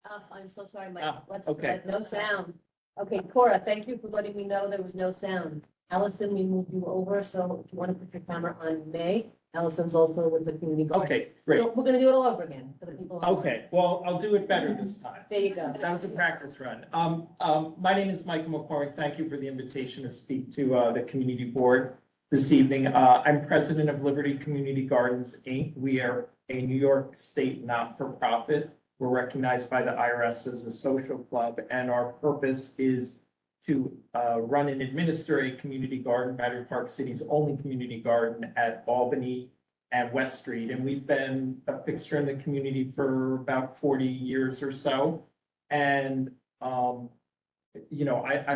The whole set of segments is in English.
I'm so sorry, Mike. Ah, Let's, okay. no sound. Okay, Cora, thank you for letting me know there was no sound. Allison, we moved you over, so if you want to put your camera on May, Allison's also with the community garden. Okay, great. So we're gonna do it all over again for the people. online. Okay, well, I'll do it better this time. There you go. That was a practice run. My name is Michael McCormick. Thank you for the invitation to speak to, the community board this evening. I'm president of Liberty Community Gardens, Inc. We are a New York State not-for-profit. We're recognized by the IRS as a social club, and our purpose is to run and administer a community garden, Battery Park City's only community garden at Albany and West Street. And we've been a fixture in the community for about 40 years or so. And, I'm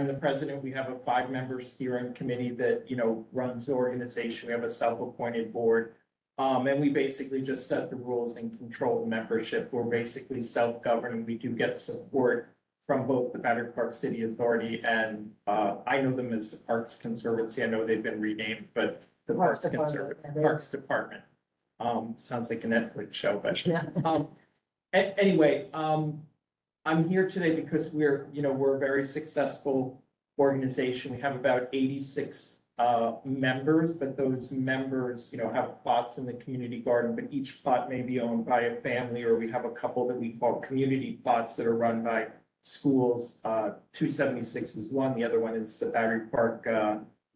the president. We have a 5-member steering committee that, runs the organization. We have a self-appointed board. And we basically just set the rules and control the membership. We're basically self-governing. We do get support from both the Battery Park City Authority and, I know them as the Parks Conservancy. I know they've been renamed, but the Parks Parks Department. Conservancy, Parks Department. Sounds like a Netflix show, but Yeah. Anyway, I'm here today because we're a very successful organization. We have about 86 members, but those members, have plots in the community garden, but each plot may be owned by a family, or we have a couple that we call community plots that are run by schools. 276 is one, the other one is the Battery Park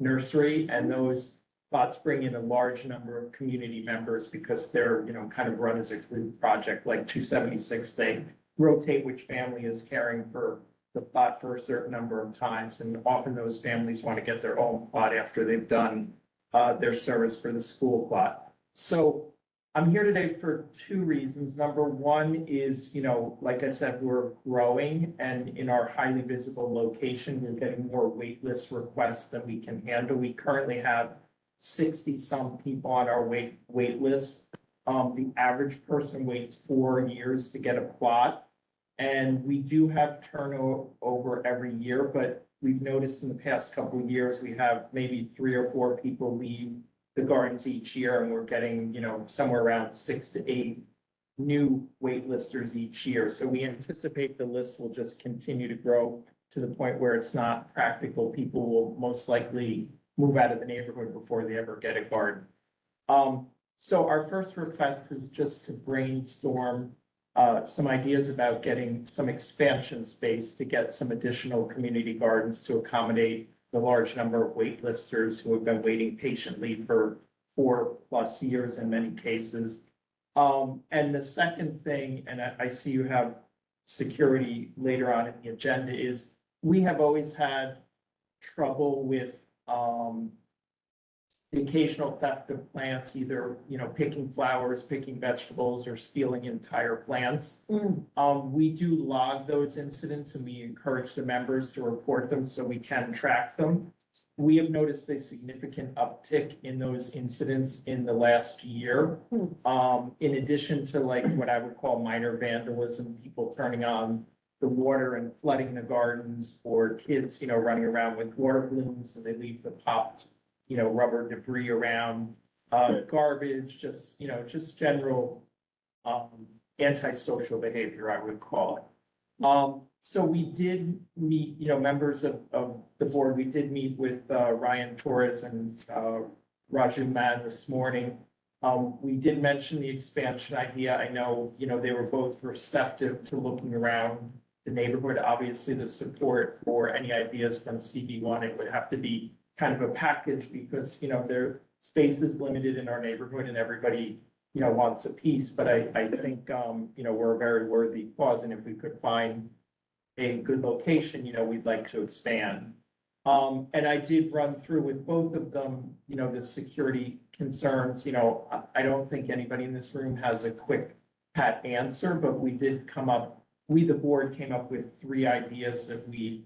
Nursery, and those plots bring in a large number of community members because they're, kind of run as a group project. Like 276, they rotate which family is caring for the plot for a certain number of times, and often those families want to get their own plot after they've done their service for the school plot. So I'm here today for 2 reasons. Number one is, like I said, we're growing, and in our highly visible location, we're getting more wait list requests than we can handle. We currently have 60-some people on our wait list. The average person waits 4 years to get a plot. And we do have turnover every year, but we've noticed in the past couple of years, we have maybe 3 or 4 people leave the gardens each year, and we're getting, somewhere around 6 to 8 new waitlisters each year. So we anticipate the list will just continue to grow to the point where it's not practical. People will most likely move out of the neighborhood before they ever get a garden. So our first request is just to brainstorm some ideas about getting some expansion space to get some additional community gardens to accommodate the large number of waitlisters who have been waiting patiently for 4+ years in many cases. And the second thing, and I see you have security later on in the agenda, is we have always had trouble with the occasional theft of plants, either, picking flowers, picking vegetables, or stealing entire plants. We do log those incidents, and we encourage the members to report them so we can track them. We have noticed a significant uptick in those incidents in the last year. In addition to what I would call minor vandalism, people turning on the water and flooding the gardens, or kids, running around with water balloons and they leave the popped rubber debris around, garbage, just general, antisocial behavior, I would call it. So we did meet, members of the board, we did meet with, Ryan Torres and, Raju Mann this morning. We did mention the expansion idea. I know, they were both receptive to looking around the neighborhood. Obviously, the support for any ideas from CB1, it would have to be kind of a package because, their space is limited in our neighborhood and everybody, wants a piece. But I think, we're a very worthy cause, and if we could find a good location, we'd like to expand. And I did run through with both of them, the security concerns. I don't think anybody in this room has a quick pat answer, but we did the board came up with 3 ideas that we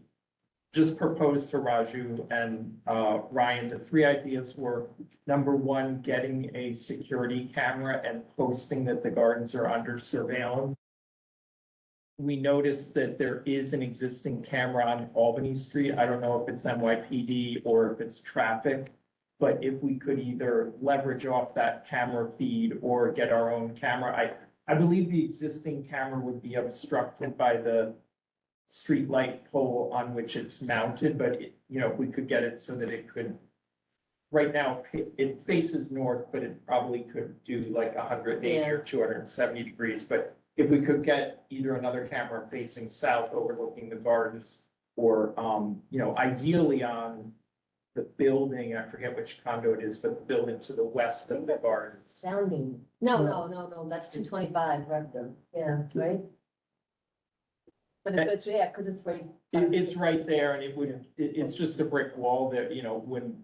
just proposed to Raju and Ryan. The 3 ideas were, number 1, getting a security camera and posting that the gardens are under surveillance. We noticed that there is an existing camera on Albany Street. I don't know if it's NYPD or if it's traffic, but if we could either leverage off that camera feed or get our own camera, I believe the existing camera would be obstructed by the street light pole on which it's mounted, but if we could get it so that it could. Right now, it faces north, but it probably could do like 180 or 270 degrees, but if we could get either another camera facing south overlooking the gardens, or, ideally on the building, I forget which condo it is, but the building to the west of the gardens. Sounding, no, that's 225, right, yeah, right? But it's, yeah, because it's right. It's right there, and it's just a brick wall that, wouldn't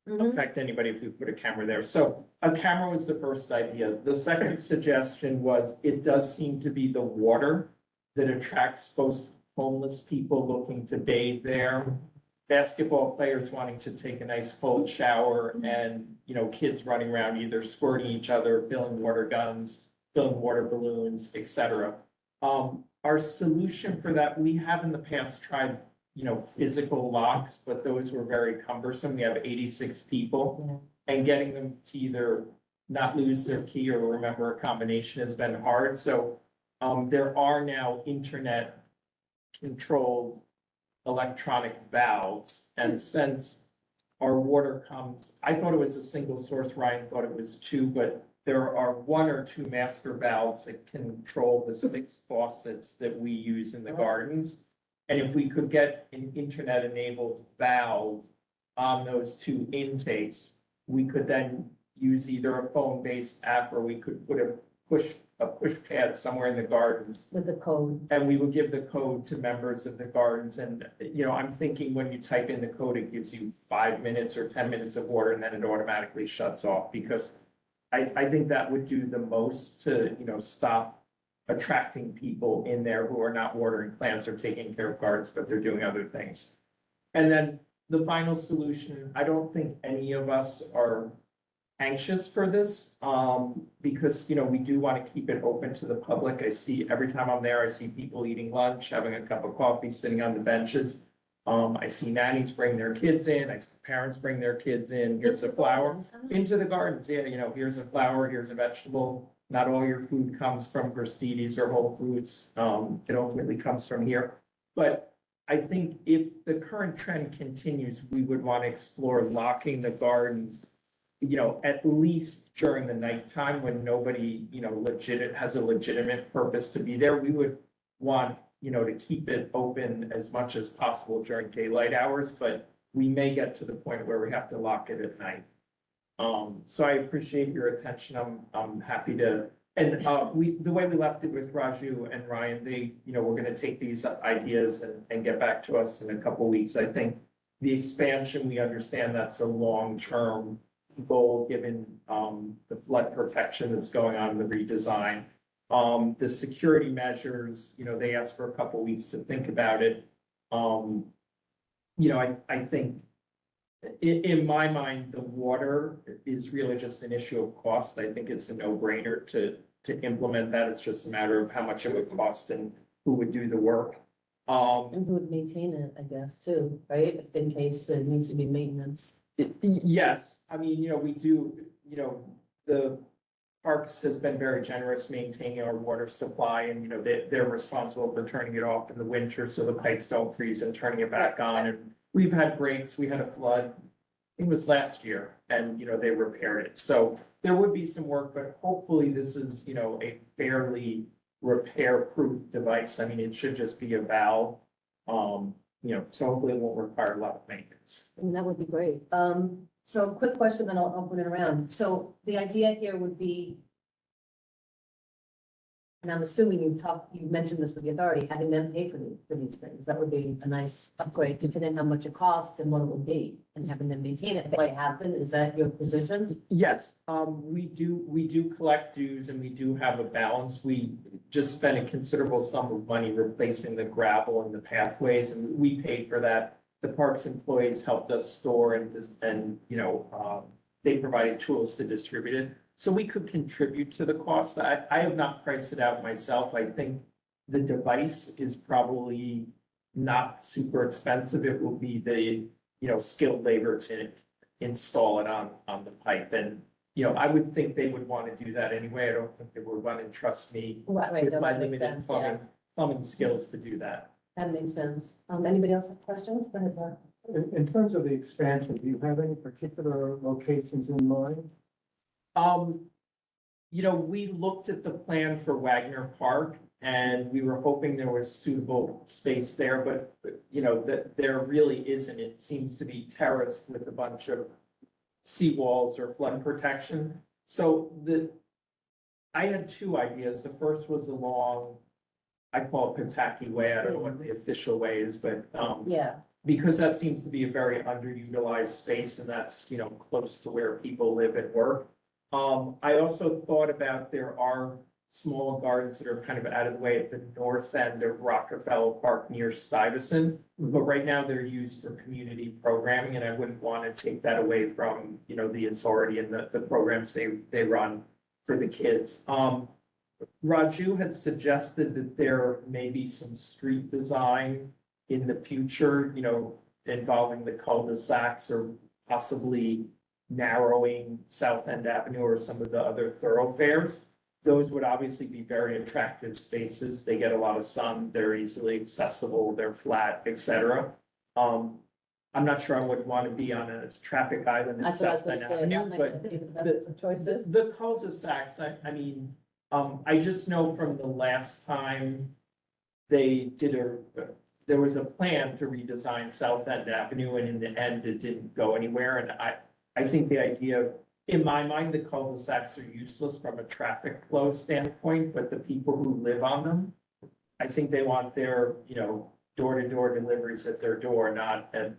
Mhm. affect anybody if we put a camera there. So a camera was the first idea. The second suggestion was, it does seem to be the water that attracts both homeless people looking to bathe there, basketball players wanting to take a nice cold shower, and, kids running around either squirting each other, filling water guns, filling water balloons, etc. Our solution for that, we have in the past tried physical locks, but those were very cumbersome. We have 86 people. And getting them to either not lose their key or remember a combination has been hard. So there are now internet controlled electronic valves. And since our water comes, I thought it was a single source, Ryan thought it was two, but there are one or two master valves that control the 6 faucets that we use in the gardens. And if we could get an internet-enabled valve on those 2 intakes, we could then use either a phone-based app, or we could put a push pad somewhere in the gardens. With the code. And we would give the code to members of the gardens. And, I'm thinking when you type in the code, it gives you 5 minutes or 10 minutes of water, and then it automatically shuts off, because I think that would do the most to, stop attracting people in there who are not watering plants or taking care of gardens, but they're doing other things. And then the final solution, I don't think any of us are anxious for this, because, we do want to keep it open to the public. I see, every time I'm there, I see people eating lunch, having a cup of coffee, sitting on the benches. I see nannies bring their kids in, I see parents bring their kids in, here's a flower, into the gardens, here's a flower, here's a vegetable. Not all your food comes from Gristedes or Whole Foods, it ultimately comes from here. But I think if the current trend continues, we would want to explore locking the gardens, at least during the nighttime when nobody, has a legitimate purpose to be there. We would want, to keep it open as much as possible during daylight hours, but we may get to the point where we have to lock it at night. So I appreciate your attention. I'm happy to, and, the way we left it with Raju and Ryan, they, we're gonna take these ideas and get back to us in a couple weeks. I think the expansion, we understand that's a long-term goal, given, the flood protection that's going on in the redesign. The security measures, they asked for a couple weeks to think about it. I think in my mind, the water is really just an issue of cost. I think it's a no-brainer to implement that. It's just a matter of how much it would cost and who would do the work. And who would maintain it, I guess, too, right? In case there needs to be maintenance. Yes, I mean, we do, the Parks has been very generous maintaining our water supply, and, they're responsible for turning it off in the winter so the pipes don't freeze and turning it back on. And we've had breaks, we had a flood, it was last year, and, they repaired it. So there would be some work, but hopefully this is, a fairly repair-proof device. I mean, it should just be a valve. So hopefully it won't require a lot of maintenance. And that would be great. So quick question, then I'll open it around. So the idea here would be, and I'm assuming you mentioned this with the authority, having them pay for these things. That would be a nice upgrade, depending on how much it costs and what it would be, and having them maintain it. What happened, is that your position? Yes, we do collect dues, and we do have a balance. We just spent a considerable sum of money replacing the gravel and the pathways, and we paid for that. The parks employees helped us store and they provided tools to distribute it. So we could contribute to the cost. I have not priced it out myself. I think the device is probably not super expensive. It will be the, skilled labor to install it on the pipe. And I would think they would want to do that anyway. I don't think they would want to trust me Right, with that my would make limited sense, yeah. plumbing skills to do that. That makes sense. Anybody else have questions? Go ahead, Mark. In terms of the expansion, do you have any particular locations in mind? We looked at the plan for Wagner Park and we were hoping there was suitable space there, but that there really isn't. It seems to be terraced with a bunch of seawalls or flood protection. So I had two ideas. The first was along, I call it Pataki Way. I don't know what the official way is, but, Yeah, because that seems to be a very underutilized space and that's, close to where people live and work. I also thought about there are small gardens that are kind of out of the way at the north end of Rockefeller Park near Stuyvesant. But right now they're used for community programming and I wouldn't want to take that away from, the authority and the programs they run for the kids. Raju had suggested that there may be some street design in the future, involving the cul-de-sacs or possibly narrowing South End Avenue or some of the other thoroughfares. Those would obviously be very attractive spaces. They get a lot of sun, they're easily accessible, they're flat, etc. I'm not sure I would want to be on a traffic island in that's what I was South End gonna say. Avenue, That might but not be the best of choices. the cul-de-sacs, I mean, I just know from the last time they there was a plan to redesign South End Avenue and in the end it didn't go anywhere. And I think the idea, in my mind, the cul-de-sacs are useless from a traffic flow standpoint, but the people who live on them, I think they want their, door-to-door deliveries at their door, not at,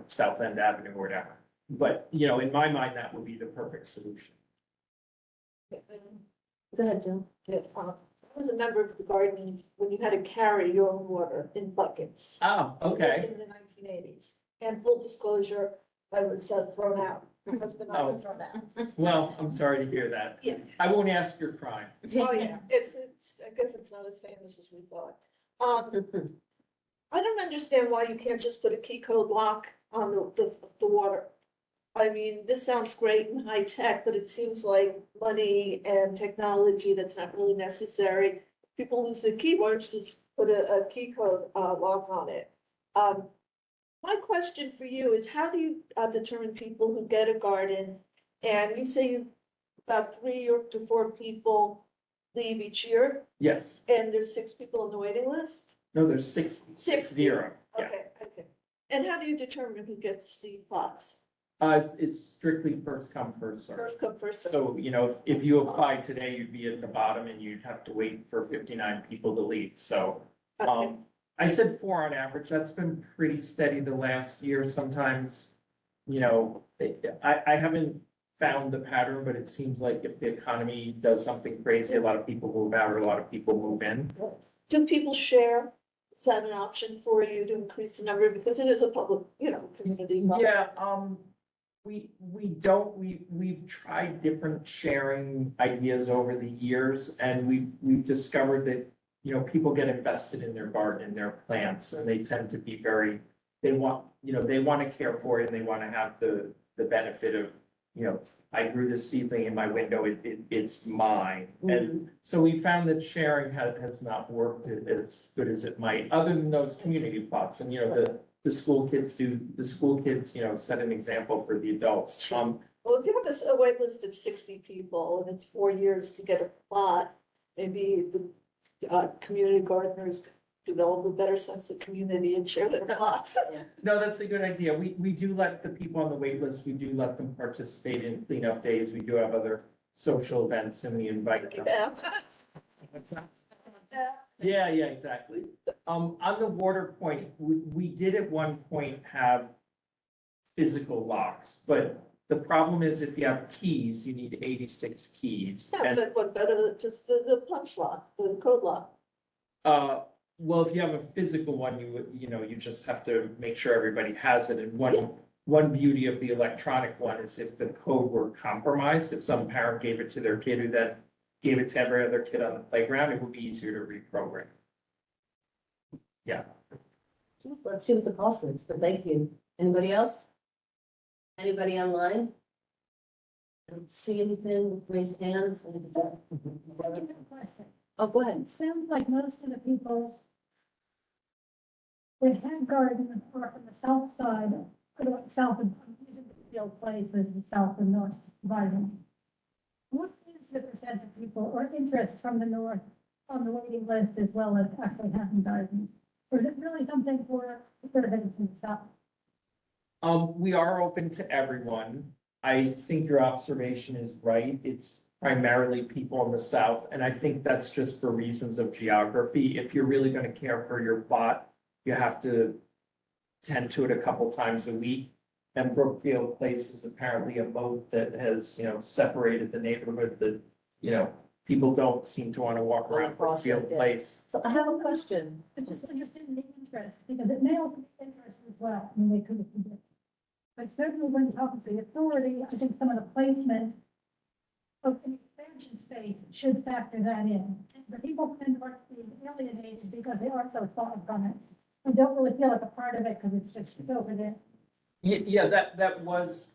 South End Avenue or whatever. But, in my mind, that would be the perfect solution. Go ahead, Jill. Yeah, I was a member of the garden when you had to carry your own water in buckets. Oh, okay. In the 1980s. And full disclosure, I was thrown out. My husband and I was thrown out. Well, I'm sorry to hear that. Yeah. I won't ask your crime. Oh, yeah, it's, I guess it's not as famous as we thought. I don't understand why you can't just put a key code lock on the water. I mean, this sounds great and high tech, but it seems like money and technology that's not really necessary. People lose their key, why don't you just put a key code lock on it? My question for you is, how do you determine people who get a garden? And you say about 3 to 4 people leave each year, Yes. and there's 6 people on the waiting list? No, there's 60. Yeah. Okay. And how do you determine who gets the plots? It's strictly first come, first served. First come, first served. So, if you applied today, you'd be at the bottom and you'd have to wait for 59 people to leave. So, Okay. I said 4 on average. That's been pretty steady the last year. Sometimes, I haven't found the pattern, but it seems like if the economy does something crazy, a lot of people move out or a lot of people move in. Do people share? Is that an option for you to increase the number? Because it is a public, community. Yeah, we've tried different sharing ideas over the years and we've discovered that, people get invested in their garden and their plants and they tend to be they want to care for it and they want to have the benefit of, I grew this seedling in my window, it's mine. And so we found that sharing has not worked as good as it might, other than those community plots. And, the school kids, set an example for the adults. Well, if you have a wait list of 60 people and it's 4 years to get a plot, maybe the community gardeners develop a better sense of community and share their plots. No, that's a good idea. We do let the people on the wait list, we do let them participate in cleanup days. We do have other social events and we invite them. Yeah, exactly. On the water point, we did at one point have physical locks, but the problem is if you have keys, you need 86 keys. Yeah, And, but what better than just the punch lock, the code lock? well, if you have a physical one, you just have to make sure everybody has it. And one beauty of the electronic one is if the code were compromised, if some parent gave it to their kid who then gave it to every other kid on the playground, it would be easier to reprogram. Yeah. Let's see what the cost is, but thank you. Anybody else? Anybody online? I don't see anything, raised hands. Question. Oh, go ahead. It sounds like most of the people that have gardens are from the south side, or the south of, using the field places, the south and north dividing. What is the percent of people or interest from the north on the waiting list as well as actually having gardens? Or is it really something for residents in the south? We are open to everyone. I think your observation is right. It's primarily people in the south, and I think that's just for reasons of geography. If you're really gonna care for your plot, you have to tend to it a couple times a week. And Brookfield Place is apparently a moat that has, separated the neighborhood that, people don't seem to want to walk around Across it, Brookfield yeah. Place. So I have a question. I'm just interested in the interest, because it may also be interest as well, I mean, they could have been. But certainly when talking to the authority, I think some of the placement of the expansion space should factor that in. The people tend to want to be alienated because they are so far from it. I don't really feel like a part of it because it's just over there. Yeah, that was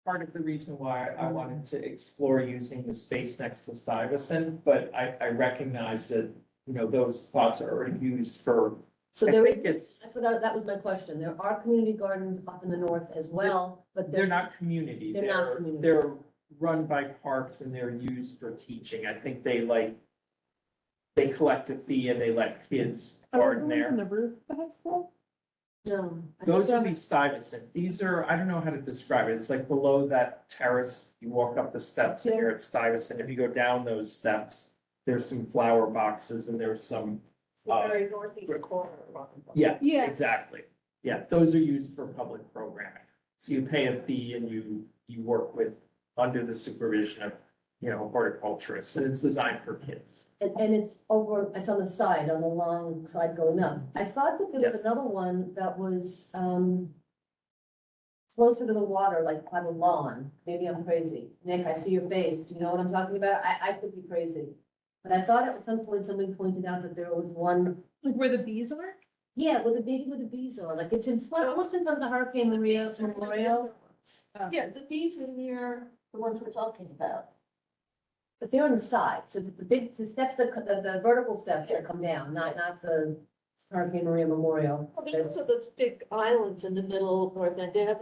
part of the reason why I wanted to explore using the space next to Stuyvesant, but I recognize that, those plots are already used for, So I there think is, it's, that was my question. There are community gardens up in the north as well, but they're not community. They're not community. They're run by parks and they're used for teaching. I think they collect a fee and they let kids garden there. the roof of the high school? No. I think Those would they're- be Stuyvesant. These are, I don't know how to describe it. It's like below that terrace, you walk up the steps and you're at Stuyvesant. If you go down those steps, there's some flower boxes and there's some, The very northeast corner. yeah, Yeah. exactly. Yeah, those are used for public programming. So you pay a fee and you work with, under the supervision of, horticulturists, and it's designed for kids. And it's it's on the side, on the long side going up. I thought that there was Yes. another one that was, closer to the water, like by the lawn. Maybe I'm crazy. Nick, I see your face. Do you know what I'm talking about? I could be crazy. But I thought at some point somebody pointed out that there was one, Like where the bees are? yeah, with the bees are, like it's in front, almost in front of the Hurricane Maria's Memorial. Yeah, the bees are near the ones we're talking about. But they're on the side, so the steps the vertical steps that come down, not the Hurricane Maria Memorial. Well, there's also those big islands in the middle of North End Ave.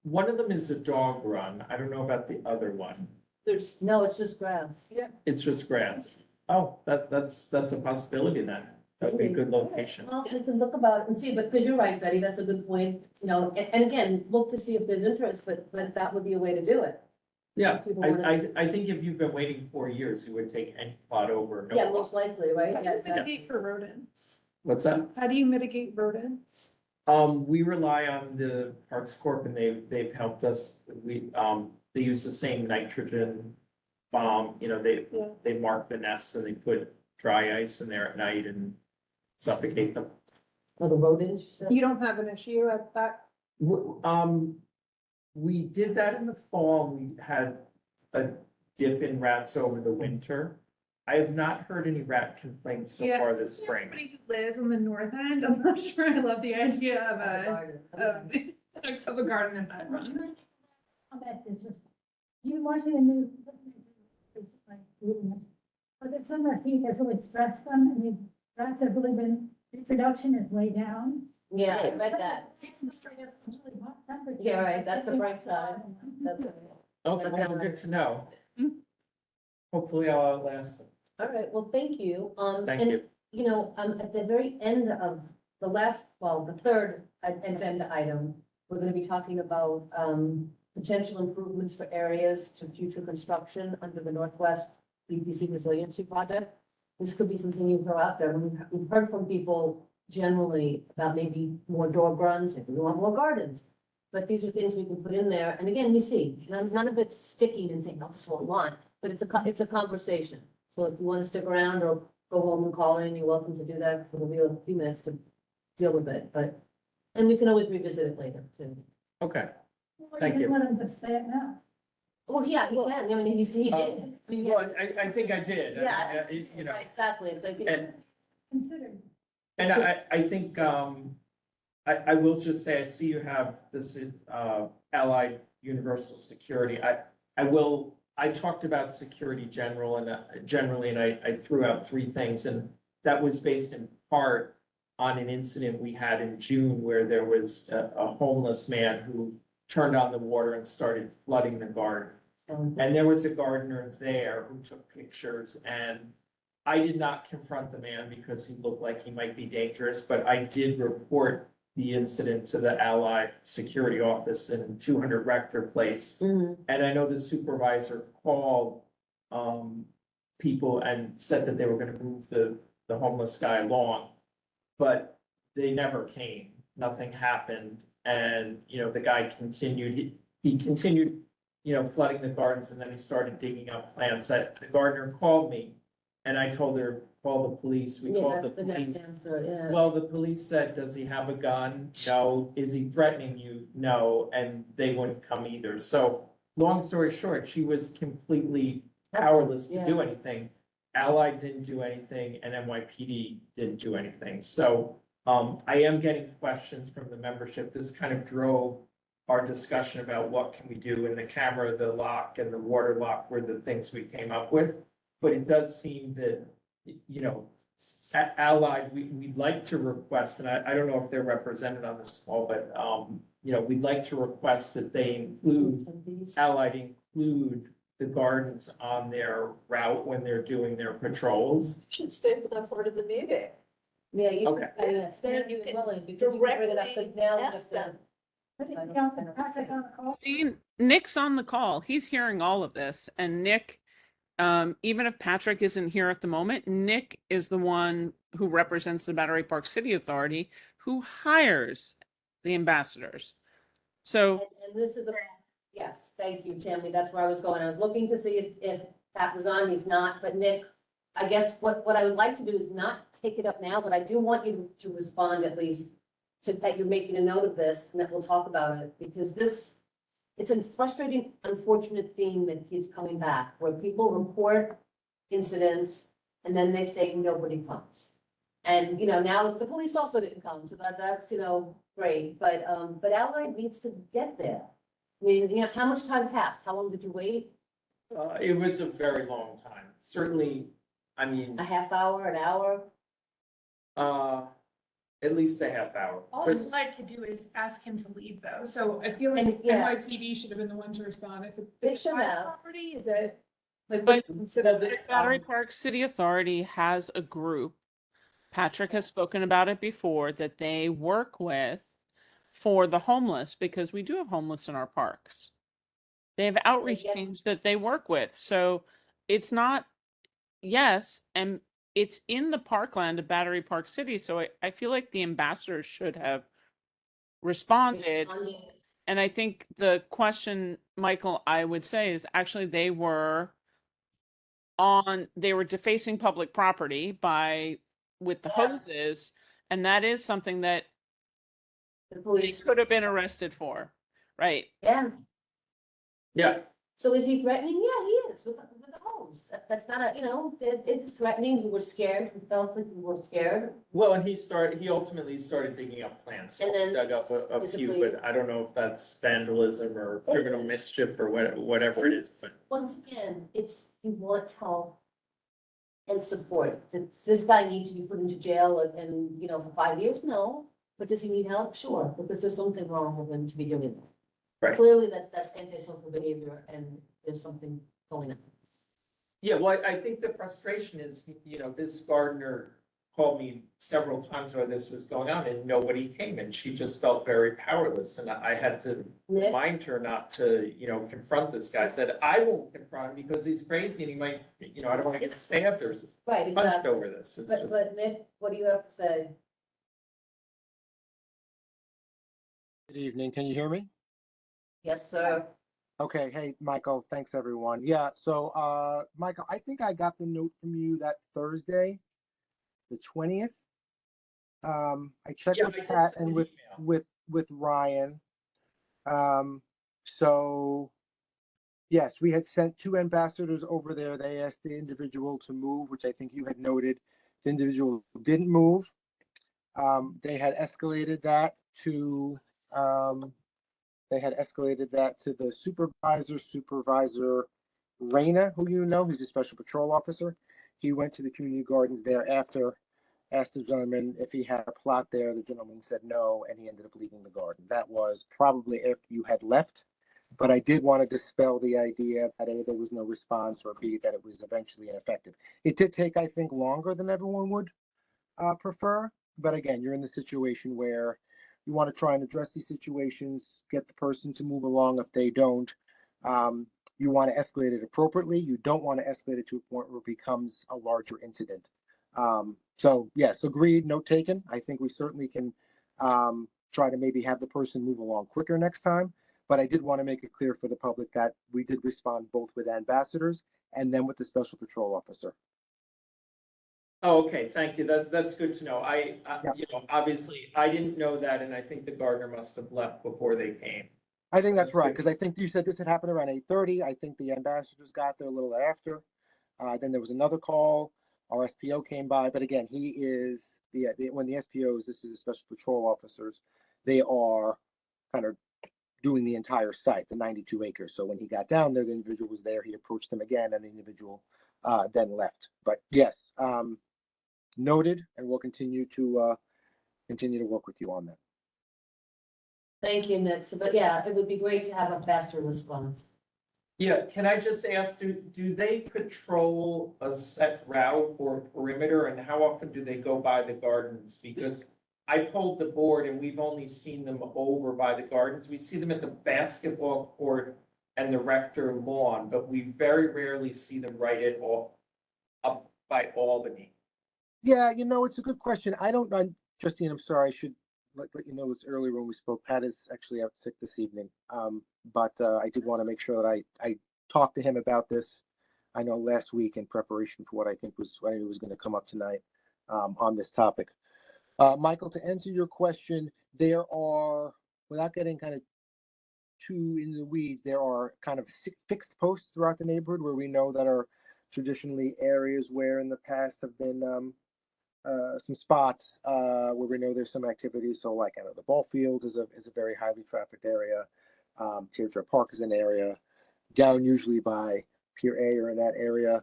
One of them is a dog run. I don't know about the other one. There's, No, it's just grass. It's just grass. Oh, that's a possibility then. That'd be a good location. Well, we can look about it and see, but, because you're right, Betty, that's a good point, and again, look to see if there's interest, but that would be a way to do it. Yeah, People I, wanna- I think if you've been waiting 4 years, you would take any plot over. no Yeah, plot. most likely, right? How do Yeah, you exactly. mitigate for rodents? What's that? How do you mitigate rodents? We rely on the Parks Corp and they've helped us. They use the same nitrogen bomb, Yeah. they mark the nests and they put dry ice in there at night and suffocate them. Oh, the rodents, you said? You don't have an issue at that? We did that in the fall. We had a dip in rats over the winter. I have not heard any rat complaints so Yeah, far this as spring. Somebody who lives on the north end, I'm not sure I love the idea of of a garden in that run. That is just, you watching a new, but the summer heat has really stressed them, I mean, rats have really been, reproduction is way down. Yeah, I read that. It's really hot temperature. Yeah, right, that's the bright side. That's right. Okay, well, good to know. Hopefully I'll outlast them. All right, well, thank you. Thank And, you. at the very end of the third agenda item, we're gonna be talking about, potential improvements for areas to future construction under the Northwest BPC Resiliency Project. This could be something you throw out there. We've heard from people generally about maybe more dog runs, maybe we want more gardens. But these are things we can put in there. And again, we see, none of it's sticking and saying, no, this is what we want, but it's a conversation. So if you want to stick around or go home and call in, you're welcome to do that. It'll be a few minutes to deal with it, and we can always revisit it later too. Okay, Well, Thank you. Let him just say it now. Well, yeah, he can. I mean, he did. I mean, well, I think I did. Yeah, You know, exactly. It's like, and, Considered. and I think, I will just say, I see you have this, Allied universal security. I talked about security generally, and I threw out three things, and that was based in part on an incident we had in June where there was a homeless man who turned on the water and started flooding the garden. And there was a gardener there who took pictures, and I did not confront the man because he looked like he might be dangerous, but I did report the incident to the Allied Security Office in 200 Rector Place. Mhm. And I know the supervisor called people and said that they were gonna move the homeless guy along. But they never came, nothing happened, and, the guy continued, he continued, flooding the gardens, and then he started digging up plants. The gardener called me, and I told her, call the police, we Yeah, called the that's the next police. answer, yeah. Well, the police said, does he have a gun? No. Is he threatening you? No, and they wouldn't come either. So, long story short, she was completely powerless to do anything. Allied didn't do anything, and NYPD didn't do anything. So, I am getting questions from the membership. This kind of drove our discussion about what can we do, and the camera, the lock, and the water lock were the things we came up with. But it does seem that, Allied, we'd like to request, and I don't know if they're represented on this call, but, we'd like to request that they include, Allied include the gardens on their route when they're doing their patrols. Should stay for that part of the meeting. Yeah, you, Okay. I mean, stand you willing, because you can bring it up, because now Directly just, ask them. I think I don't- Council I don't Patrick see. on the call. Steve, Nick's on the call. He's hearing all of this. And Nick, even if Patrick isn't here at the moment, Nick is the one who represents the Battery Park City Authority who hires the ambassadors. So and this is a, yes, thank you, Tammy, that's where I was going. I was looking to see if Pat was on, he's not, but Nick, I guess what I would like to do is not take it up now, but I do want you to respond at least to, that you're making a note of this, and that we'll talk about it, because it's a frustrating, unfortunate theme that keeps coming back, where people report incidents, and then they say nobody comes. And, now the police also didn't come, so that's, great, but Allied needs to get there. I mean, how much time passed? How long did you wait? It was a very long time. Certainly, I mean, A half hour, an hour? at least a half hour. All I'd could do is ask him to leave though, so I feel like And, yeah. NYPD should have been the one to respond. If They it's should private have. property, is it? Like, But- would you consider the- that? Battery Park City Authority has a group. Patrick has spoken about it before that they work with for the homeless, because we do have homeless in our parks. They have outreach get- teams that they work with. So it's not, yes, and it's in the parkland of Battery Park City. So I feel like the ambassadors should have responded. And I think the question, Michael, I would say is actually they were defacing public property with the Yeah. hoses. And that is something that The they police, could have been arrested for, right? yeah. Yeah, So is he threatening? Yeah, he is with the hose. That's not it's threatening. You were scared. You felt like you were scared. well, and he ultimately started digging up plants. And then Dug up a few, physically- but I don't know if that's vandalism or criminal mischief or whatever it is, but. Once again, it's, you want help and support. Does this guy need to be put into jail and, for 5 years? No. But does he need help? Sure, because there's something wrong with him to be doing that. Right. Clearly, that's antisocial behavior, and there's something going on. Yeah, well, I think the frustration is, this gardener called me several times while this was going on and nobody came, and she just felt very powerless, and I had to Nick, remind her not to, confront this guy. I said, I won't confront him because he's crazy and he might, I don't want to get stabbed or right, punched exactly. over this. It's But, just, but Nick, what do you have to say? Good evening. Can you hear me? Yes, sir. Okay. Hey, Michael. Thanks, everyone. Yeah. So, Michael, I think I got the note from you that Thursday, the 20th. I checked Yeah, with I did Pat send and an with Ryan. So, yes, we had sent 2 ambassadors over there. They asked the individual to move, which I think you had noted. The individual didn't move. They had escalated that to They had escalated that to the Supervisor Reyna, who you know, he's a special patrol officer. He went to the community gardens thereafter, asked the gentleman if he had a plot there. The gentleman said no, and he ended up leaving the garden. That was probably after you had left, but I did want to dispel the idea that A, there was no response, or B, that it was eventually ineffective. It did take, I think, longer than everyone would prefer, but again, you're in the situation where you want to try and address these situations, get the person to move along. If they don't, you want to escalate it appropriately. You don't want to escalate it to a point where it becomes a larger incident. So yes, agreed, note taken. I think we certainly can try to maybe have the person move along quicker next time. But I did want to make it clear for the public that we did respond both with ambassadors and then with the special patrol officer. Oh, okay, thank you. That's good to know. Yeah. You know, obviously, I didn't know that, and I think the gardener must have left before they came. I think that's Sounds right, good. because I think you said this had happened around 8:30. I think the ambassadors got there a little after. Then there was another call. Our SPO came by, but again, he is when the SPOs, this is the special patrol officers, they are kind of doing the entire site, the 92 acres. So when he got down there, the individual was there. He approached them again, and the individual then left. But yes, noted, and we'll continue to work with you on that. Thank you, Nick. So, but yeah, it would be great to have a faster response. Yeah, can I just ask, do they patrol a set route or perimeter, and how often do they go by the gardens? Because I polled the board and we've only seen them over by the gardens. We see them at the basketball court and the Rector lawn, but we very rarely see them right at all up by Albany. Yeah, it's a good question. I don't know, Justine, I'm sorry, I should let you know this earlier when we spoke. Pat is actually out sick this evening. But I did want to make sure that I talked to him about this. I know last week in preparation for what I knew was going to come up tonight on this topic. Michael, to answer your question, there are, without getting kind of too in the weeds, there are kind of fixed posts throughout the neighborhood where we know that are traditionally areas where in the past have been some spots where we know there's some activity. So like I know the ball fields is a very highly trafficked area. Teardrop Park is an area down usually by Pier A or in that area.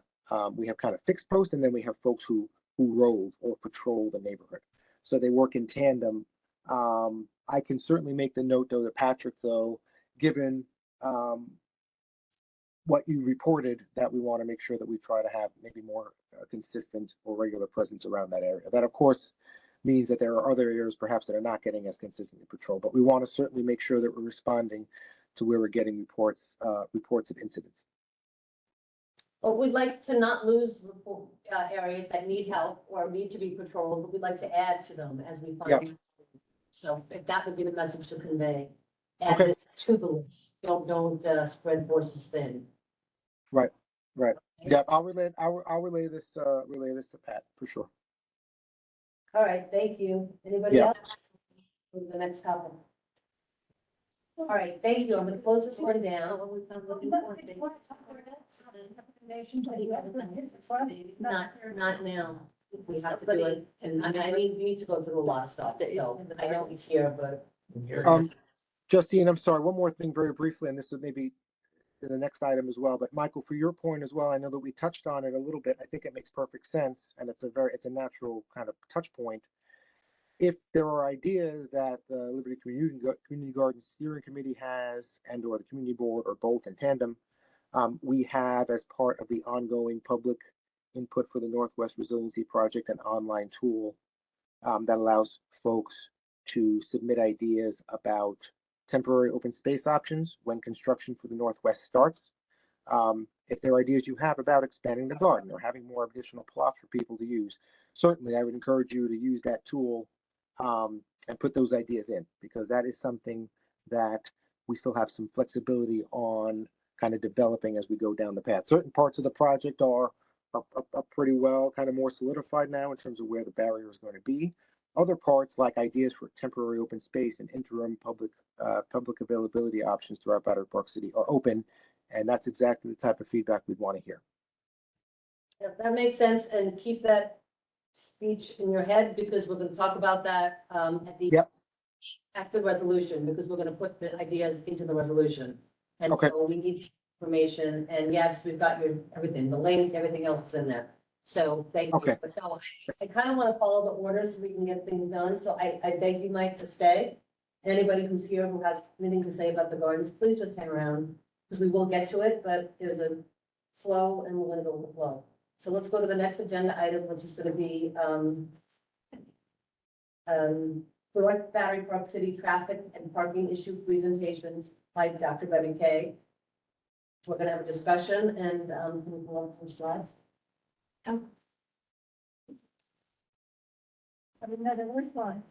We have kind of fixed posts, and then we have folks who rove or patrol the neighborhood. So they work in tandem. I can certainly make the note though that Patrick, though, given what you reported, that we want to make sure that we try to have maybe more consistent or regular presence around that area. That, of course, means that there are other areas perhaps that are not getting as consistently patrolled, but we want to certainly make sure that we're responding to where we're getting reports of incidents. Well, we'd like to not lose areas that need help or need to be patrolled, but we'd like to add to them as we find. Yep. So if that would be the message to convey. Add Okay. this to the list. Don't spread forces thin. Right. Yeah, I'll relay this to Pat for sure. All right, thank you. Anybody Yeah. else? Move to the next topic. All right, thank you. I'm gonna close this one down. Not now. We have to do it, and I mean, we need to go through a lot of stuff, so I know he's here, but. Justine, I'm sorry, one more thing very briefly, and this is maybe the next item as well, but Michael, for your point as well, I know that we touched on it a little bit. I think it makes perfect sense, and it's a natural kind of touch point. If there are ideas that the Liberty Community Garden Steering Committee has, and or the community board, or both in tandem, we have, as part of the ongoing public input for the Northwest Resiliency Project, an online tool that allows folks to submit ideas about temporary open space options when construction for the Northwest starts. If there are ideas you have about expanding the garden or having more additional plots for people to use, certainly I would encourage you to use that tool and put those ideas in, because that is something that we still have some flexibility on kind of developing as we go down the path. Certain parts of the project are pretty well kind of more solidified now in terms of where the barrier is going to be. Other parts, like ideas for temporary open space and interim public availability options throughout Battery Park City, are open, and that's exactly the type of feedback we'd want to hear. Yeah, that makes sense, and keep that speech in your head, because we're gonna talk about that at the Yep. active resolution, because we're gonna put the ideas into the resolution. And Okay. so we need information, and yes, we've got your, everything, the link, everything else is in there. So thank you. Okay. But no, I kind of want to follow the orders so we can get things done, so I beg you, Mike, to stay. Anybody who's here who has anything to say about the gardens, please just hang around, because we will get to it, but there's a flow and we're gonna go with the flow. So let's go to the next agenda item, which is gonna be, North Battery Park City traffic and parking issue presentations by Dr. Betty Kay. We're gonna have a discussion and, can we pull up some slides? I mean, another word line.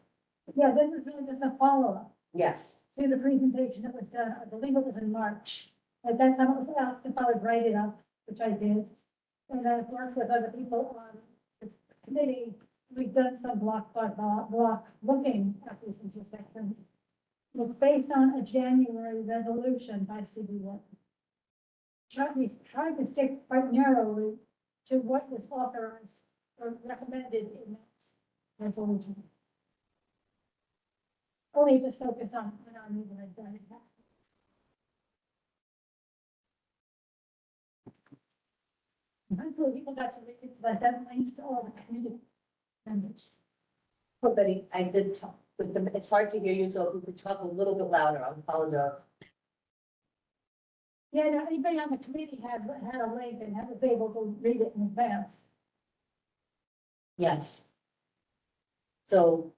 Yeah, this is really just a follow-up Yes, to the presentation that was done, I believe it was in March. At that time, I was asked if I would write it up, which I did. And I've worked with other people on the committee. We've done some block by block looking at these intersections. It's based on a January resolution by CB1. We tried to stick quite narrowly to what was authorized or recommended in that resolution. Only just focused on what I knew that I'd done it. Hopefully people got to read it, because I sent links to all the community members. oh, Betty, I did talk with them, it's hard to hear you, so if we could talk a little bit louder, I apologize. Yeah, no, anybody on the committee had a link and was able to read it in advance. Yes. So.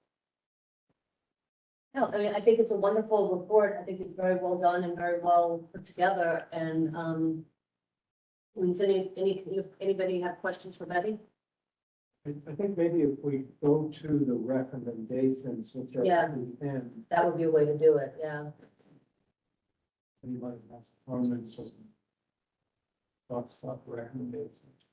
No, I mean, I think it's a wonderful report. I think it's very well done and very well put together and, does anybody have questions for Betty? I think maybe if we go to the recommendations, which are Yeah. at the end, That would be a way to do it, yeah. anybody has comments or thoughts about the recommendations?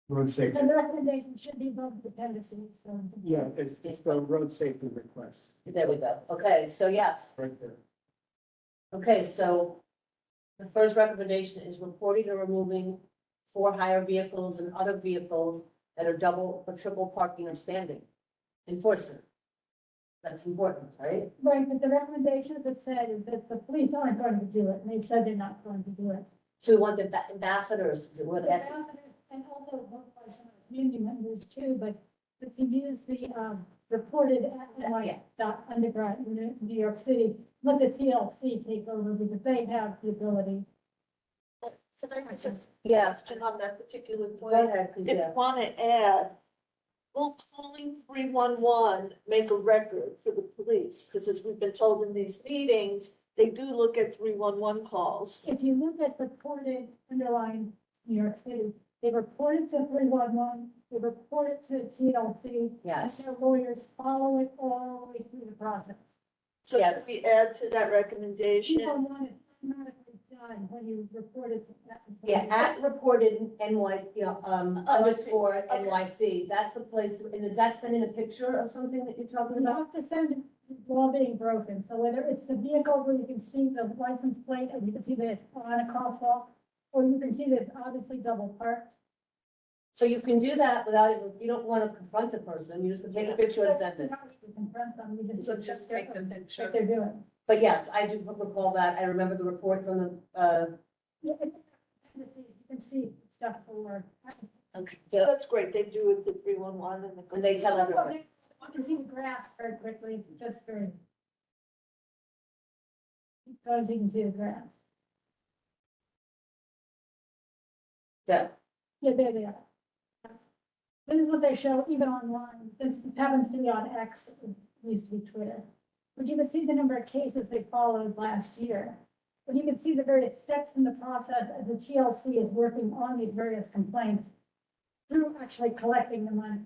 Road safety, And the recommendation should be both dependencies, so. yeah, it's the road safety request, There we go. Okay, so yes. right there. Okay, so the first recommendation is reporting or removing for hire vehicles and other vehicles that are double or triple parking or standing. Enforcement. That's important, right? Right, but the recommendation that said is that the police aren't going to do it, and they said they're not going to do it. So we want the ambassadors to do it. Yes. Ambassadors, and also work by some of the community members too, but to use the, reported at like dot underground in New York City, let the TLC take over because they have the ability. Can I just Yes, question on that particular go point? ahead, 'cause If yeah. you want to add, will calling 311 make a record for the police? Because as we've been told in these meetings, they do look at 311 calls. If you look at reported underlying New York City, they reported to 311, they reported to TLC. And Yes. their lawyers follow it all the way through the process. So Yes. should we add to that recommendation? 311 is automatically done when you report it to that. Yeah, at reported NY, underscore Okay. NYC, that's the place, and is that sending a picture of something that you're talking You about? have to send the law being broken, so whether it's the vehicle where you can see the license plate, and you can see that it's on a crosswalk, or you can see that it's obviously double parked. So you can do that without even, you don't want to confront the person, you just can take a picture and send You it. don't need to confront them, you So just take the picture. What they're doing. But yes, I do recall that, I remember the report from the, Yeah, you can see stuff for. okay. So that's great. They do it the 311 and the. And they tell everyone. You can see the grass very quickly, just very. Because you can see the grass. Yeah, Yeah, there they are. This is what they show even online. This happens to be on X, it used to be Twitter. But you can see the number of cases they followed last year. But you can see the various steps in the process as the TLC is working on these various complaints through actually collecting the money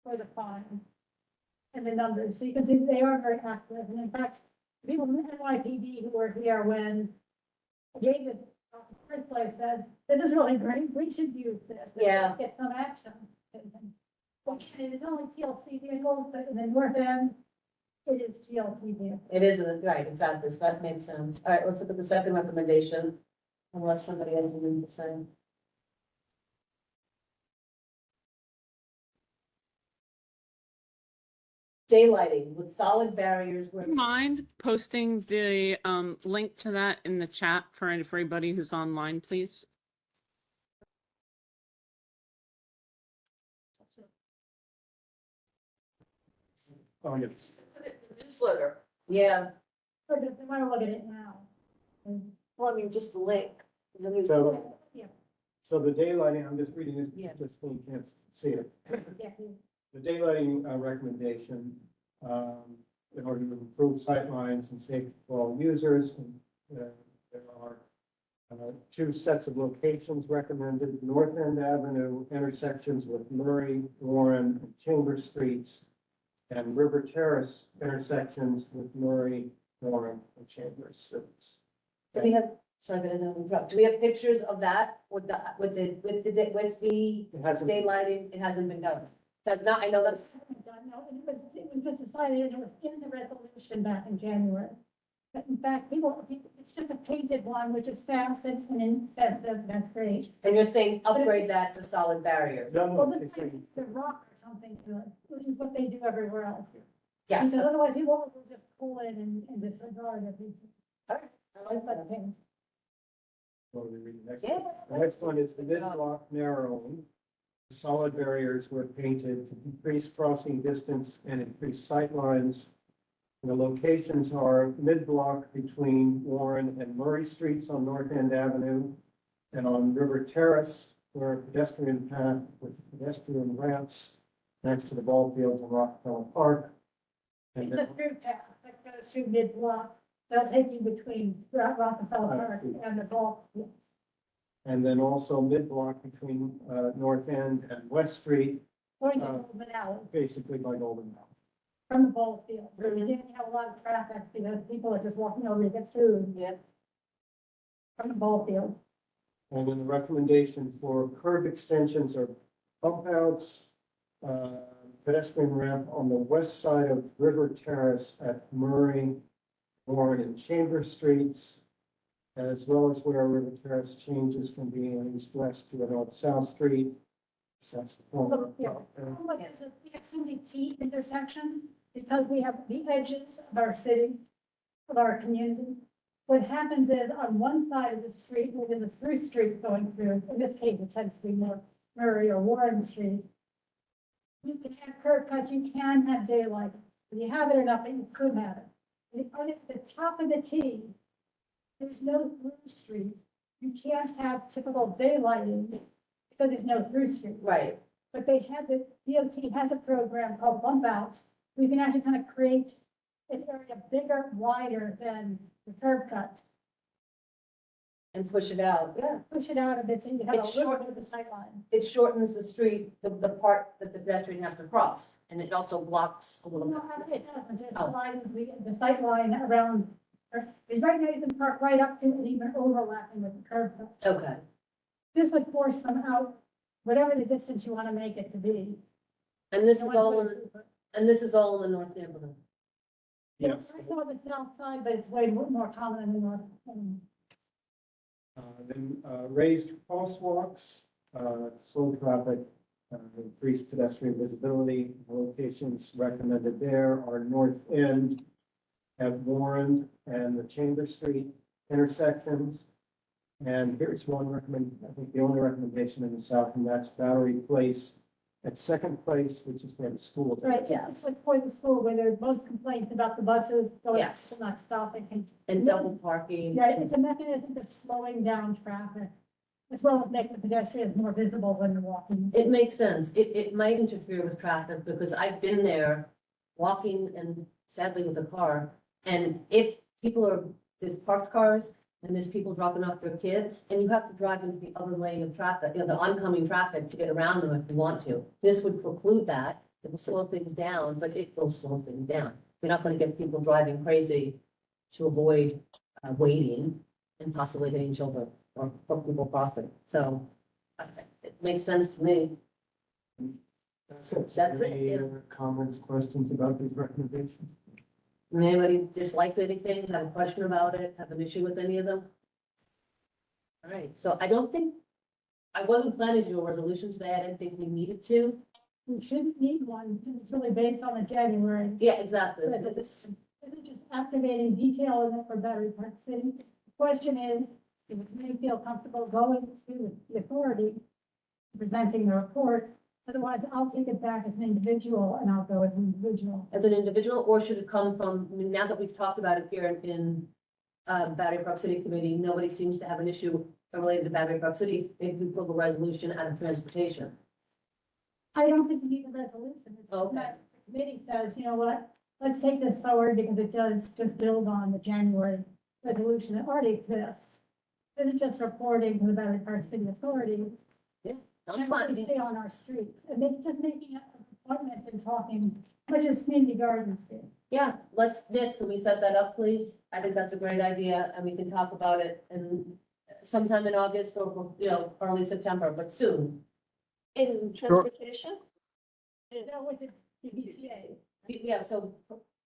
for the fine and the numbers. So you can see they are very active. And in fact, people from NYPD who were here when I gave this first place said, this is really great, we should use this. Yeah. Get some action. And it's only TLC vehicles, but in the north end, it is TLC vehicles. it is, right, exactly, so that makes sense. All right, let's look at the second recommendation, unless somebody has anything to say. daylighting with solid barriers where. Do you mind posting the link to that in the chat for everybody who's online, please? Oh, yes. Newsletter, Yeah, But if they want to look at it now. and- well, I mean, just the link. The new- So, Yeah, so the daylighting, I'm just reading this, Yeah. just so you can't see it. yeah. The daylighting recommendation, in order to improve sightlines and safety for all users, and there are two sets of locations recommended: North End Avenue intersections with Murray, Warren, and Chambers Streets, and River Terrace intersections with Murray, Warren, and Chambers Streets. do we have, sorry, I'm gonna interrupt. Do we have pictures of that with the It hasn't, daylighting? It hasn't been done. That's not, I know that, No, it was just decided, and it was in the resolution back in January. But in fact, it's just a painted one, which is fast and inexpensive, and that's great. and you're saying upgrade that to solid barriers? no, Well, no, the rock or something to it, which is what they do everywhere else. Yes, Because otherwise people will just pull in and disregard it. I like that. Okay. Well, we read the next Yeah. one. The next one is the mid-block narrowing. Solid barriers were painted to decrease crossing distance and increase sight lines. The locations are mid-block between Warren and Murray Streets on North End Avenue, and on River Terrace, where a pedestrian path with pedestrian ramps next to the ball fields in Rockefeller Park. And It's a then, through path that goes through mid-block. They'll take you between Rockefeller Park and the ball. field. and then also mid-block between North End and West Street, Going to Golden Alley basically by Golden Mile. from the ball field. So you didn't have a lot of traffic because people are just walking over to get food Yeah. from the ball field. And then the recommendation for curb extensions or bump outs, pedestrian ramp on the west side of River Terrace at Murray, Warren, and Chambers Streets, as well as where River Terrace changes from being an east-west to a north-south street. So that's the corner. Yeah. Like it's a Cindy T intersection, because we have the edges of our city, of our community. What happens is on one side of the street, where there's a through street going through, in this case, it tends to be more Murray or Warren Street. You can have curb cuts, you can have daylight, if you have it enough, you could have it. And on the top of the T, there's no through street, you can't have typical daylighting, because there's no through street. Right, But they had the, DOT has a program called bump outs. We can actually kind of create an area bigger, wider than the curb cut. and push it out, yeah. Push it out a bit so you have a It's little short. bit of the sight line. It shortens the street, the part that the pedestrian has to cross, and it also blocks a little No, bit. it doesn't, just Oh. widens the sight line around, because right now you can park right up to and even overlapping with the curb cut. Okay, This would force them out, whatever the distance you want to make it to be. and this You is don't all wanna in, put it too- and this is all in the north neighborhood. Yes. It's on the south side, but it's way more common in the north. Then raised crosswalks, slow traffic, increased pedestrian visibility. Locations recommended there are North End at Warren and the Chambers Street intersections. And here's one I think the only recommendation in the south, and that's Battery Place at Second Place, which is where the school is. Right, yeah, it's like for the school where there's most complaints about the buses going, Yes. not stopping. And double parking. Yeah, it's a mechanism for slowing down traffic, as well as make the pedestrians more visible when they're walking. It makes sense. It might interfere with traffic because I've been there walking and sadly with a car. And if there's parked cars and there's people dropping off their kids and you have to drive into the other lane of traffic, the oncoming traffic to get around them if you want to. This would preclude that. It will slow things down, but it will slow things down. You're not going to get people driving crazy to avoid waiting and possibly hitting children or people crossing. So it makes sense to me. That's it. That's it, Any yeah. other comments, questions about these recommendations? Anybody dislike anything, have a question about it, have an issue with any of them? All right, so I wasn't planning to do a resolution today. I didn't think we needed to. we shouldn't need one, because it's really based on the January. Yeah, exactly. But This is- This is just activating detail in it for Battery Park City. The question is, if they feel comfortable going to the authority, presenting the report, otherwise I'll take it back as an individual and I'll go as an individual. As an individual, or should it come from, I mean, now that we've talked about it here in Battery Park City Committee, nobody seems to have an issue related to Battery Park City, maybe we pull the resolution out of transportation. I don't think we need a resolution. It's just Okay. that the committee says, you know what, let's take this forward because it does just build on the January resolution that already exists. This is just reporting to the Battery Park City Authority. I'm And what we fine. see on our streets, and they just making appointments and talking, much as community gardens do. Yeah, Nick, can we set that up, please? I think that's a great idea, and we can talk about it in sometime in August or, early September, but soon. In transportation? Is that what the BCA? Yeah, so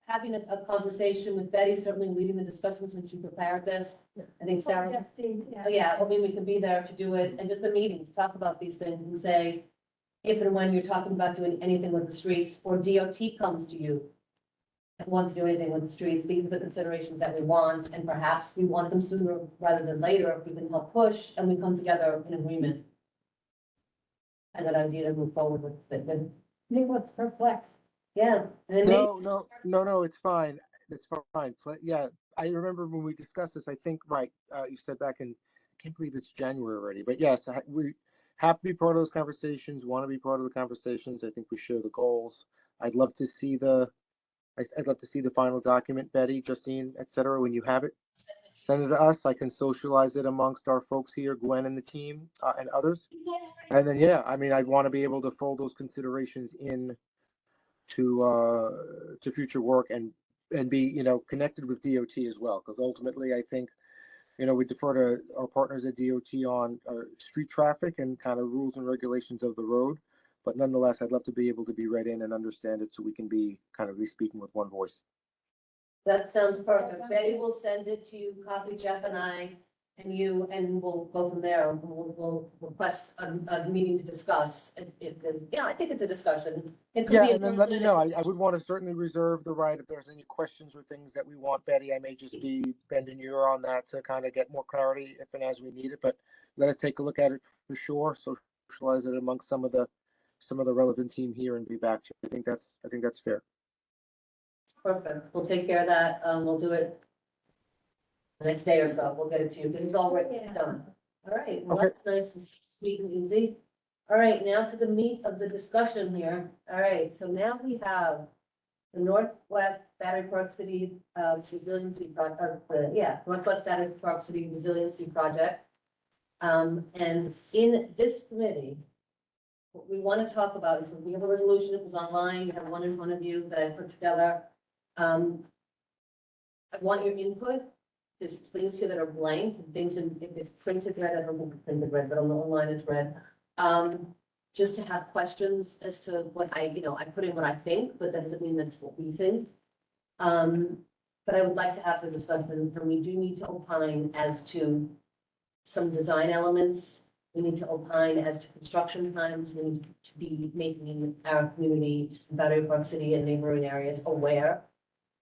having a conversation with Betty, certainly leading the discussion since you prepared this. I think Sarah, Justine, oh, yeah, I mean, we can be there to do it, and just a meeting to talk about these things and say, if and when you're talking about doing anything with the streets, or DOT comes to you and wants to do anything with the streets, these are the considerations that we want, and perhaps we want them sooner rather than later, if we can help push, and we come together in agreement. And that idea to move forward with it, and, They look perplexed. yeah. And it may- No, it's fine. It's fine. Yeah, I remember when we discussed this, I think, right, you said back in, I can't believe it's January already, but yes, we have to be part of those conversations, want to be part of the conversations. I think we share the goals. I'd love to see I'd love to see the final document, Betty, Justine, et cetera, when you have it. Send it to us. I can socialize it amongst our folks here, Gwen and the team, and others. And then, yeah, I mean, I'd want to be able to fold those considerations in to future work and be, connected with DOT as well. Because ultimately, I think, we defer to our partners at DOT on street traffic and kind of rules and regulations of the road. But nonetheless, I'd love to be able to be read in and understand it so we can be kind of speaking with one voice. That sounds perfect. Betty will send it to you, copy Jeff and I, and you, and we'll go from there. We'll request a meeting to discuss. I think it's a discussion. It could Yeah, be in and then let me person. know. I would want to certainly reserve the right if there's any questions or things that we want, Betty. I may just be bending your ear on that to kind of get more clarity if and as we need it. But let us take a look at it for sure. Socialize it amongst some of the relevant team here and be back to you. I think that's fair. Perfect. We'll take care of that. We'll do it the next day or so. We'll get it to you. It's all written, it's done. All right, well, Okay. that's nice and sweet and easy. All right, now to the meat of the discussion here. All right, so now we have the Northwest Battery Park City Resiliency Project, Northwest Battery Park City Resiliency Project. And in this committee, what we want to talk about is, we have a resolution, it was online, you have one in front of you that I put together. I want your input. There's things here that are blank, and things if it's printed red, I don't think it's printed red, but on the online it's red. Just to have questions as to what I put in what I think, but that doesn't mean that's what we think. But I would like to have the discussion, and we do need to opine as to some design elements. We need to opine as to construction times. We need to be making our community, Battery Park City and neighboring areas aware.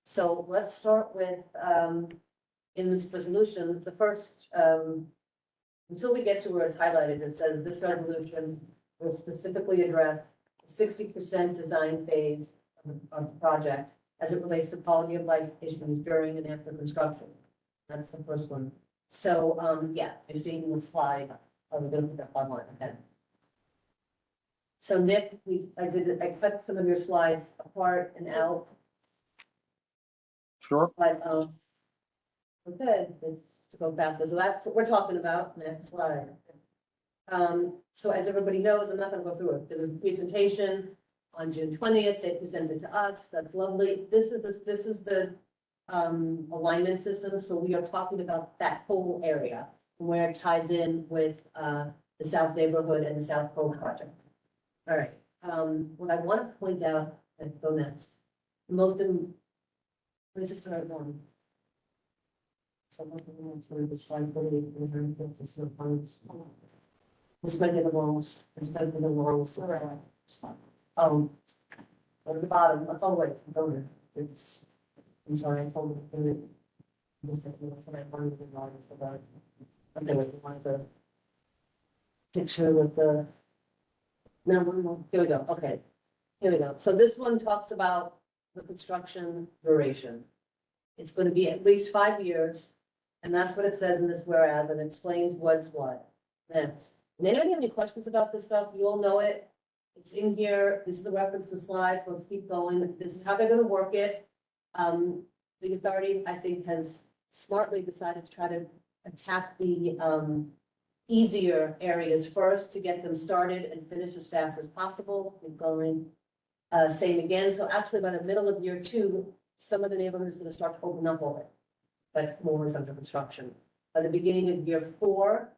So let's start with, in this resolution, the first, until we get to where it's highlighted, it says this resolution will specifically address the 60% design phase of the project as it relates to quality of life issues during and after construction. That's the first one. So, you're seeing the slide. I'll go to the online again. So Nick, I cut some of your slides apart and out. Sure. But, okay, it's to go faster. So that's what we're talking about. Next slide. So as everybody knows, I'm not gonna go through it. There was a presentation on June 20th. They presented to us. That's lovely. This is the alignment system. So we are talking about that whole area and where it ties in with the South Neighborhood and the South Cove project. All right. What I want to point out, and go next, let's just start one. So the slide this might be the longest, this might be the longest. Go to the bottom, oh, wait, go there. It's, I'm sorry, I told you. Just a minute, I wanted to log it for that. Okay, wait, you wanted the picture with the. No, here we go, okay. Here we go. So this one talks about the construction duration. It's gonna be at least 5 years, and that's what it says in this whereas, and it explains what's what. Next. Does anybody have any questions about this stuff? You all know it. It's in here. This is the reference to the slides. Let's keep going. This is how they're gonna work it. The authority, I think, has smartly decided to try to attack the, easier areas first to get them started and finish as fast as possible. Keep going. Same again. So actually, by the middle of year 2, some of the neighborhood is gonna start to open up already. But more is under construction. By the beginning of year 4,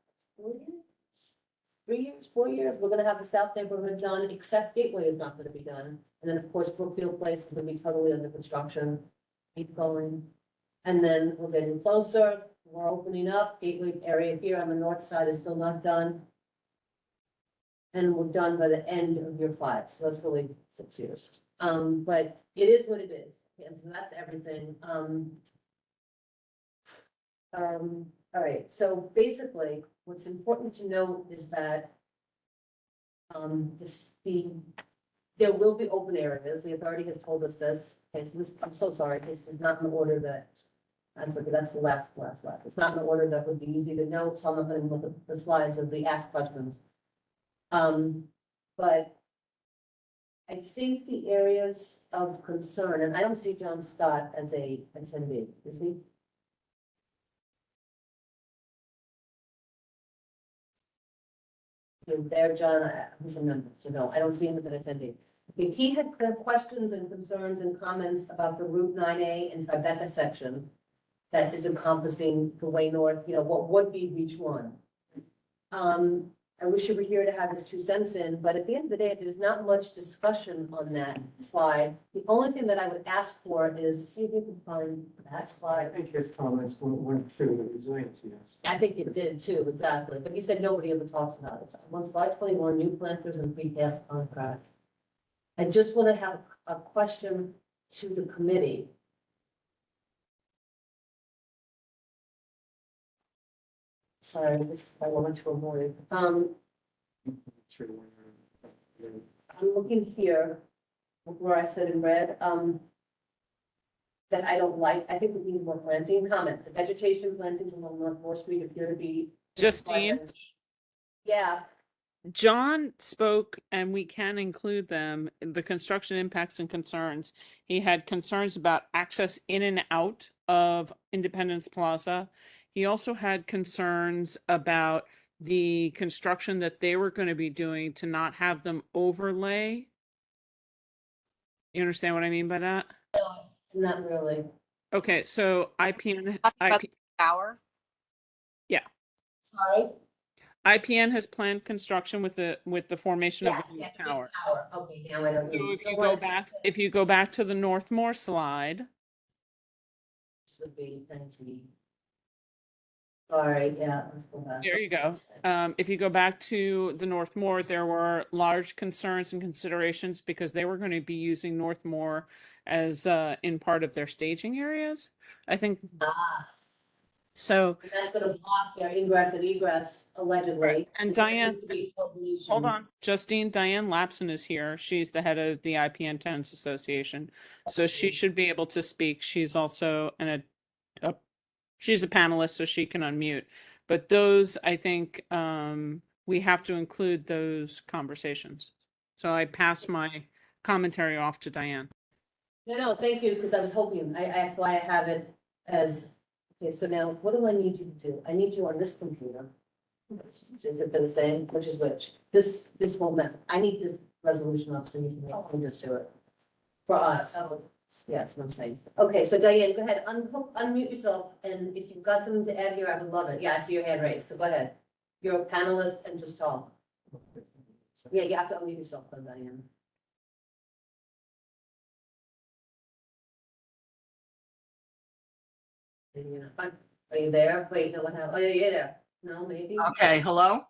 3 years, 4 years, we're gonna have the south neighborhood done, except Gateway is not gonna be done. And then, of course, Brookfield Place is gonna be totally under construction. Keep going. And then we're getting closer. We're opening up. Gateway area here on the north side is still not done. And we're done by the end of year 5, so that's really 6 years. But it is what it is, and so that's everything. All right, so basically, what's important to note is that there will be open areas. The authority has told us this. Okay, so this, I'm so sorry, this is not in the order that, that's the last. It's not in the order that would be easy to note, so I'm not going to look at the slides of the asked questions. But I think the areas of concern, and I don't see John Scott as a attendee, is he? So there, John, he's a member, so no, I don't see him as an attendee. If he had questions and concerns and comments about the Route 9A and Tribeca section that is encompassing the way north, what would be each one? I wish you were here to have his 2 cents in, but at the end of the day, there's not much discussion on that slide. The only thing that I would ask for is see if you can find that I slide. think his comments went through the resiliency. I think it did too, exactly, but he said nobody ever talks about it. So on slide 21, new planters and precast contract. I just want to have a question to the committee. Sorry, I wanted to avoid. I'm looking here where I said in red, that I don't like. I think we need more planting. Comment, the vegetation plantings along North Moore Street appear to be. Justine? Yeah, John spoke, and we can include them, the construction impacts and concerns. He had concerns about access in and out of Independence Plaza. He also had concerns about the construction that they were going to be doing to not have them overlay. You understand what I mean by that? not really. Okay, so IPN, Tower? Sorry. IPN has planned construction with the formation of Yes, the new yes, the tower. tower. Okay, now I know. So if you go back to the Northmore slide, Should be 19. Sorry, yeah, let's go back. there you go. If you go back to the Northmore, there were large concerns and considerations because they were going to be using Northmore as in part of their staging areas. I think so. And that's gonna block their ingress and egress allegedly. Right. And so there Diane- needs to be coordination. Hold on. Justine, Diane Lapson is here. She's the head of the IPN Tenants Association. So she should be able to speak. She's also she's a panelist, so she can unmute. But those, I think, we have to include those conversations. So I pass my commentary off to Diane. No, thank you, because I was hoping, that's why I have it as, okay, so now what do I need you to do? I need you on this computer. Is it the same, which is which? This won't matter. I need this resolution up so you can just do it. For us. Yeah, that's what I'm saying. Okay, so Diane, go ahead, unmute yourself, and if you've got something to add here, I would love it. Yeah, I see your hand raised, so go ahead. You're a panelist and just talk. Yeah, you have to unmute yourself, though, Diane. Maybe you're not. Are you there? Wait, no, what happened? Oh, yeah, you're there. No, maybe. Okay, hello?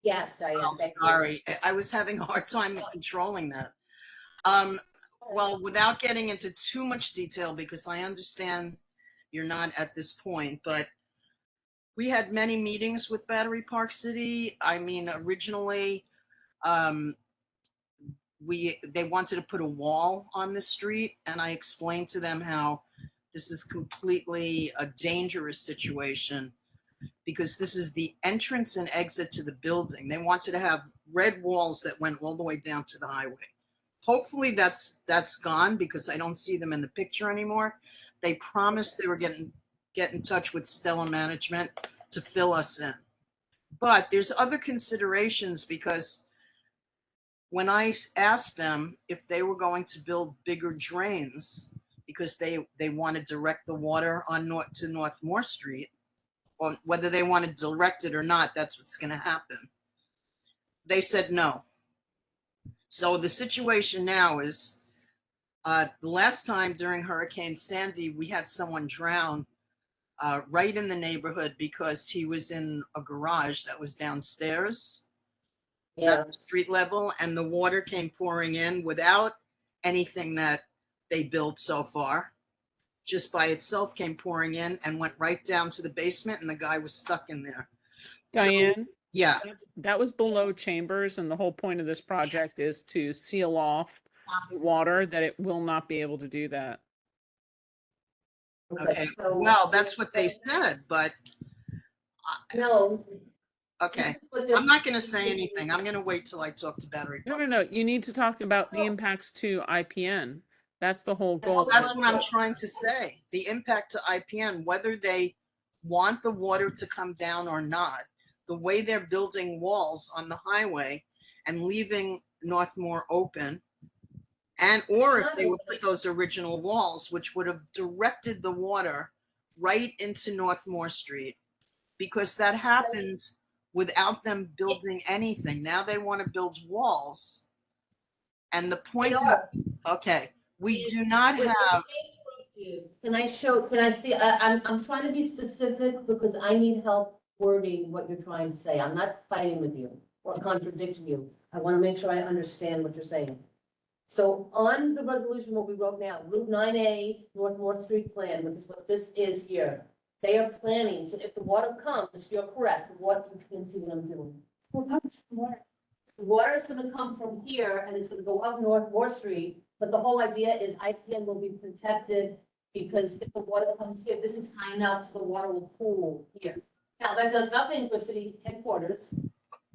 Yes, Diane, Oh, thank you. sorry. I was having a hard time controlling that. Well, without getting into too much detail, because I understand you're not at this point, but we had many meetings with Battery Park City. I mean, originally, um, they wanted to put a wall on the street, and I explained to them how this is completely a dangerous situation because this is the entrance and exit to the building. They wanted to have red walls that went all the way down to the highway. Hopefully that's gone because I don't see them in the picture anymore. They promised they were get in touch with Stella Management to fill us in. But there's other considerations because when I asked them if they were going to build bigger drains because they want to direct the water on to North Moore Street, or whether they want to direct it or not, that's what's going to happen. They said no. So the situation now is the last time during Hurricane Sandy, we had someone drown right in the neighborhood because he was in a garage that was downstairs, Yeah, not street level, and the water came pouring in without anything that they built so far. Just by itself came pouring in and went right down to the basement, and the guy was stuck in there. Diane, Yeah. that was below chambers, and the whole point of this project is to seal off water that it will not be able to do that. Okay. so- Well, that's what they said, but No. okay. this is what they're- I'm not going to say anything. I'm going to wait till I talk to Battery No, Park. no, no. You need to talk about the impacts to IPN. That's the whole goal. That's what I'm trying to say. The impact to IPN, whether they want the water to come down or not, the way they're building walls on the highway and leaving Northmore open, and or if they would put those original walls, which would have directed the water right into Northmore Street, because that happened without them building anything. Now they want to build walls. And the point of, okay, we do not have. Can I see, I'm trying to be specific because I need help wording what you're trying to say. I'm not fighting with you or contradicting you. I want to make sure I understand what you're saying. So on the resolution, what we wrote now, Route 9A, Northmore Street Plan, which is what this is here. They are planning, so if the water comes, you're correct, what, you can see what I'm doing. Well, how much more? The water is gonna come from here and it's gonna go up North Moore Street, but the whole idea is IPN will be protected because if the water comes here, this is high enough so the water will pool here. Now, that does nothing for city headquarters.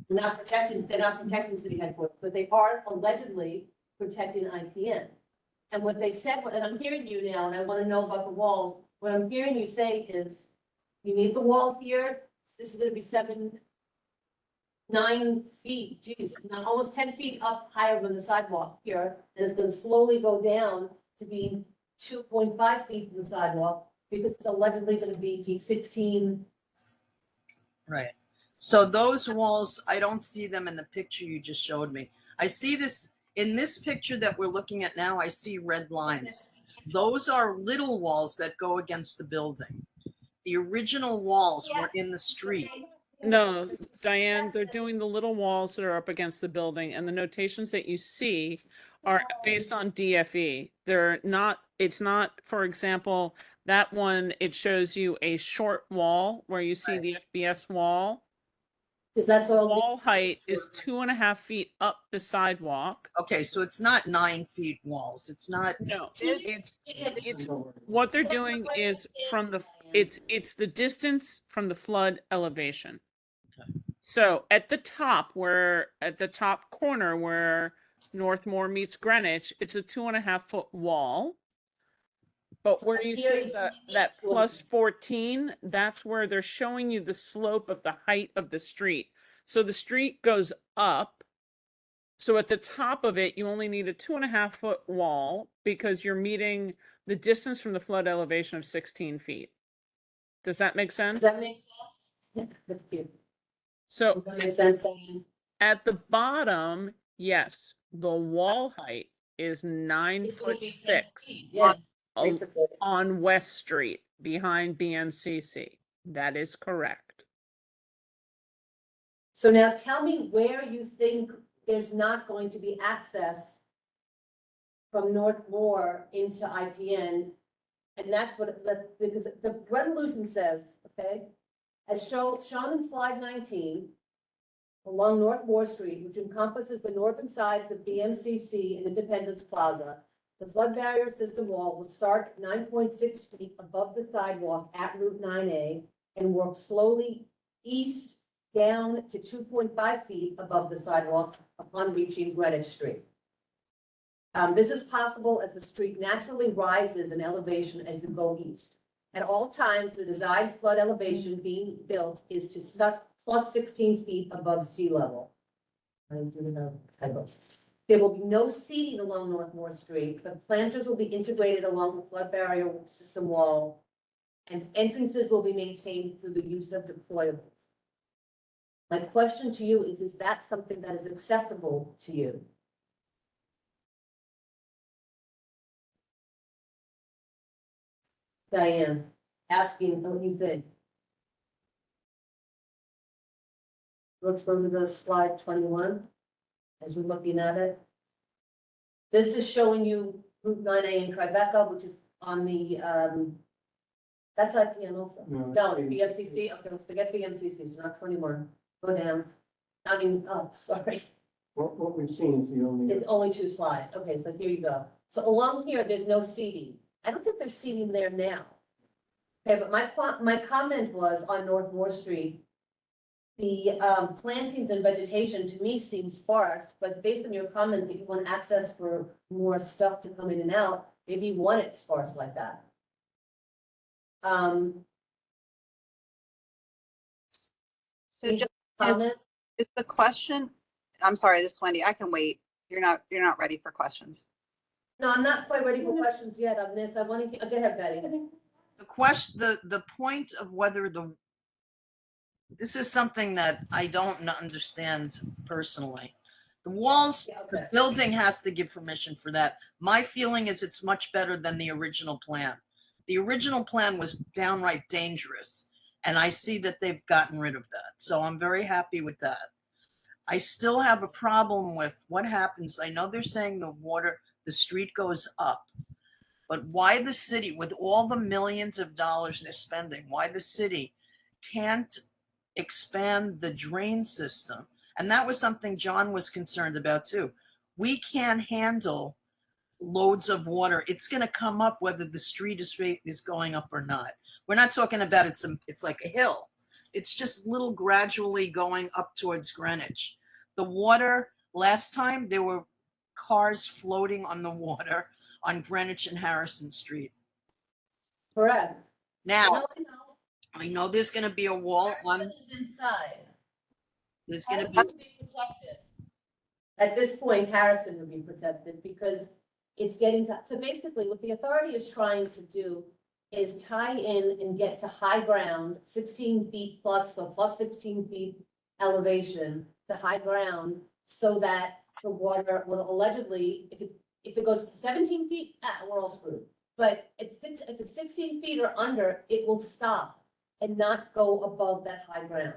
They're not protecting city headquarters, but they are allegedly protecting IPN. And what they said, and I'm hearing you now, and I wanna know about the walls, what I'm hearing you say is, you need the wall here, this is gonna be 9 feet, geez, now almost 10 feet up higher than the sidewalk here, and it's gonna slowly go down to be 2.5 feet from the sidewalk, because it's allegedly gonna be 16. Right. So those walls, I don't see them in the picture you just showed me. I see this in this picture that we're looking at now. I see red lines. Those are little walls that go against the building. The original walls were in the street. No, Diane, they're doing the little walls that are up against the building, and the notations that you see are based on DFE. They're not, it's not, for example, that one, it shows you a short wall where you see the FBS wall. Because that's all. Wall height is 2.5 feet up the sidewalk. Okay, so it's not 9 feet walls. It's not. No, it's what they're doing is from the, it's the distance from the flood elevation. So at the top corner where Northmore meets Greenwich, it's a 2.5 foot wall. But where you see that plus 14, that's where they're showing you the slope of the height of the street. So the street goes up. So at the top of it, you only need a 2.5 foot wall because you're meeting the distance from the flood elevation of 16 feet. Does that make sense? Does that make sense? Yeah, that's cute. So Does that make sense, Diane? at the bottom, yes, the wall height is 9'6" Yeah, on- basically. on West Street behind BMCC. That is correct. So now tell me where you think there's not going to be access from North Moore into IPN. And that's because the resolution says, okay, as shown in slide 19, along North Moore Street, which encompasses the northern sides of BMCC and Independence Plaza, the flood barrier system wall will start at 9.6 feet above the sidewalk at Route 9A and work slowly east down to 2.5 feet above the sidewalk upon reaching Greenwich Street. This is possible as the street naturally rises in elevation as you go east. At all times, the desired flood elevation being built is to plus 16 feet above sea level. I do have typos. There will be no seating along North Moore Street, but planters will be integrated along the flood barrier system wall, and entrances will be maintained through the use of deployables. My question to you is that something that is acceptable to you? Diane, asking what you think. Let's go to slide 21, as we're looking at it. This is showing you Route 9A in Tribeca, which is on the, that's IPN also. No, it's BMCC. Okay, let's forget BMCC, so not 21. Go down. I mean, oh, sorry. What we've seen is the only. It's only 2 slides. Okay, so here you go. So along here, there's no seating. I don't think there's seating there now. Okay, but my comment was on North Moore Street. The plantings and vegetation to me seems sparse, but based on your comment that you want access for more stuff to come in and out, maybe you want it sparse like that. So Any just comment? is the question, I'm sorry, this is Wendy, I can wait. You're not ready for questions. No, I'm not quite ready for questions yet on this. I want to, go ahead, Betty. The point of whether this is something that I don't understand personally. The walls, Yeah, the okay. building has to give permission for that. My feeling is it's much better than the original plan. The original plan was downright dangerous, and I see that they've gotten rid of that. So I'm very happy with that. I still have a problem with what happens. I know they're saying the street goes up, but why the city, with all the millions of dollars they're spending, why the city can't expand the drain system? And that was something John was concerned about too. We can't handle loads of water. It's going to come up whether the street is going up or not. We're not talking about it's like a hill. It's just little gradually going up towards Greenwich. The water, last time there were cars floating on the water on Greenwich and Harrison Street. Correct. Now, No, I know there's going to be a wall on. Harrison is inside. There's going to be. Harrison would be protected. At this point, Harrison would be protected because it's getting to, so basically what the authority is trying to do is tie in and get to high ground, 16 feet plus, so plus 16 feet elevation to high ground, so that the water will allegedly, if it goes to 17 feet, we're all screwed. But if it's 16 feet or under, it will stop and not go above that high ground.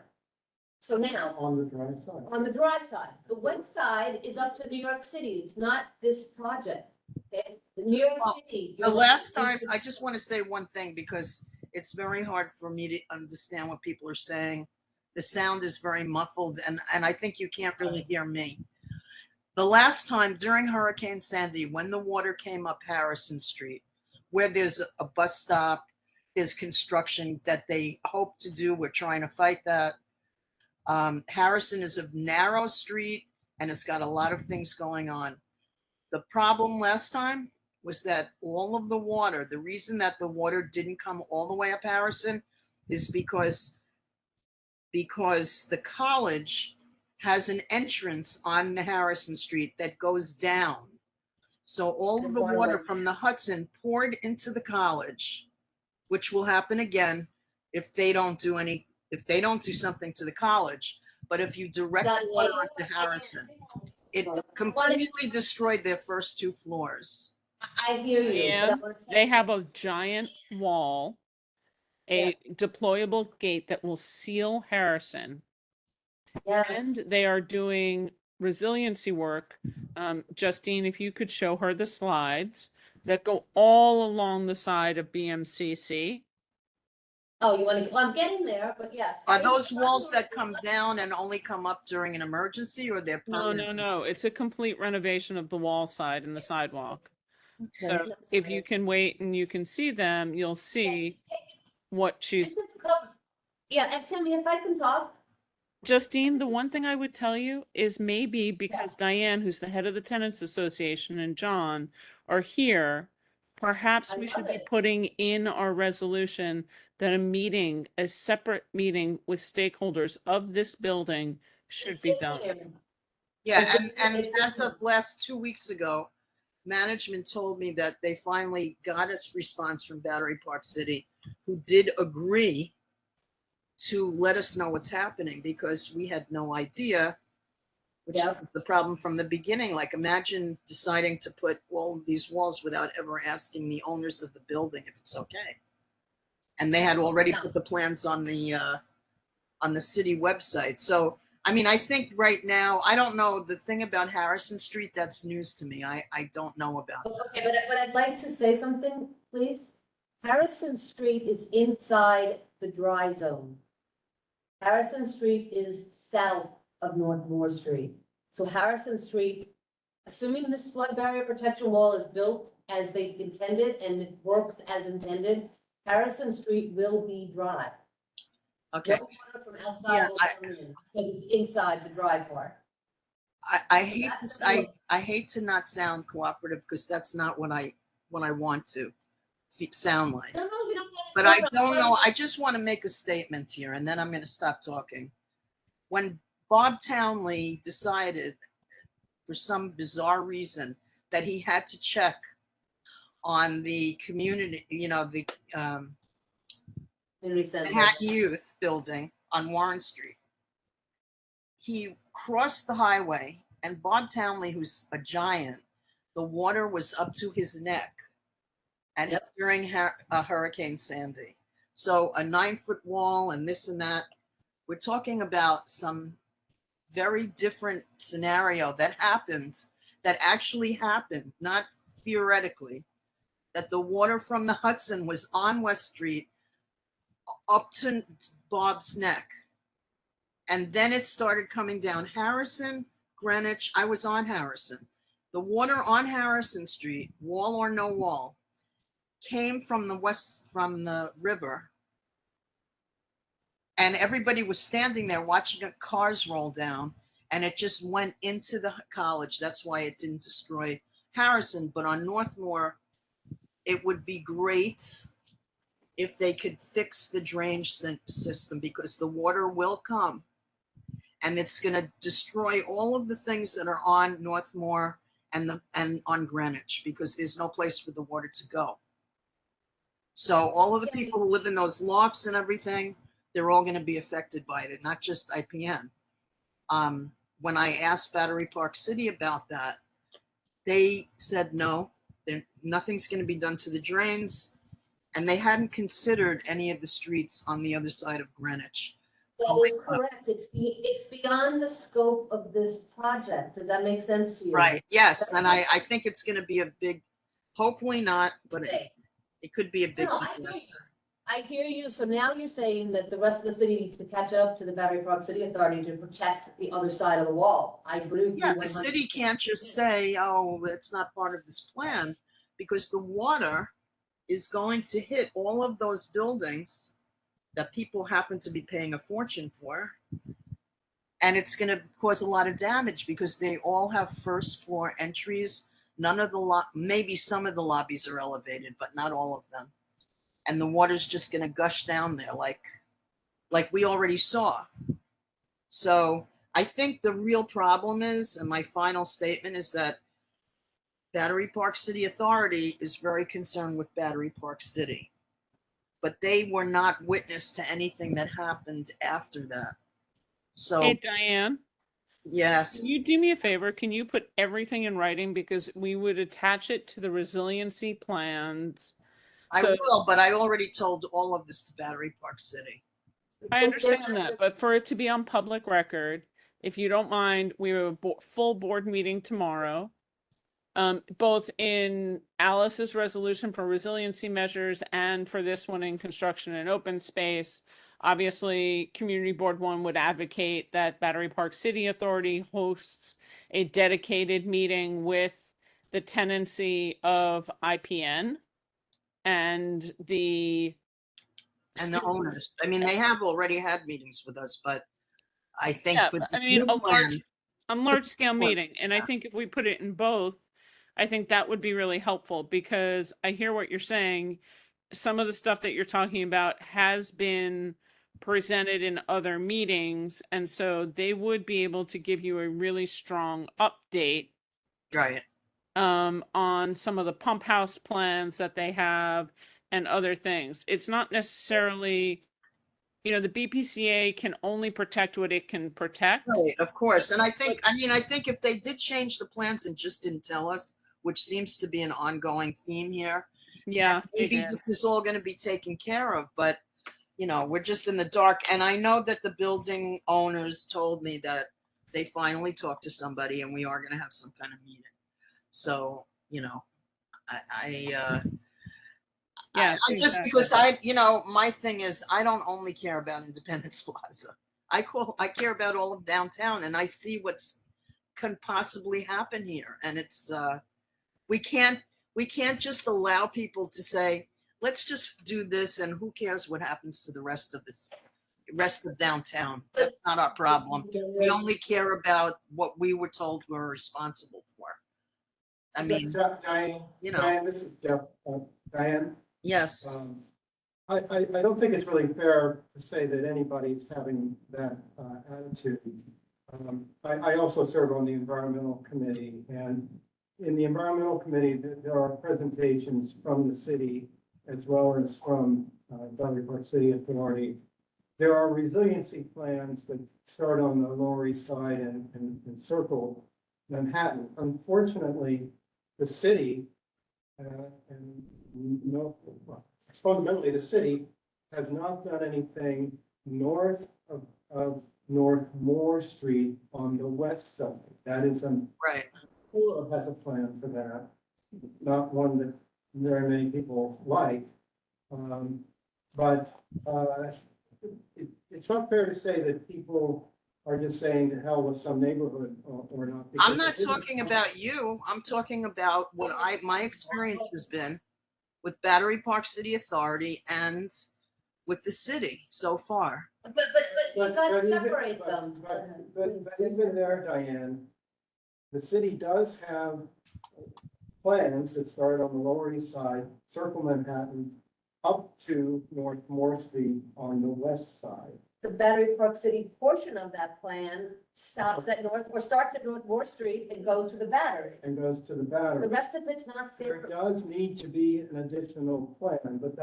So now, On the dry side. on the dry side, the wet side is up to New York City. It's not this project. Okay, the New York City. The last time, I just want to say one thing because it's very hard for me to understand what people are saying. The sound is very muffled, and I think you can't really hear me. The last time during Hurricane Sandy, when the water came up Harrison Street, where there's a bus stop, there's construction that they hope to do. We're trying to fight that. Harrison is a narrow street, and it's got a lot of things going on. The problem last time was that all of the water, the reason that the water didn't come all the way up Harrison is because the college has an entrance on Harrison Street that goes down. So all of the water from the Hudson poured into the college, which will happen again if they don't do something to the college. But if you direct the water onto Harrison, it completely destroyed their first 2 floors. I hear you. Yeah, they have a giant wall, a deployable gate that will seal Harrison Yes. And they are doing resiliency work. Justine, if you could show her the slides that go all along the side of BMCC. Oh, you want to, well, I'm getting there, but yes. Are those walls that come down and only come up during an emergency, or they're No, permanent? no, no. It's a complete renovation of the wall side and the sidewalk. So Okay. if you can wait and you can see them, you'll see what she's. Yeah, and Timmy, if I can talk. Justine, the one thing I would tell you is maybe because Diane, who's the head of the Tenants Association, and John are here, perhaps I we should love be it. putting in our resolution that a separate meeting with stakeholders of this building should It's be in done. there. Yeah, It's- and it's- as of last 2 weeks ago, management told me that they finally got a response from Battery Park City, who did agree to let us know what's happening, because we had no idea, which Yep. was the problem from the beginning. Like, imagine deciding to put all of these walls without ever asking the owners of the building if it's okay. And they had already Yeah. put the plans on the city website. So, I mean, I think right now, I don't know, the thing about Harrison Street, that's news to me. I don't know about that. Okay, but I'd like to say something, please. Harrison Street is inside the dry zone. Harrison Street is south of North Moore Street. So Harrison Street, assuming this flood barrier protection wall is built as they intended and it works as intended, Harrison Street will be dry. Okay. No water from outside Yeah, will come in, because it's inside the dry part. I hate this. I hate to not sound cooperative, because that's not what I want to sound like. No, you don't. But I don't know. I just want to make a statement here, and then I'm going to stop talking. When Bob Townley decided, for some bizarre reason, that he had to check on the community, the Community center. Manhattan Youth Building on Warren Street, he crossed the highway, and Bob Townley, who's a giant, the water was up to his neck, and Yep. during Hurricane Sandy. So a 9-foot wall and this and that. We're talking about some very different scenario that actually happened, not theoretically, that the water from the Hudson was on West Street up to Bob's neck. And then it started coming down Harrison, Greenwich. I was on Harrison. The water on Harrison Street, wall or no wall, came from the river. And everybody was standing there watching the cars roll down, and it just went into the college. That's why it didn't destroy Harrison. But on Northmore, it would be great if they could fix the drainage system, because the water will come, and it's going to destroy all of the things that are on Northmore and on Greenwich, because there's no place for the water to go. So all of the people who live in those lofts and everything, they're all going to be affected by it, not just IPN. When I asked Battery Park City about that, they said no, nothing's going to be done to the drains, and they hadn't considered any of the streets on the other side of Greenwich. That is correct. It's beyond the scope of this project. Does that make sense to you? Right, yes, and I think it's going to be a big, hopefully not, but it could be a big No, I hear disaster. you. I hear you. So now you're saying that the rest of the city needs to catch up to the Battery Park City Authority to protect the other side of the wall. I agree with you. Yeah, the 100%. city can't just say, oh, it's not part of this plan, because the water is going to hit all of those buildings that people happen to be paying a fortune for. And it's going to cause a lot of damage, because they all have first floor entries. None of maybe some of the lobbies are elevated, but not all of them. And the water's just going to gush down there like we already saw. So I think the real problem is, and my final statement is, that Battery Park City Authority is very concerned with Battery Park City, but they were not witness to anything that happened after that. So, Hey, Diane, yes, can you do me a favor? Can you put everything in writing, because we would attach it to the resiliency plans? I will, but I already told all of this to Battery Park City. I understand that, but for it to be on public record, if you don't mind, we have a full board meeting tomorrow. Both in Alice's resolution for resiliency measures and for this one in construction and open space. Obviously, Community Board 1 would advocate that Battery Park City Authority hosts a dedicated meeting with the tenancy of IPN and the And the students. owners. I mean, they have already had meetings with us, but I think Yeah, for but the I mean, new plan, a large scale Well, meeting, and I think if we put it in both, I think that would be really helpful, because I hear what you're saying. Some of the stuff that you're talking about has been presented in other meetings, and so they would be able to give you a really strong update right. on some of the pump house plans that they have and other things. It's not necessarily, the BPCA can only protect what it can protect. Right, of course. And I think if they did change the plans and just didn't tell us, which seems to be an ongoing theme here, Yeah, then maybe this is all going to be taken care of. But, we're just in the dark. And I know that the building owners told me that they finally talked to somebody and we are going to have some kind of meeting. So, yeah, just because my thing is, I don't only care about Independence Plaza. I care about all of downtown, and I see what's can possibly happen here. And it's we can't just allow people to say, let's just do this, and who cares what happens to the rest of downtown. That's not our problem. We only care about what we were told we're responsible for. I mean, Diane, Diane, this is Jeff. Diane, yes. I don't think it's really fair to say that anybody's having that attitude. I also serve on the environmental committee, and in the environmental committee, there are presentations from the city as well as from Battery Park City Authority. There are resiliency plans that start on the Lower East Side and circle Manhattan. Unfortunately, the city fundamentally, the city has not done anything north of North Moore Street on the west side. That is Right. Pula has a plan for that, not one that very many people like. But it's not fair to say that people are just saying to hell with some neighborhood or not. I'm not talking about you. I'm talking about what my experience has been with Battery Park City Authority and with the city so far. But you gotta even- separate them. But even there, Diane, the city does have plans that start on the Lower East Side, circle Manhattan, up to North Moore Street on the west side. The Battery Park City portion of that plan starts at North Moore Street and goes to the Battery. And goes to the The Battery. rest of it's not There there. does need to be an additional plan, but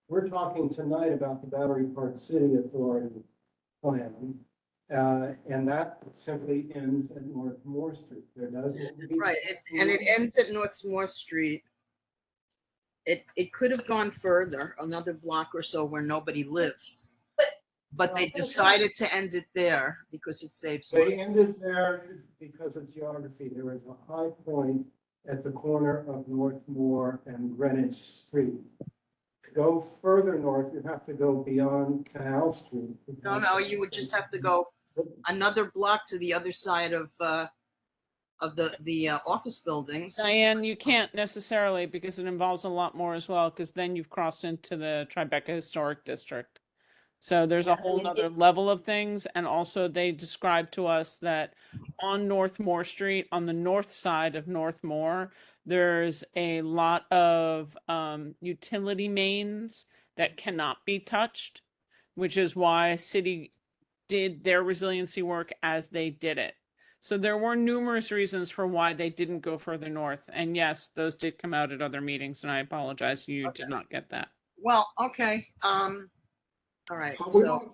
we're talking tonight about the Battery Park City Authority plan. And that simply ends at North Moore Street. There does need to be. Right. And it ends at North Moore Street. It could have gone further, another block or so where nobody lives. But they decided to end it there because it saves They money. ended there because of geography. There is a high point at the corner of North Moore and Greenwich Street. To go further north, you have to go beyond Canal Street. No, you would just have to go another block to the other side of the office buildings. Diane, you can't necessarily, because it involves a lot more as well, because then you've crossed into the Tribeca Historic District. So there's a Yeah, I whole mean, nother level of things. And also they described to us that on North Moore Street, on the north side of North Moore, there's a lot of utility mains that cannot be touched, which is why city did their resiliency work as they did it. So there were numerous reasons for why they didn't go further north. And yes, those did come out at other meetings, and I apologize you did not get that. Well, okay. All right. But So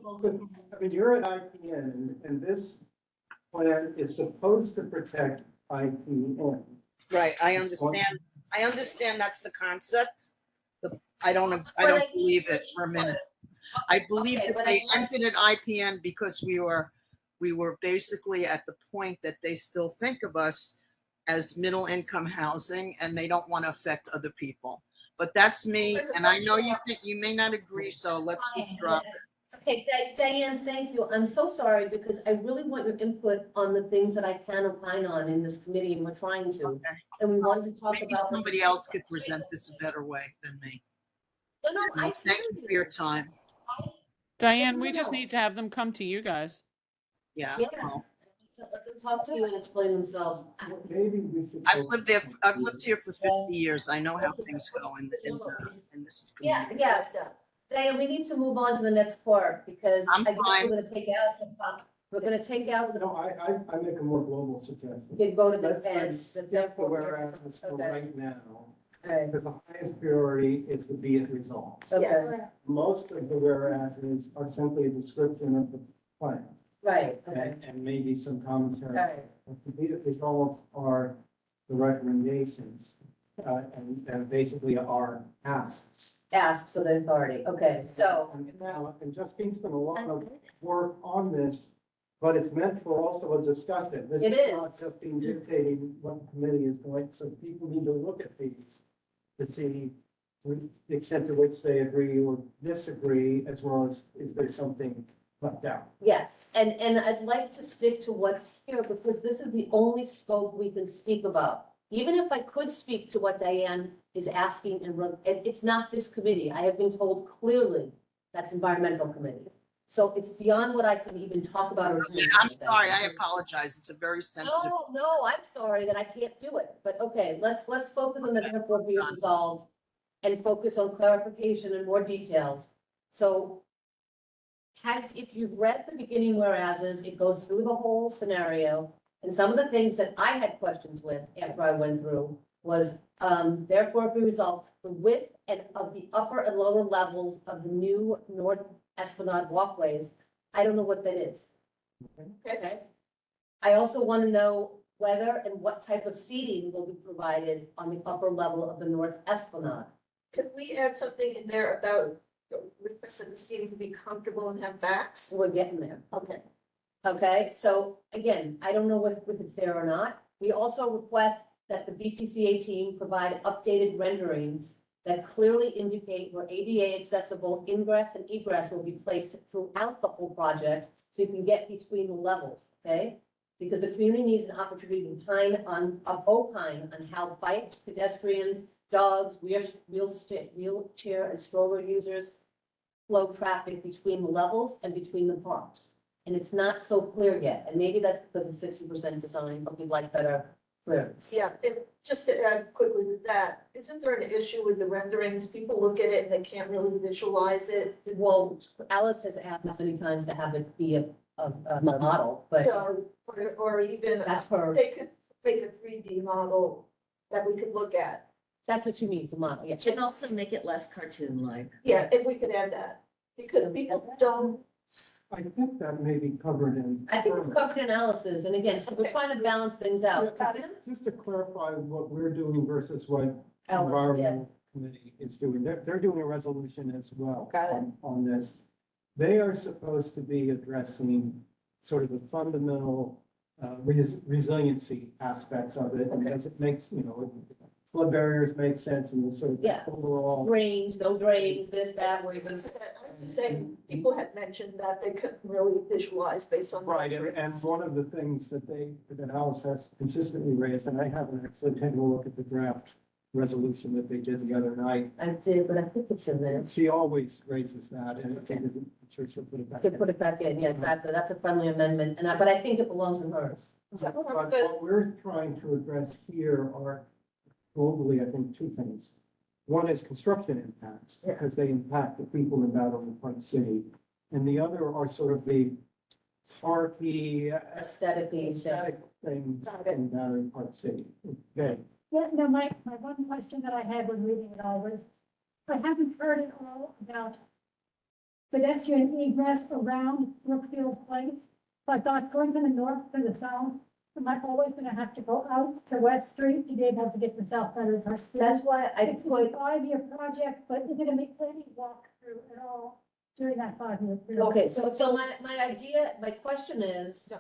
I mean, you're at IPN and this plan is supposed to protect IPN. right, I understand. I understand that's the concept. I don't Well, believe it for a minute. I believe Okay, that but they I- entered at IPN because we were basically at the point that they still think of us as middle income housing and they don't want to affect other people. But that's me, and I know you may not agree, so let's just drop it. Okay, Diane, thank you. I'm so sorry because I really want your input on the things that I can opine on in this committee, and we're trying to. Okay. And we wanted to talk Maybe about. somebody else could present this a better way than me. No, no, I Thank hear you for your time. Diane, No, we just no. need to have them come to you guys. Yeah. Yeah. Well, Let them talk to you and explain themselves. Maybe we should. I've lived here for 50 years. I know how things go in this Yeah, community. yeah, yeah. Diane, we need to move on to the next part because I'm I guess fine. we're gonna take out, we're gonna take out, No, I make a more global suggestion. we could go to the Let's fence. skip the therefore- whereas for Okay, right now, all right, because the highest priority is to be it resolved. okay, Most of the whereas are simply a description of the plan right, okay, and maybe some commentary. all right. The be it resolved are the recommendations, and basically are asks. Ask, so the authority, okay, so. And Justine spent a lot of work on this, but it's meant for also a discussion. This It is is. not just being dictating what the committee is going, so people need to look at these to see the extent to which they agree or disagree, as well as is there something left out. Yes, and I'd like to stick to what's here because this is the only scope we can speak about. Even if I could speak to what Diane is asking it's not this committee. I have been told clearly that's environmental committee. So it's beyond what I can even talk about or do. I'm sorry. I apologize. It's a very sensitive. No, I'm sorry that I can't do it, but okay, let's focus on the therefore be it resolved and focus on clarification and more details. So if you've read the beginning whereases, it goes through the whole scenario. And some of the things that I had questions with after I went through was, therefore be resolved, the width and of the upper and lower levels of the new North Esplanade walkways. I don't know what that is. Okay. I also want to know whether and what type of seating will be provided on the upper level of the North Esplanade. Could we add something in there about requesting the seating to be comfortable and have backs? So we're getting there. Okay. Okay, so again, I don't know if it's there or not. We also request that the BPCA team provide updated renderings that clearly indicate where ADA accessible ingress and egress will be placed throughout the whole project, so you can get between the levels, okay? Because the community needs an opportunity to opine on how bikes, pedestrians, dogs, wheelchair and stroller users flow traffic between the levels and between the parks. And it's not so clear yet, and maybe that's because it's 60% design, but we'd like better clearance. Yeah, just to add quickly to that, isn't there an issue with the renderings? People look at it and they can't really visualize it. Well, Alice has asked many times to have it be a model, but So, or even, that's her, they could make a 3D model that we could look at. that's what she means, a model, yeah. And also make it less cartoon-like. Yeah, if we could add that, because people don't, I think that may be covered in. I think it's covered in Alice's, and again, so we're trying to balance things out. Yeah, just to clarify what we're doing versus what Alice, yeah. environmental committee is doing. They're doing a resolution as well Got it. on this. They are supposed to be addressing sort of the fundamental resiliency aspects of it. And Okay. as it makes, flood barriers make sense and the sort of Yeah. overall. Drains, no drains, this, that, where you can. I'm just saying, people had mentioned that they couldn't really visualize based on. Right, and one of the things that Alice has consistently raised, and I haven't actually taken a look at the draft resolution that they did the other night. I did, but I think it's in there. She always raises that, and I think I'm sure she'll put it back. Could put it back in, yeah, exactly, that's a friendly amendment, but I think it belongs in hers. But what we're trying to address here are globally, I think, two things. One is construction impacts, because they impact the people in Battle Point City. And the other are sort of the parky, Aesthetically, aesthetic things in Battery Park City. Okay. Yeah, no, my one question that I had when reading it all was, I haven't heard at all about pedestrian egress around Brookfield Place. So I thought going from the north to the south, am I always gonna have to go out to West Street to be able to get to South Battery Park? That's why I It's a put, 5-year project, but is it gonna make any walk through at all during that 5-year period. Okay, so my idea, my question is,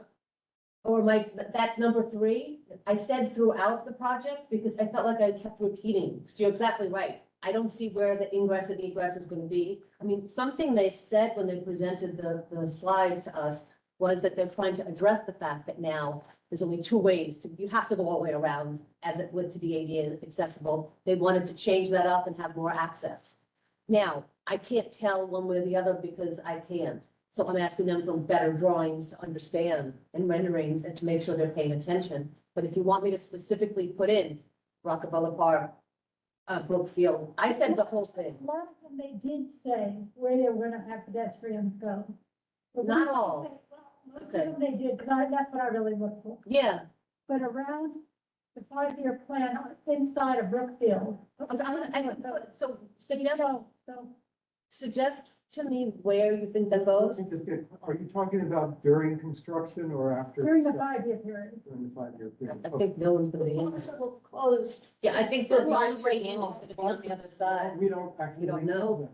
or that number 3, I said throughout the project because I felt like I kept repeating, because you're exactly right. I don't see where the ingress and egress is gonna be. I mean, something they said when they presented the slides to us was that they're trying to address the fact that now there's only 2 ways to, you have to go all the way around as it would to be ADA accessible. They wanted to change that up and have more access. Now, I can't tell one way or the other because I can't. So I'm asking them for better drawings to understand and renderings and to make sure they're paying attention. But if you want me to specifically put in Rockefeller Park, Brookfield, I said the whole thing. A lot of them, they did say where they were gonna have pedestrians go. But Not we- all. Most of Okay. them they did, because that's what I really looked for. Yeah, But around the 5-year plan inside of Brookfield. so So suggest to me where you think that goes. Are you talking about during construction or after? during the construction? 5-year period. During the 5-year period. I think no one's gonna be in. Closed. Yeah, I think the only way in is gonna be on the other side. We don't actually. You don't know? that.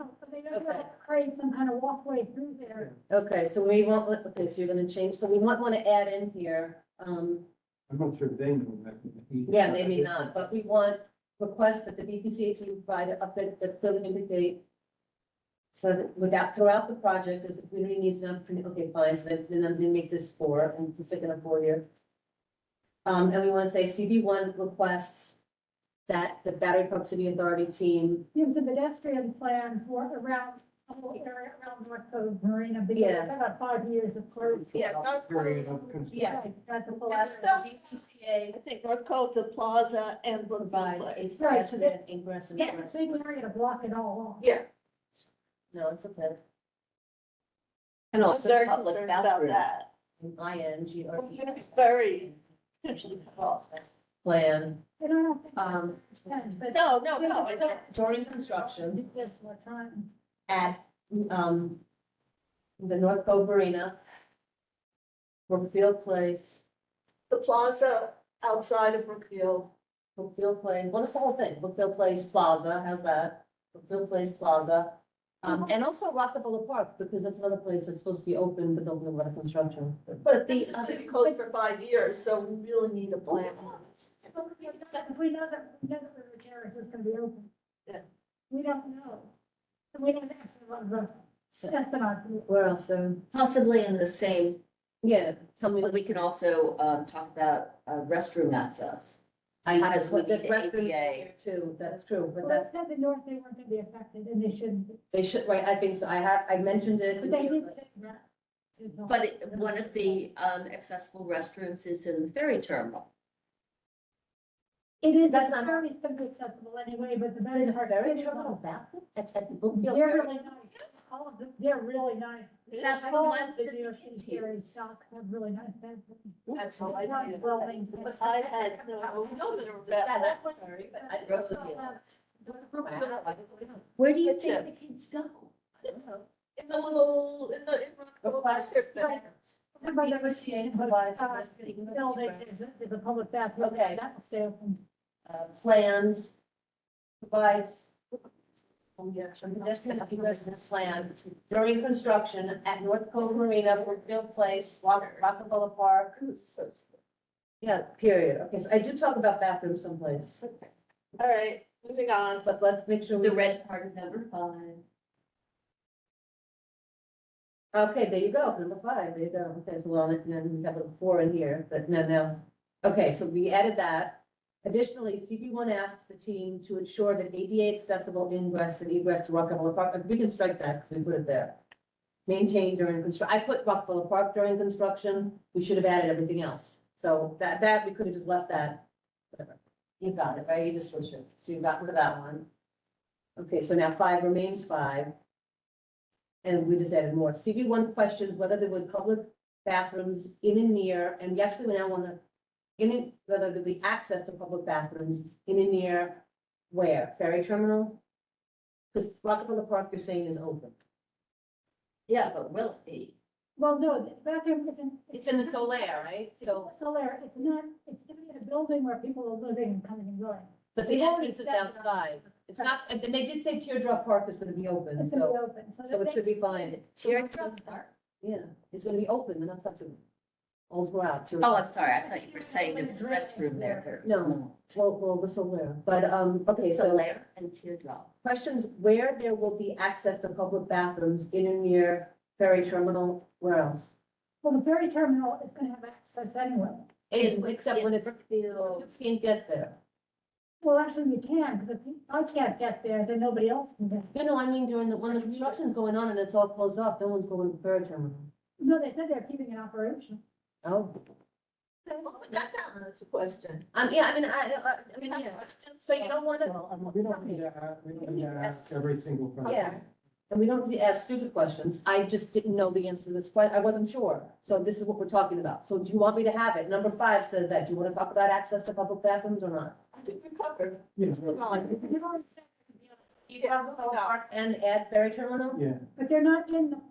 No, but they don't Okay. create some kind of walkway through there. Okay, so we want, okay, so you're gonna change, so we might wanna add in here, I'm not sure they know that. yeah, maybe not, but we want request that the BPCA team provide an update that clearly indicate. So that without, throughout the project, as the community needs an opportunity, okay, fine, so then they make this 4 and we're sticking a 4 here. And we wanna say CB1 requests that the Battery Park City Authority team, Gives a pedestrian plan for around, the whole area around North Cove Marina. Because Yeah. it's about 5 years of closure. Period of construction. yeah. Right, that's the full That's area. the BPCA I think North Cove, the plaza and Brookfield provides Place. a Right, so pedestrian ingress and Yeah, egress. big area to block it all off. Yeah. No, it's okay. And I'm also very public concerned about bathrooms. that. INGRE It's very potentially processed. plan, And I don't think. um, But. No, I don't. during construction This what time. at, the North Cove Marina, Brookfield Place, The plaza outside of Brookfield. Brookfield Place, well, that's the whole thing, Brookfield Place Plaza, how's that? Brookfield Place Plaza, and also Rockefeller Park, because that's another place that's supposed to be open, but don't do a lot of construction. But this is gonna be closed for 5 years, so we really need a plan. If we know that River Terrace is gonna be open. Yeah. We don't know. And we don't actually want to, So, that's not. where else, Possibly in the same, yeah, tell me. but we can also talk about restroom access. I, Because we there's need restrooms ADA. here too, that's true, but Well, that's, it said the north, they weren't gonna be affected and they shouldn't be. they should, right, I think so, I mentioned it. But they did say that. But one of the accessible restrooms is in the ferry terminal. It is, That's it's not- very simply accessible anyway, but the There's best a part. very is terminal that bathroom at the Brookfield. They're Ferry? really nice. All of them, they're really nice. That's I the love one the that New York the City kids ferry use. docks have really nice bathrooms. That's all It's I not did. well-maintained. But I had no. No, that's what, but I didn't know it was here. Where do you It's think the kids go? I don't know. In the little, in The plastic bathrooms. Everybody that was BPCA saying, provides building, there's a public bathroom. Okay. That will stay open. Plans provides. Pedestrian residence plan during construction at North Cove Marina, Brookfield Place, Rockefeller Park. Yeah, period. Okay, so I do talk about bathrooms someplace, All right, moving on. but let's make sure. The red part of number 5. Okay, there you go, number 5, there you go. Okay, so well, then we have a 4 in here, but no. Okay, so we added that. Additionally, CP1 asks the team to ensure that ADA accessible ingress and egress to Rockefeller Park, we can strike that, because we put it there. Maintained during construction, I put Rockefeller Park during construction, we should have added everything else. So that, we could have just left that. Whatever. You got it, right? You just switched it, so you got rid of that one. Okay, so now 5 remains 5. And we just added more. CB1 questions whether there would public bathrooms in and near, and we actually now want to, whether there be access to public bathrooms in and near where? Ferry terminal? Because Rockefeller Park, you're saying is open. Yeah, but will it be? Well, no, the bathroom isn't. It's in the Solaire, right? It's So, Solaire, it's not, it's gonna be in a building where people are living and coming and going. But the We've already entrance is set it up. outside. It's not, and they did say Teardrop Park is gonna be open, It's gonna be so, open. so it should be fine. Teardrop Park? Yeah, it's gonna be open, they're not touching it. All throughout. Oh, Teardrop. I'm sorry, I thought you were saying there was a restroom there. No. Well, this will there, but, okay, so Solaire and Teardrop. questions where there will be access to public bathrooms in and near ferry terminal, where else? Well, the ferry terminal is gonna have access anyway. Except when it's, you Brookfield. can't get there. Well, actually, you can, because if I can't get there, then nobody else can get. You know, I mean, when the construction's going on and it's all closed off, no one's going to the ferry terminal. No, they said they're keeping it operational. Oh. Okay, well, we got that one, that's a question. Yeah, I mean, yeah, so you don't wanna. Well, I mean, we don't need to ask, we don't need to ask every single question. Yeah, and we don't need to ask stupid questions. I just didn't know the answer to this question. I wasn't sure. So this is what we're talking about. So do you want me to have it? Number 5 says that. Do you want to talk about access to public bathrooms or not? I think we covered. Yeah, They've already said it could be on- You have the park and add ferry terminal? yeah. But they're not in the park.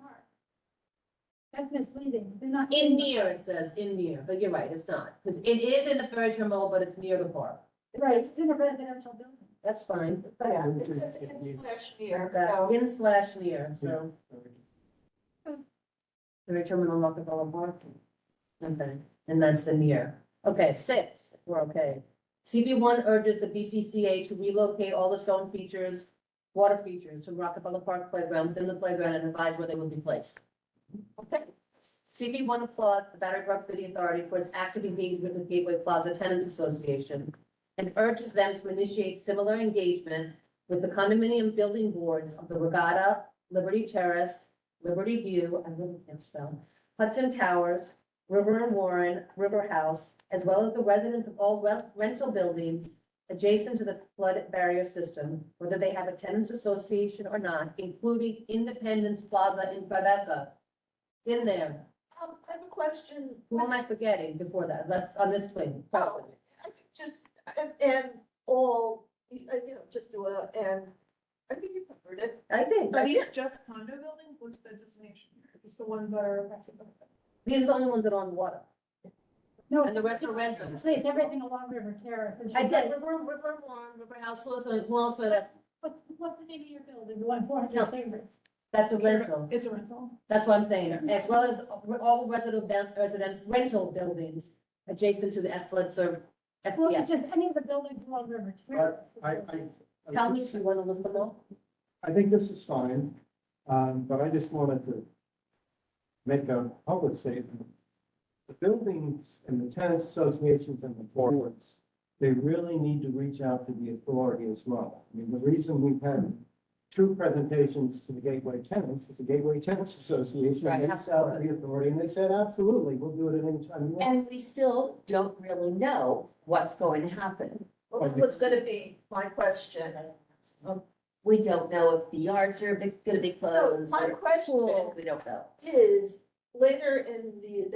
That's misleading. They're not. In the near, park. it says, in near, but you're right, it's not. Because it is in the ferry terminal, but it's near the park. Right, it's in a residential building. That's fine. Yeah, it says in/near, That so. in/near, so. Ferry terminal, Rockefeller Park. Okay, and that's the near. Okay, 6, we're okay. CB1 urges the BPCA to relocate all the stone features, water features from Rockefeller Park Playground within the playground and advise where they will be placed. Okay. CB1 applauds the Battery Park City Authority for its active engagement with Gateway Plaza Tenants Association and urges them to initiate similar engagement with the condominium building boards of the Regatta, Liberty Terrace, Liberty View, I really can't spell, Hudson Towers, River and Warren, River House, as well as the residents of all rental buildings adjacent to the flood barrier system, whether they have a tenants association or not, including Independence Plaza in Tribeca. It's in there. I have a question. Who am I forgetting before that? Let's, on this thing. Oh, I think just, and all, you know, just do and I think you covered it. I think, Are these just condo buildings? What's the designation here? Just the ones that are affected by the. these are the only ones that are on water. No, And the rest are rental. It's everything along River Terrace. And I she's did, like, River One, River House, who else would I- What's the name of your building? The one four No. hundred favorites? That's a rental. It's a rental. That's what I'm saying, as well as all resident rental buildings adjacent to the flood serve. Well, it's FPS. just any of the buildings along River Terrace. Tell me if you want to list them all. I think this is fine, but I just wanted to make a public statement. The buildings and the tenants associations and the boards, they really need to reach out to the authority as well. I mean, the reason we've had 2 presentations to the Gateway tenants is the Gateway Tenants Association Right, reached out to the authority and they said, absolutely, we'll do it at any time you want. And we still don't really know what's going to happen. Well, that was gonna be my question. We don't know if the yards are gonna be closed. my or question- pool, we don't know. Is later in the,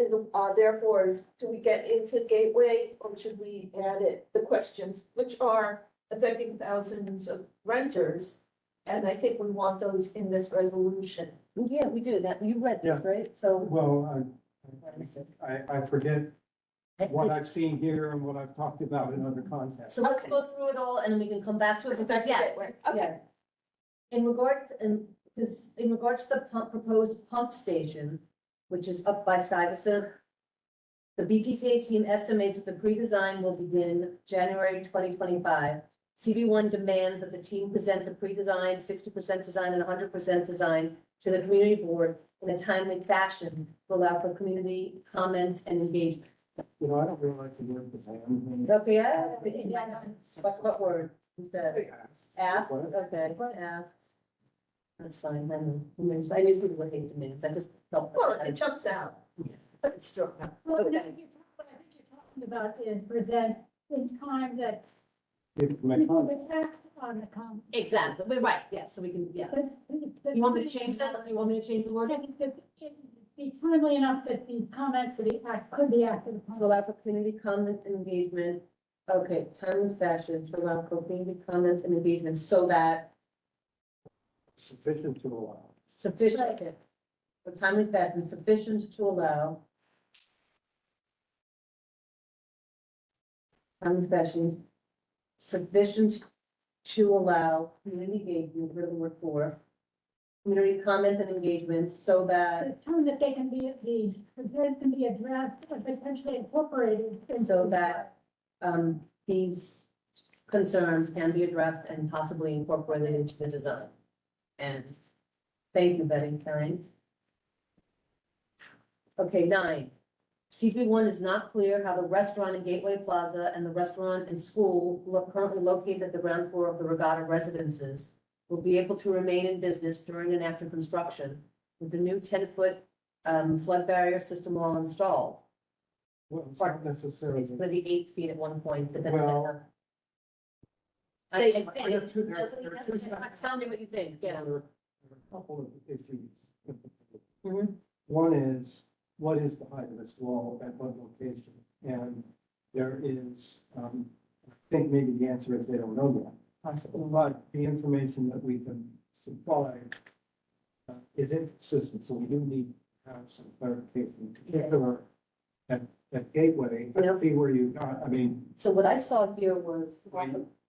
therefore, is, do we get into Gateway or should we add it, the questions, which are affecting thousands of renters? And I think we want those in this resolution. Yeah, we do that. You read this, right? So. Well, I forget what I've seen here and what I've talked about in other contexts. So let's Okay. go through it all and then we can come back to it because yes, Okay. yeah. In regard, because in regards to the proposed pump station, which is up by Stuyvesant, the BPCA team estimates that the pre-design will begin January 2025. CB1 demands that the team present the pre-design, 60% design and 100% design to the community board in a timely fashion to allow for community comment and engagement. You know, I don't really like the word design. Okay, what word? Instead? Ask, okay, asks. That's fine, I usually would hate demands, I just felt. Well, it jumps out, but it's still not. Well, Okay. what I think you're talking about is present in time that Give my people comment. would act on the comment. Exactly, we're right, yes, so we can, yeah. You want me to change that? You want me to change the I wording? think that it be timely enough that the comments could be acted To upon. allow for community comment and engagement, okay, timely fashion, to allow for community comment and engagement so that Sufficient to allow. sufficient, okay. The timely fashion sufficient to allow. Timely fashion sufficient to allow community engagement, we're gonna work for community comments and engagements so that, It's time that they can be, considered can be addressed or potentially incorporated. into so the that, these concerns can be addressed and possibly incorporated into the design. And thank you, Betty Karen. Okay, 9. CP1 is not clear how the restaurant in Gateway Plaza and the restaurant and school currently located at the ground floor of the Regatta residences will be able to remain in business during and after construction with the new 10-foot flood barrier system all installed. Well, it's not necessarily. It's going to be 8 feet at one point, but then. Well, I I think. have two- there are two sides. Tell me what you think, yeah. There are a couple of issues. Mhm. One is, what is the height of this wall at what location? And there is, I think maybe the answer is they don't know yet. Possible. But the information that we can supply is inconsistent, so we do need to have some clarification, in particular at Gateway. Yeah. See where you got, I mean, So what I saw here was.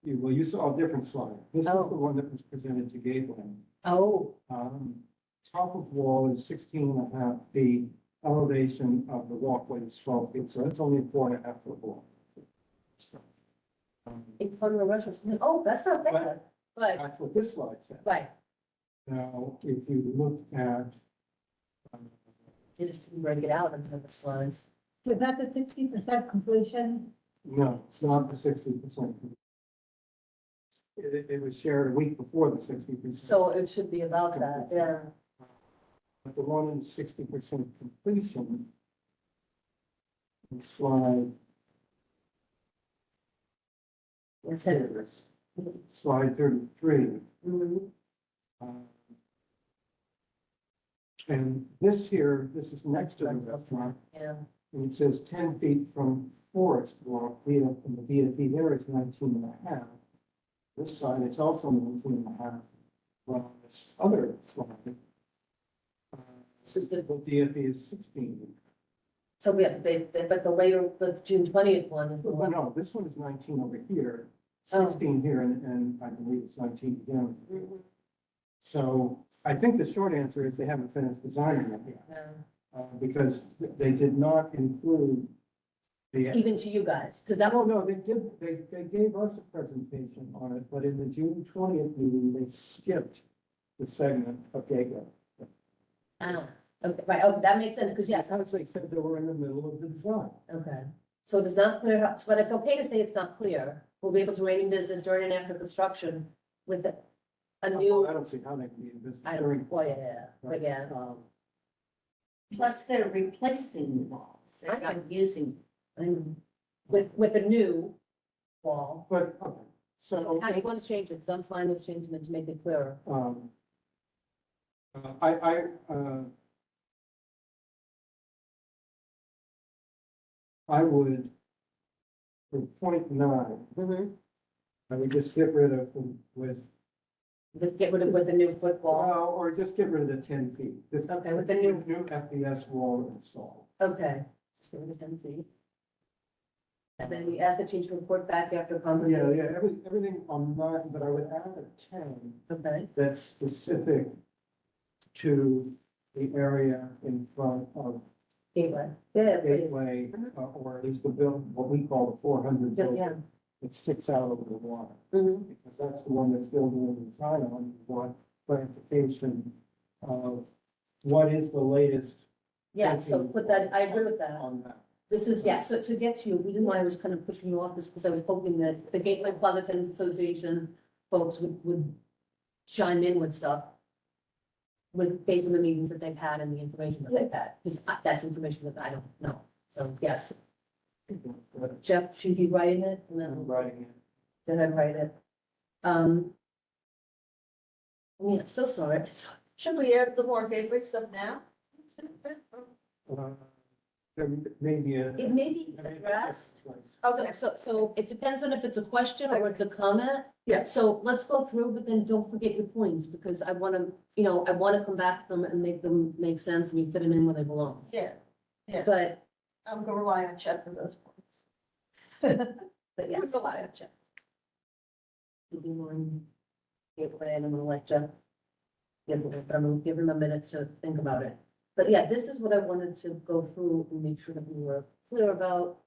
you saw a different slide. This is Oh. the one that was presented to Gateway. Oh, Top of wall is 16.5 feet, elevation of the walkway is 12 feet, so it's only a 4.5 foot wall. in front of the restaurant, oh, that's not bad, but, That's what this slide says. right, Now, if you look at, they just didn't break it out into the slides. Was that the 60% completion? no, it's not the 60%. It was shared a week before the 60%. So it should be about that, yeah. But the one in 60% completion, slide, Yes, here it is, slide 33. Mhm. And this here, this is next to the restaurant, Yeah, and it says 10 feet from Forest Walk, and the BFE there is 19.5. This side, it's also 19.5. But on this other slide, this is the, the BFE is 16. so we have, but the later, the June 20th one is the Well, one. no, this one is 19 over here, Oh. 16 here, and I believe it's 19 again. Mhm. So I think the short answer is they haven't finished designing it yet, Yeah. because they did not include the. Even to you guys, because that No, will, no, they did, they gave us a presentation on it, but in the June 20th meeting, they skipped the segment of Gateway. okay, right, okay, that makes sense, because yes, Because they said they were in the middle of the design. okay. So it is not clear, but it's okay to say it's not clear. We'll be able to remain in business during and after construction with a I new, don't see how they can be in business I during. don't, well, yeah, but yeah. Plus they're replacing the walls, they're not using. And with a new wall. But, okay, so. How do you want to change it? Because I'm fine with changing it to make it clearer. I would, for point 9, I would just get rid of with, Get rid of with the new football. well, or just get rid of the 10 feet. This- Okay, with the new- New FBS wall installed. Okay. Just get rid of 10 feet. And then we ask the team to report back after Yeah, conversation. yeah, everything on 9, but I would add a 10 Okay, that's specific to the area in front of gateway. Yeah, please. Gateway, or at least the building, what we call the 400 Yeah, building. yeah. It sticks out over the water, Mhm. because that's the one that's still doing the design on, we want clarification of what is the latest Yeah, so put that, I agree with that. on that. This is, yeah, so to get to you, the reason why I was kind of pushing you off this because I was hoping that the Gateway Plaza Tenants Association folks would chime in with stuff with, based on the meetings that they've had and the information that they've had, because that's information that I don't know. So, yes, Jeff, should he writing it? And I'm then writing it. go ahead and write it. Yeah, so sorry. Should we add the more Gateway stuff now? There may be a. It may be there may be a addressed. place. Okay. So it depends on if it's a question or it's a comment. Yeah. So let's go through, but then don't forget your points, because I want to, I want to come back to them and make them make sense and we fit them in where they belong. Yeah, yeah. But, I'm gonna rely on Chet for those points. but yes. Rely on Chet. one gateway, and I'm gonna let Jeff but I'm gonna give him a minute to think about it. But yeah, this is what I wanted to go through and make sure that we were clear about.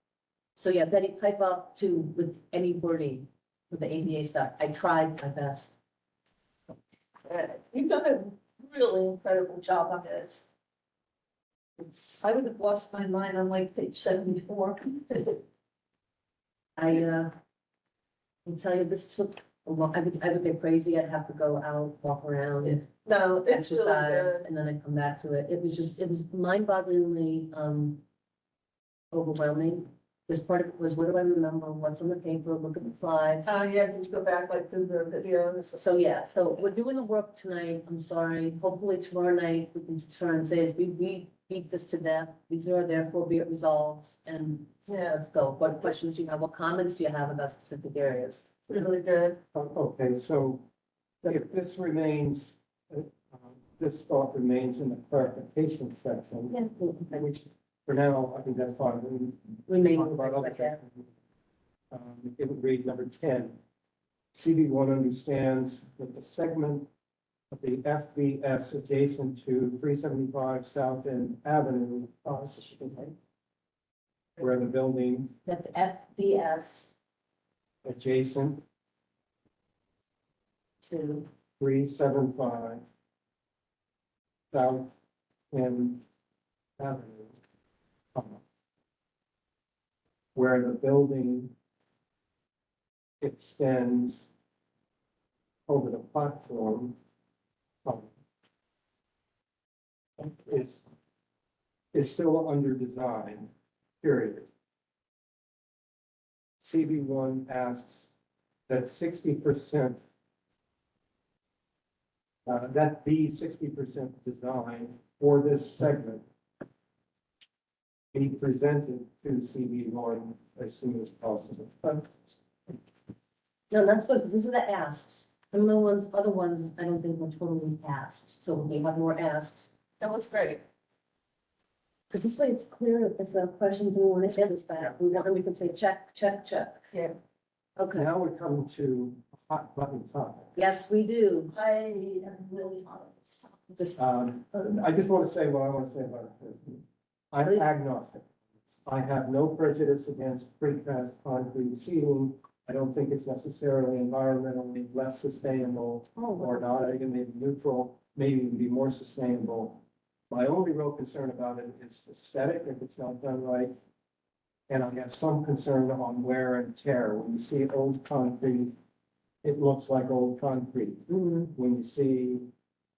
So yeah, Betty, pipe up to with any wording for the ADA stuff. I tried my best. You've done a really incredible job on this. I would have lost my mind on like page 74. I can tell you this took a lot. I would get crazy. I'd have to go out, walk around, No, it's really exercise, good. and then I'd come back to it. It was mind-bogglingly overwhelming. This part of it was, what do I remember? What's on the paper? Look at the slides. Oh, yeah, did you go back like through the videos? So yeah, so we're doing the work tonight. I'm sorry. Hopefully tomorrow night we can turn and say, is we beat this to death. These are therefore be it resolves, and Yeah, let's go. What questions do you have? What comments do you have about specific areas? really good. Okay, so if this remains, this thought remains in the clarification section, which for now, I think that's fine. We may Talk move about it other like that. things. It would read number 10. CB1 understands that the segment of the FBS adjacent to 375 South End Avenue, where the building That the FBS adjacent to 375 South End Avenue, where the building extends over the platform, is still under design, period. CB1 asks that 60%, that the 60% design for this segment be presented to CB1 as soon as possible. No, that's good, because these are the asks. Some of the ones, other ones, I don't think were totally asked, so we have more asks. That was great. Because this way it's clear if there are questions and we want to answer back, we can say check, check, check. Yeah. Okay, Now we're coming to a hot button topic. yes, we do. I am really fond of this topic. Just, I just want to say what I want to say about it. I'm Please. agnostic. I have no prejudice against precast concrete seating. I don't think it's necessarily environmentally less sustainable or not, I think maybe neutral, maybe even be more sustainable. My only real concern about it is aesthetic, if it's not done right. And I have some concern on wear and tear. When you see old concrete, it looks like old concrete. mhm. When you see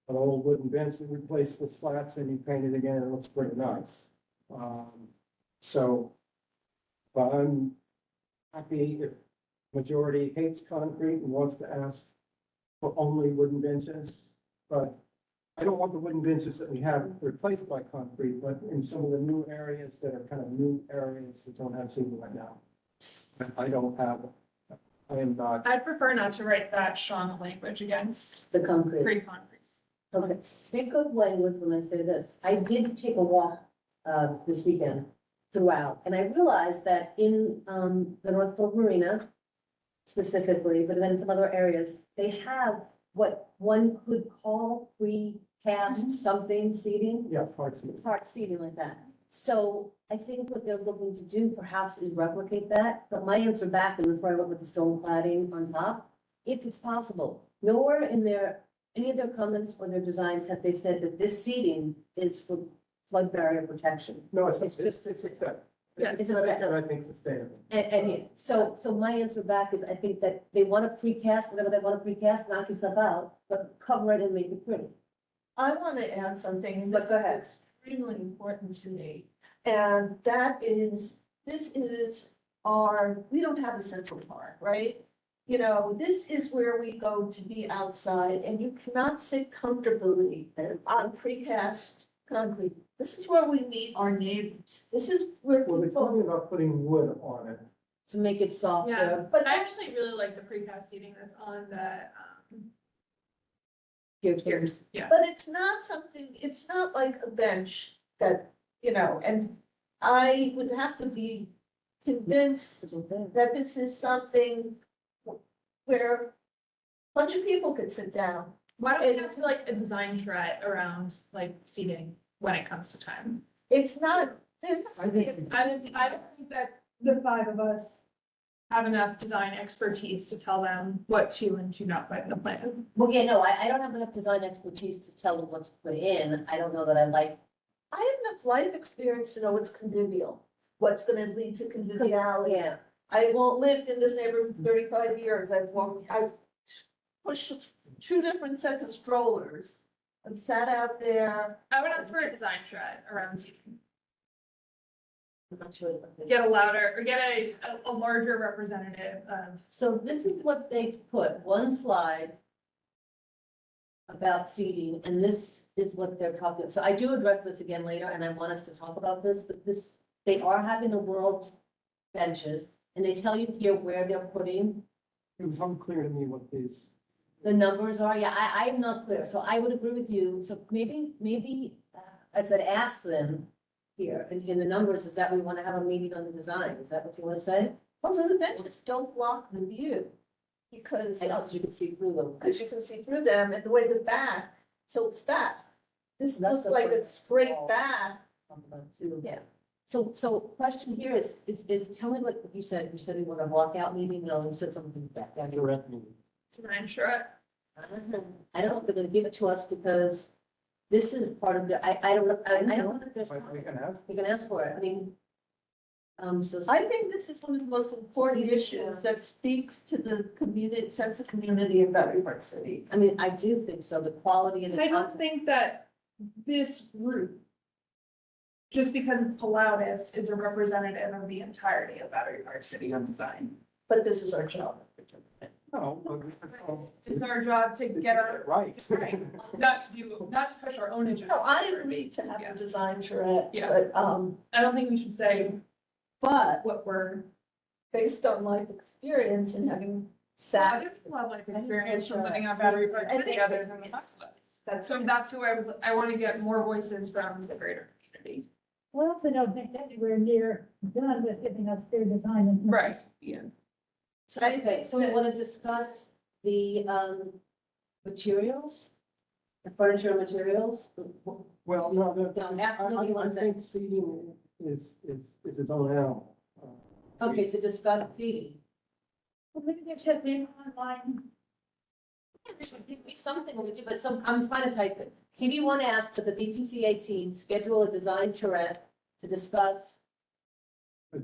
an old wooden bench that replaced the slats and you paint it again, it looks pretty nice. But I'm happy if majority hates concrete and wants to ask for only wooden benches. But I don't want the wooden benches that we have replaced by concrete, but in some of the new areas that are kind of new areas that don't have seating right now. I am not. I'd prefer not to write that strong language against The concrete. pre-concrete. Okay, speak of language when I say this. I did take a walk this weekend throughout, and I realized that in the North Pole Marina specifically, but then in some other areas, they have what one could call precast something seating, Yeah, parts of it. part seating like that. So I think what they're looking to do perhaps is replicate that, but my answer back, and before I went with the stone cladding on top, if it's possible, nowhere in any of their comments or their designs have they said that this seating is for flood barrier protection. No, it's It's just- it's aesthetic. Yeah, It's it's aesthetic aesthetic. and I think sustainable. And yeah, so my answer back is I think that they want to precast, whatever they want to precast, knock yourself out, but cover it and make it pretty. I want to add something, and But this go is ahead. extremely important to me. And that is, this is our, we don't have a central park, right? You know, this is where we go to be outside, and you cannot sit comfortably on precast concrete. This is where we meet our neighbors. This is where Well, they're talking people, about putting wood on it. To make it Yeah, softer. but I actually really like the precast seating that's on the, Piers. yeah. but it's not something, it's not like a bench that, you know, and I would have to be convinced that this is something where bunch of people could sit down. Why don't we have like a design charrette around like seating when it comes to time? It's not, there has to be, I don't think that the five of us have enough design expertise to tell them what to and to not put in the plan. Well, yeah, no, I don't have enough design expertise to tell them what to put in. I don't know that I like. I have enough life experience to know what's convivial, what's gonna lead to conviviality. Yeah, I lived in this neighborhood for 35 years. I've pushed 2 different sets of strollers and sat out there. I would ask for a design charrette around seating. I'm not sure. what they- Get a louder, or get a larger representative of. So this is what they put, one slide about seating, and this is what they're talking about. So I do address this again later, and I want us to talk about this, but this, they are having the world benches, and they tell you here where they're putting It was unclear to me what these, the numbers are. Yeah, I'm not clear, so I would agree with you. So maybe, I said, ask them here, in the numbers, is that we want to have a meeting on the design? Is that what you want to say? Hopefully the benches don't block the view. Because, I know, 'cause you can see through them. because you can see through them and the way the back tilts back. This That's looks the like a first straight wall. back. Yeah. So question here is, tell me what you said. You said we want a walkout meeting, no, you said something back down here. direct me. Design charrette. I don't know if they're gonna give it to us because this is part of the, I don't know, I don't know if there's. We can have, You can ask for it, I mean. So. I think this is one of the most important issues that speaks to the community, sense of community in Battery Park City. I mean, I do think so, the quality and the. I don't content. think that this group, just because it's the loudest, is a representative of the entirety of Battery Park City on design. But this is our job. no, but we can- It's our job to get our, Right. not to push our own agenda. No, I agree to have Yeah. a design charrette, Yeah. but, I don't think we should say but what we're, based on life experience and having sat, other people have life think experience from that's living on right. Battery Park I City think other than the rest of us. that's. So that's who I want to get more voices from the greater community. We also don't think anywhere near done with giving us their design. and- Right, yeah. So, okay, so we want to discuss the, materials, the furniture and materials. Well, no, No, ask them what you I want to think seating is its own animal. Okay, to discuss seating. Well, maybe they should be online. It'd be something we do, but I'm trying to type it. CV one asks that the BPCA team schedule a design charrette to discuss.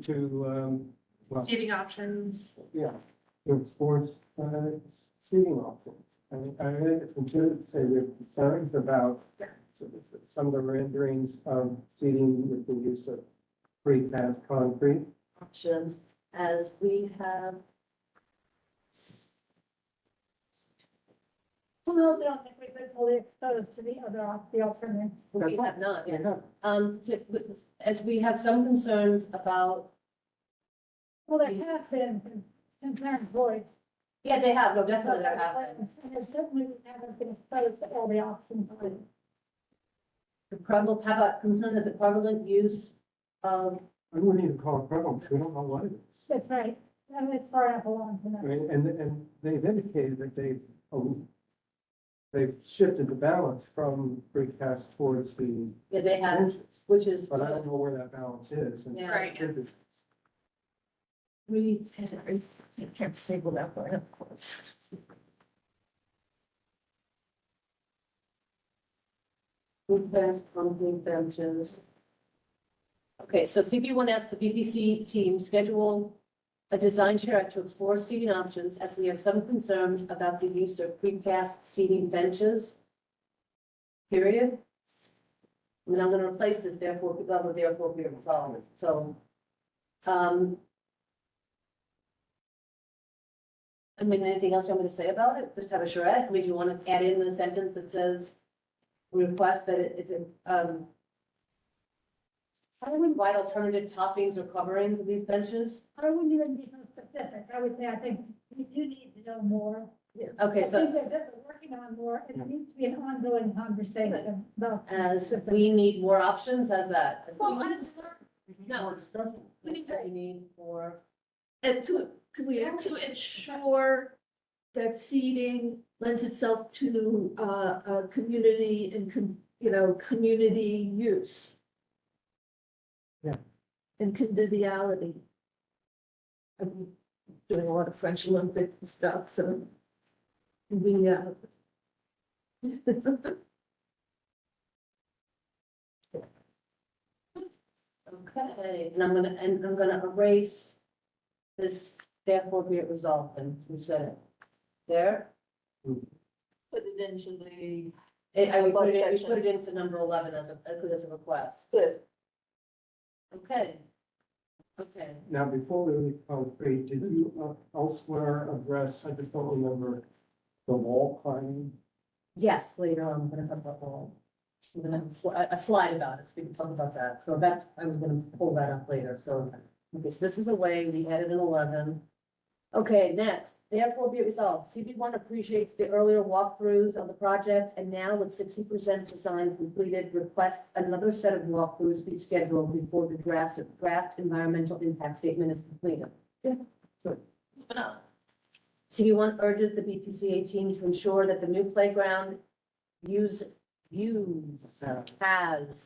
To, well, Seating options. yeah, to explore seating options. I read it from two, say we're concerned about some of the renderings of seating with the use of precast concrete. Options as we have. Well, they don't think we've been fully exposed to the alternatives. We have not, yeah. Yeah. As we have some concerns about, Well, there have been concerns voiced. yeah, they have, no, definitely there have been. And there certainly haven't been exposed to all the options. The prevalent, how about concern that the prevalent use of, I wouldn't even call it prevalent, we don't know what it is. That's right. And it's far enough along to I know. mean, and they've indicated that they've shifted the balance from precast towards the yeah, they have, benches. which is But I don't know where that balance is. and- Yeah. Right. we can't say without that, of course. Best concrete benches. Okay, so CB one asks the BBC team schedule a design charrette to explore seating options as we have some concerns about the use of precast seating benches. Period. I mean, I'm gonna replace this therefore, because with therefore be resolved, so. I mean, anything else you want me to say about it? Just have a charrette? I mean, do you want to add in the sentence that says request that how do we provide alternative toppings or coverings of these benches? I wouldn't even be so specific. I would say, I think we do need to know more. Okay, I so think that we're working on more, and it needs to be an ongoing conversation about. as we need more options, how's that? Well, No. More discussion. We need more. and to ensure that seating lends itself to, community and, community use. Yeah. And conviviality. I'm doing a lot of French Olympic stuff, so. We, Okay, and I'm gonna erase this, therefore be it resolved, and who said it? There? put it into the, We put it, we Section. put it into number 11 as a request. good. Okay. Okay, Now, before we leave concrete, did you elsewhere address, I just don't remember, the wall climbing? yes, later on, I'm gonna talk about the, we're gonna have a slide about it, so we can talk about that. So that's, I was gonna pull that up later, so, okay, so this is the way we added an 11. Okay, next, therefore be it resolved, CB1 appreciates the earlier walkthroughs of the project, and now with 60% design completed, requests another set of walkthroughs be scheduled before the draft environmental impact statement is completed. Good. CB1 urges the BPCA team to ensure that the new playground has,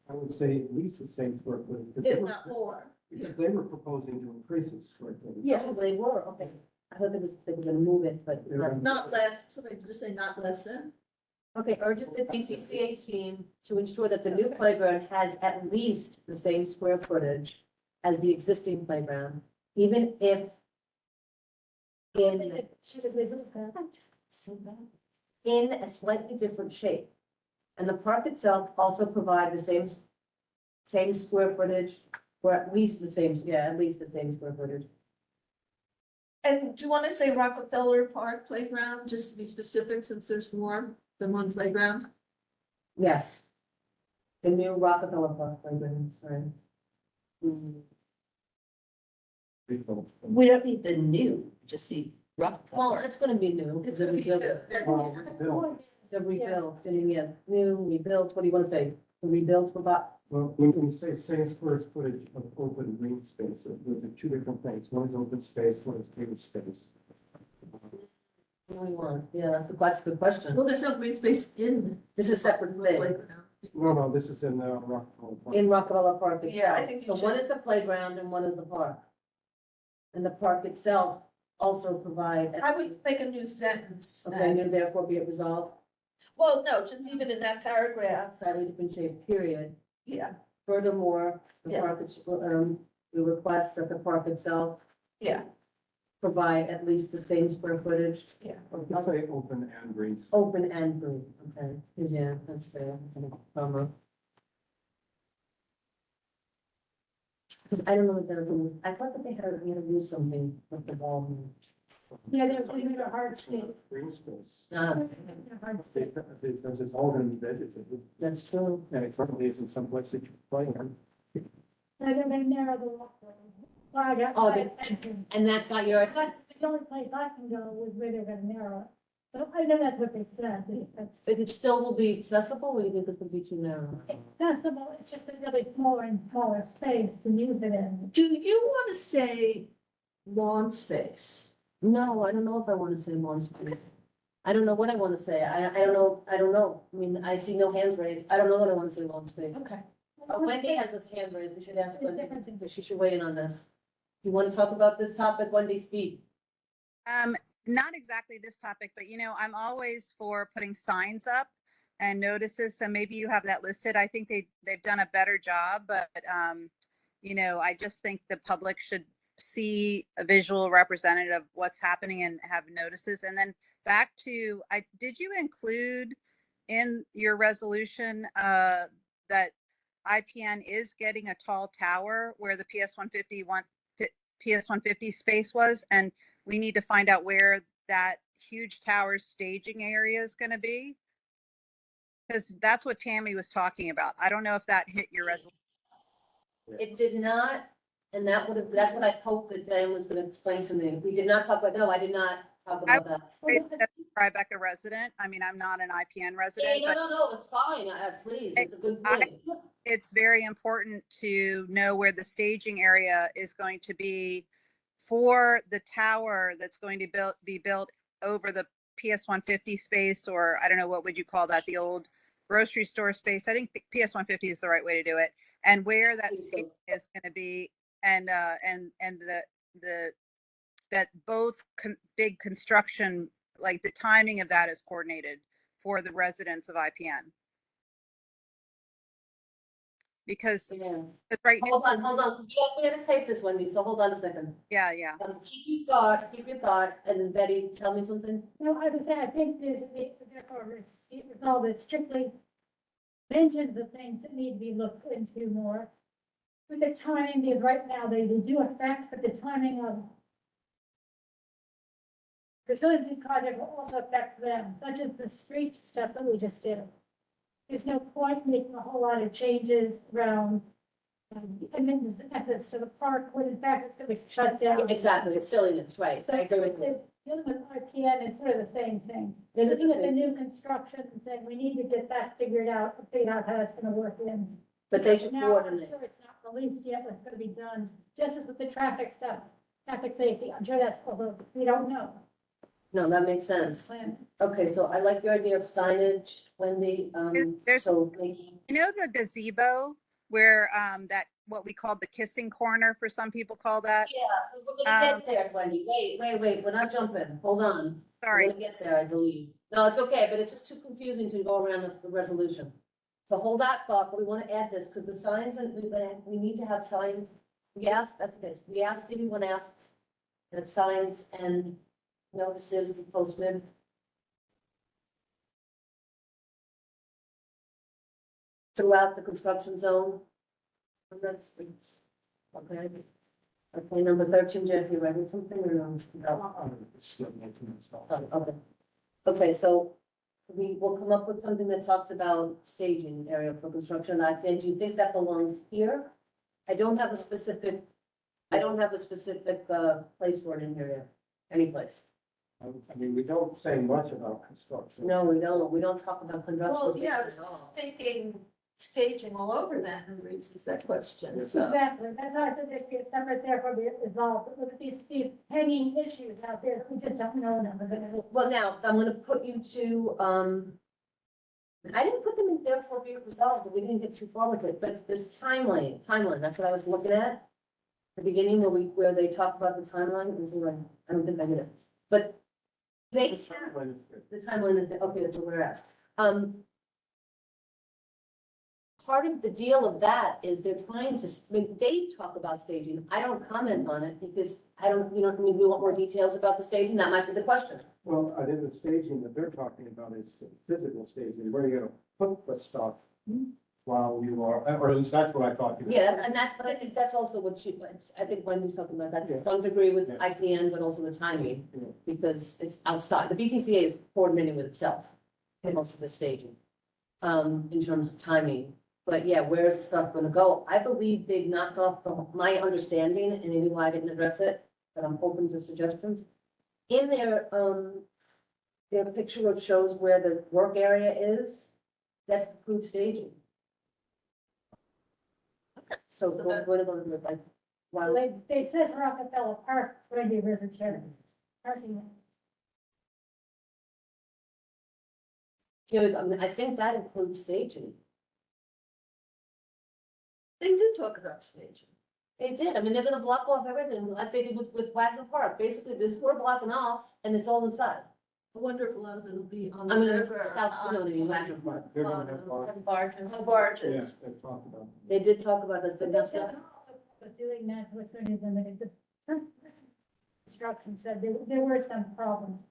I would say at least the same square footage. If not more. Because they were proposing to increase its square footage. yeah, they were, okay. I thought they were gonna move it, but. Not less, somebody just say not less than. Okay, urges the BPCA team to ensure that the new playground has at least the same square footage as the existing playground, even if in a slightly different shape. And the park itself also provide the same square footage, or at least the same square footage. And do you want to say Rockefeller Park Playground, just to be specific, since there's more than one playground? Yes. The new Rockefeller Park playground, sorry. We don't need the new, just need rock. Well, it's gonna be new. It's a gonna be rebuild. good. Well, Bill, It's a rebuild, yeah, new, rebuilt, what do you wanna say? The rebuilt about, well, when you say same square footage of open green space, those are two different things. One is open space, one is green space. what do you want? Yeah, that's a good question. Well, there's no green space in This is a separate the thing. playground. No, this is in Rockefeller Park. In Rockefeller Park Yeah, I itself. think you So one should- is the playground and one is the park. And the park itself also provide. I would make a new sentence. Okay, new therefore be it resolved, Well, no, just even in that paragraph, slightly different shape, period. yeah, Furthermore, the Yeah. park, we request that the park itself yeah, provide at least the same square footage. yeah. You say open and green space. Open and green, okay, yeah, that's fair. Because I don't know if they're, I thought that they had to do something with the wall. Yeah, there's even a hard state. Green space. Hard state. Because it's all going to be vegetated, That's true. and it currently is in some place that you play in. And then they narrow the walk. Well, I got Oh, my they- attention. And that's got your, But the only place I can go is where they're gonna narrow it. But I know that's what they said, it's but it still will be accessible, or do you think this would be too narrow? accessible, it's just a really smaller and smaller space to use it in. Do you want to say lawn space? No, I don't know if I want to say lawn space. I don't know what I want to say. I don't know. I mean, I see no hands raised. I don't know what I want to say lawn space. Okay. Wendy has his hand raised. We should ask Wendy, because she should weigh in on this. You want to talk about this topic, Wendy, speak. Not exactly this topic, but I'm always for putting signs up and notices. So maybe you have that listed. I think they've done a better job, but I just think the public should see a visual representative of what's happening and have notices. And then back to, did you include in your resolution that IPN is getting a tall tower where the PS150 space was, and we need to find out where that huge tower staging area is going to be? Because that's what Tammy was talking about. I don't know if that hit your resolution. It did not, and that's what I hoped that Dan was going to explain to me. We did not talk about, no, I did not talk about that. Tribeca resident. I mean, I'm not an IPN Hey, resident, but no, it's fine. Please, it's a good point. it's very important to know where the staging area is going to be for the tower that's going to be built over the PS 150 space, or I don't know, what would you call that? The old grocery store space. I think PS 150 is the right way to do it. And where that space is going to be, and the that both big construction, like the timing of that is coordinated for the residents of IPN. Because Yeah. right now, Hold on. We gotta tape this, Wendy, so hold on a second. yeah. Keep your thought, and then Betty, tell me something. No, I would say, I think that therefore resolve it strictly mentions of things that need to be looked into more. With the timing, because right now they do affect, but the timing of resiliency project will also affect them, such as the street stuff that we just did. There's no point making a whole lot of changes around amendments to the park, when in fact it's gonna be shut down. Exactly, it's silliness, right, I agree with you. Dealing with IPN, it's sort of the same thing. It is the Looking at the same. new construction and saying, we need to get that figured out, figure out how it's gonna work in. But they should Now, I'm coordinate. sure it's not released yet, but it's gonna be done, just as with the traffic stuff, traffic safety, I'm sure that's, although we don't know. No, that makes sense. Plan. Okay, so I like your idea of signage, Wendy, There's, so maybe, you know, the gazebo where that what we call the kissing corner, for some people call that. yeah, we're gonna get there, Wendy, wait, we're not jumping, hold on. Sorry. We're gonna get there, I believe. No, it's okay, but it's just too confusing to go around the resolution. So hold that thought, but we wanna add this, because the signs, and we need to have signs. We asked, that's this, we asked, everyone asks that signs and notices be posted. Throughout the construction zone. And that's, it's, okay. Okay, number 13, Jeff, you writing something or no? No. Oh, okay. Okay, so we will come up with something that talks about staging area for construction. Do you think that belongs here? I don't have a specific place for it in here yet, any place. I mean, we don't say much about construction. No, we don't talk about construction. Well, yeah, I was at all. just thinking staging all over that and raises that question, so. Exactly, that's how I said there'd be a separate therefore be resolved, but look at these hanging issues out there, we just don't know them. Well, now, I'm gonna put you to, I didn't put them in there for be resolved, but we didn't get too far with it, but this timeline, that's what I was looking at. The beginning where they talk about the timeline, I don't think I did it, but they, the timeline is, okay, that's what we're at. Part of the deal of that is they're trying to, I mean, they talk about staging. I don't comment on it because I don't, I mean, we want more details about the staging. That might be the question. Well, I think the staging that they're talking about is the physical staging, where you're gonna put the stuff while you are, or at least that's what I thought. Yeah, and that's, but I think that's also what I think Wendy's talking about that to some degree with Yeah. IPN, but also the timing, Yeah. because it's outside. The BPCA is coordinating with itself in most of the staging, in terms of timing. But yeah, where's the stuff gonna go? I believe they've knocked off my understanding, and maybe why I didn't address it, but I'm open to suggestions. In their picture which shows where the work area is, that's approved staging. So what are going to look like? Well, they said Rockefeller Park, Randy River Terrace, parking. Yeah, I mean, I think that includes staging. They did talk about staging. They did. I mean, they're gonna block off everything like they did with Wagner Park. Basically, this is we're blocking off and it's all inside. I wonder if a lot of it'll be on I the mean, river. south, you know what I mean, Wagner Park. They're gonna have barns. Barges. Barges. Yes, they talked about. They did talk about this. They have stuff. But doing that was going to the construction said there were some problems.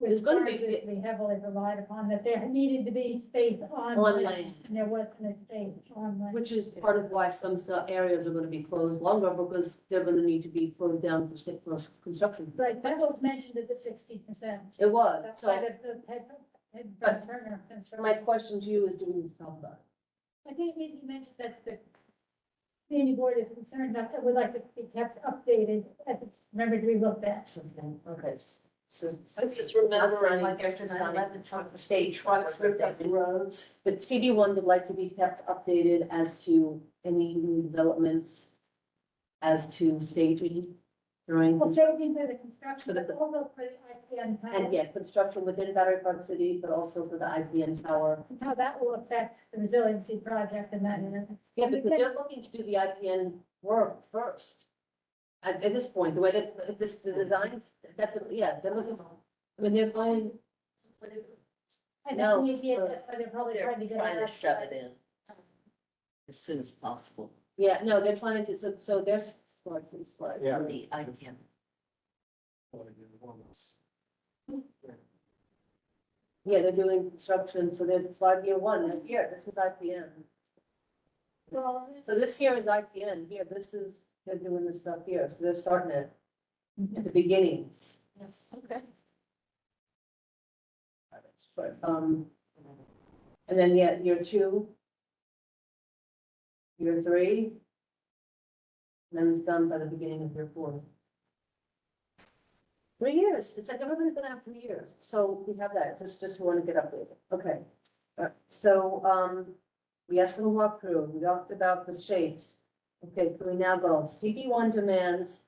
There's gonna be- Barges we heavily relied upon, that there needed to be space on On land, land. and there wasn't a space on land. Which is part of why some areas are gonna be closed longer because they're gonna need to be closed down for construction. Right, that was mentioned at the 60%. It was. That's So why the head But Turner construction. my question to you is, do we need to talk about it? I think you mentioned that the community board is concerned that it would like to be kept updated as it's remembered to be looked at. Okay, so. I just remember Not like signing, after just 9/11, truck, the state trucks ripped up the roads. But CB1 would like to be kept updated as to any new developments as to staging. during, Well, so we do the construction, For the- but also for the IPN tower. and yet construction within Battery Park City, but also for the IPN tower. How that will affect the resiliency project and that, Yeah, because they're looking to do the IPN work first. At this point, the way that, if this, the designs, that's, yeah, they're looking, I mean, they're going. and No, that's maybe that's why they're probably trying to get. Trying to out. shove it in as soon as possible Yeah, no, they're trying to, so there's slides and slides. Yeah. on the IPM. Yeah, they're doing construction, so they're slide year one, and here, this is IPN. So this here is IPN, here, this is, they're doing this stuff here, so they're starting it at the beginnings. Yes, okay. But, and then, yeah, year two. Year three. And then it's done by the beginning of year four. 3 years, it's like everybody's gonna have 3 years, so we have that, just want to get updated, okay. So, we asked for the walkthrough, we talked about the shapes. Okay, can we now go, CB1 demands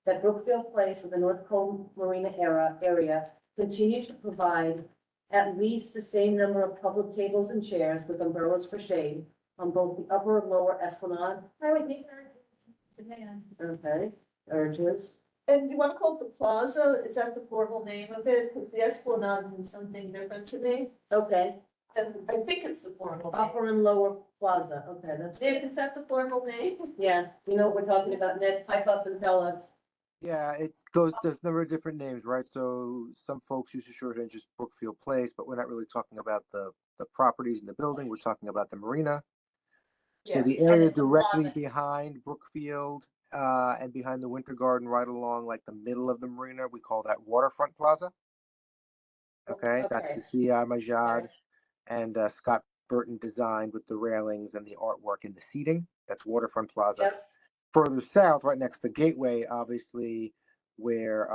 that Brookfield Place of the North Cove Marina area continue to provide at least the same number of public tables and chairs with umbrellas for shade on both the upper and lower Esplanade, I would make demand. okay, urges. And you wanna call it the plaza, is that the formal name of it? Cause the Esplanade means something different to me, Okay, and I think it's the formal name. upper and lower plaza, okay, that's, Nick, is that the formal name? yeah, you know what we're talking about, Ned, pipe up and tell us. Yeah, it goes, there's a number of different names, right? So some folks use the shorthand just Brookfield Place, but we're not really talking about the properties in the building. We're talking about the marina. So Yeah, the and area it's the directly plaza. behind Brookfield, and behind the Winter Garden, right along like the middle of the marina, we call that Waterfront Plaza. Okay, that's the CI Majad and Scott Burton designed with the railings and the artwork and the seating. That's Waterfront Plaza. Yep. Further south, right next to Gateway, obviously, where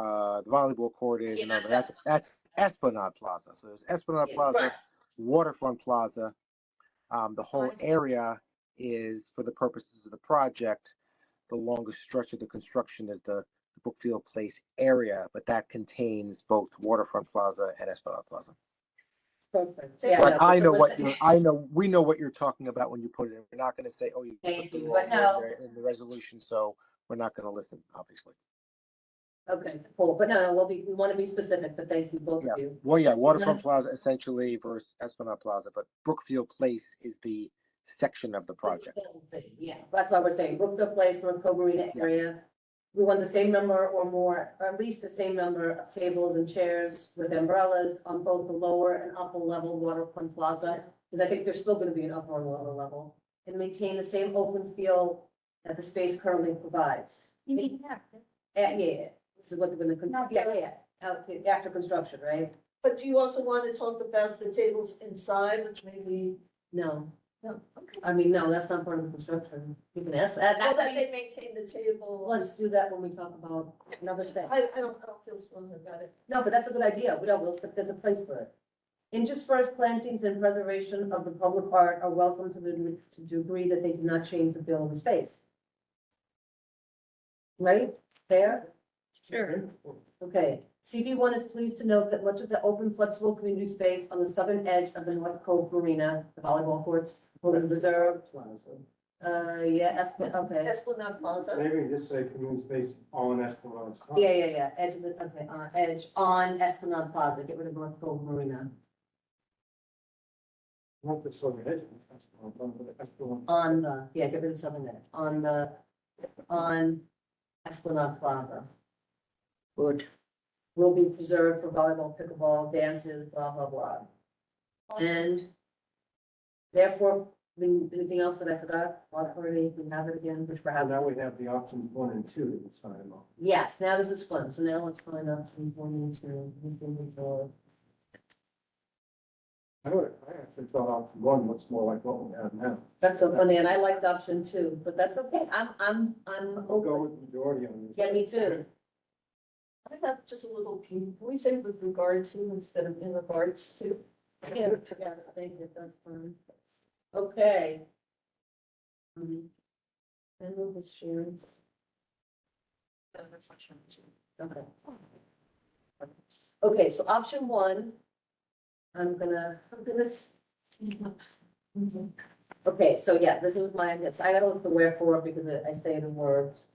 the volleyball court is, Yeah, and all that's that, that's Esplanade Plaza. So there's Esplanade Yeah, Plaza, right. Waterfront Plaza. The whole I see. area is, for the purposes of the project, the longest stretch of the construction is the Brookfield Place area, but that contains both Waterfront Plaza and Esplanade Plaza. Perfect. Yeah, But no, I so know we're what saying- we know what you're talking about when you put it in. We're not gonna say, oh, you put Thank the you, wrong but no. word there in the resolution, so we're not gonna listen, obviously. Okay, cool, but no, we want to be specific, but thank you, both Yeah. of you. Well, yeah, Waterfront Plaza essentially versus Esplanade Plaza, but Brookfield Place is the section of the project. Yeah, that's why we're saying Brookfield Place, North Cove Marina Yeah. area. We want the same number or more, or at least the same number of tables and chairs with umbrellas on both the lower and upper level Waterfront Plaza. Because I think there's still gonna be an upper and lower level, and maintain the same open feel that the space currently provides. You need that. Yeah, this is what they're gonna, after construction, right? But do you also wanna talk about the tables inside, which maybe, No, no, okay. I mean, no, that's not part of the construction. You can ask, Well, that they maintain the table. let's do that when we talk about another thing. I don't feel strongly about it. No, but that's a good idea. We don't, but there's a place for it. Interspersed plantings and preservation of the public art are welcome to the degree that they do not change the feel of the space. Right? Fair? Sure. Okay. CD1 is pleased to note that much of the open, flexible community space on the southern edge of the North Cove Marina, the volleyball courts, will be reserved. Okay. Esplanade Plaza. Maybe just say community space on Esplanade. Yeah, edge of the, okay, edge on Esplanade Plaza, get rid of North Cove Marina. Not the southern edge of Esplanade, but Esplanade. On the, yeah, get rid of southern edge, on Esplanade Plaza. Good. Will be preserved for volleyball, pickleball, dances, blah, blah, blah. And therefore, anything else that I forgot, lot party, we have it again, which we're And having. now we have the options 1 and 2 to sign them off. Yes, now this is fun, so now let's find option 1 and 2. I actually thought option 1 looks more like what we have now. That's so funny, and I liked option 2, but that's okay, I'm We'll go open. with majority on this. Yeah, me too. I have just a little peek. Can we say with regard to instead of in regards to? Yeah, thank you, that's fine. Okay. And move this sharing. Okay. Okay, so option one, okay, so yeah, this is my, yes, I gotta look the wherefore because I say the words.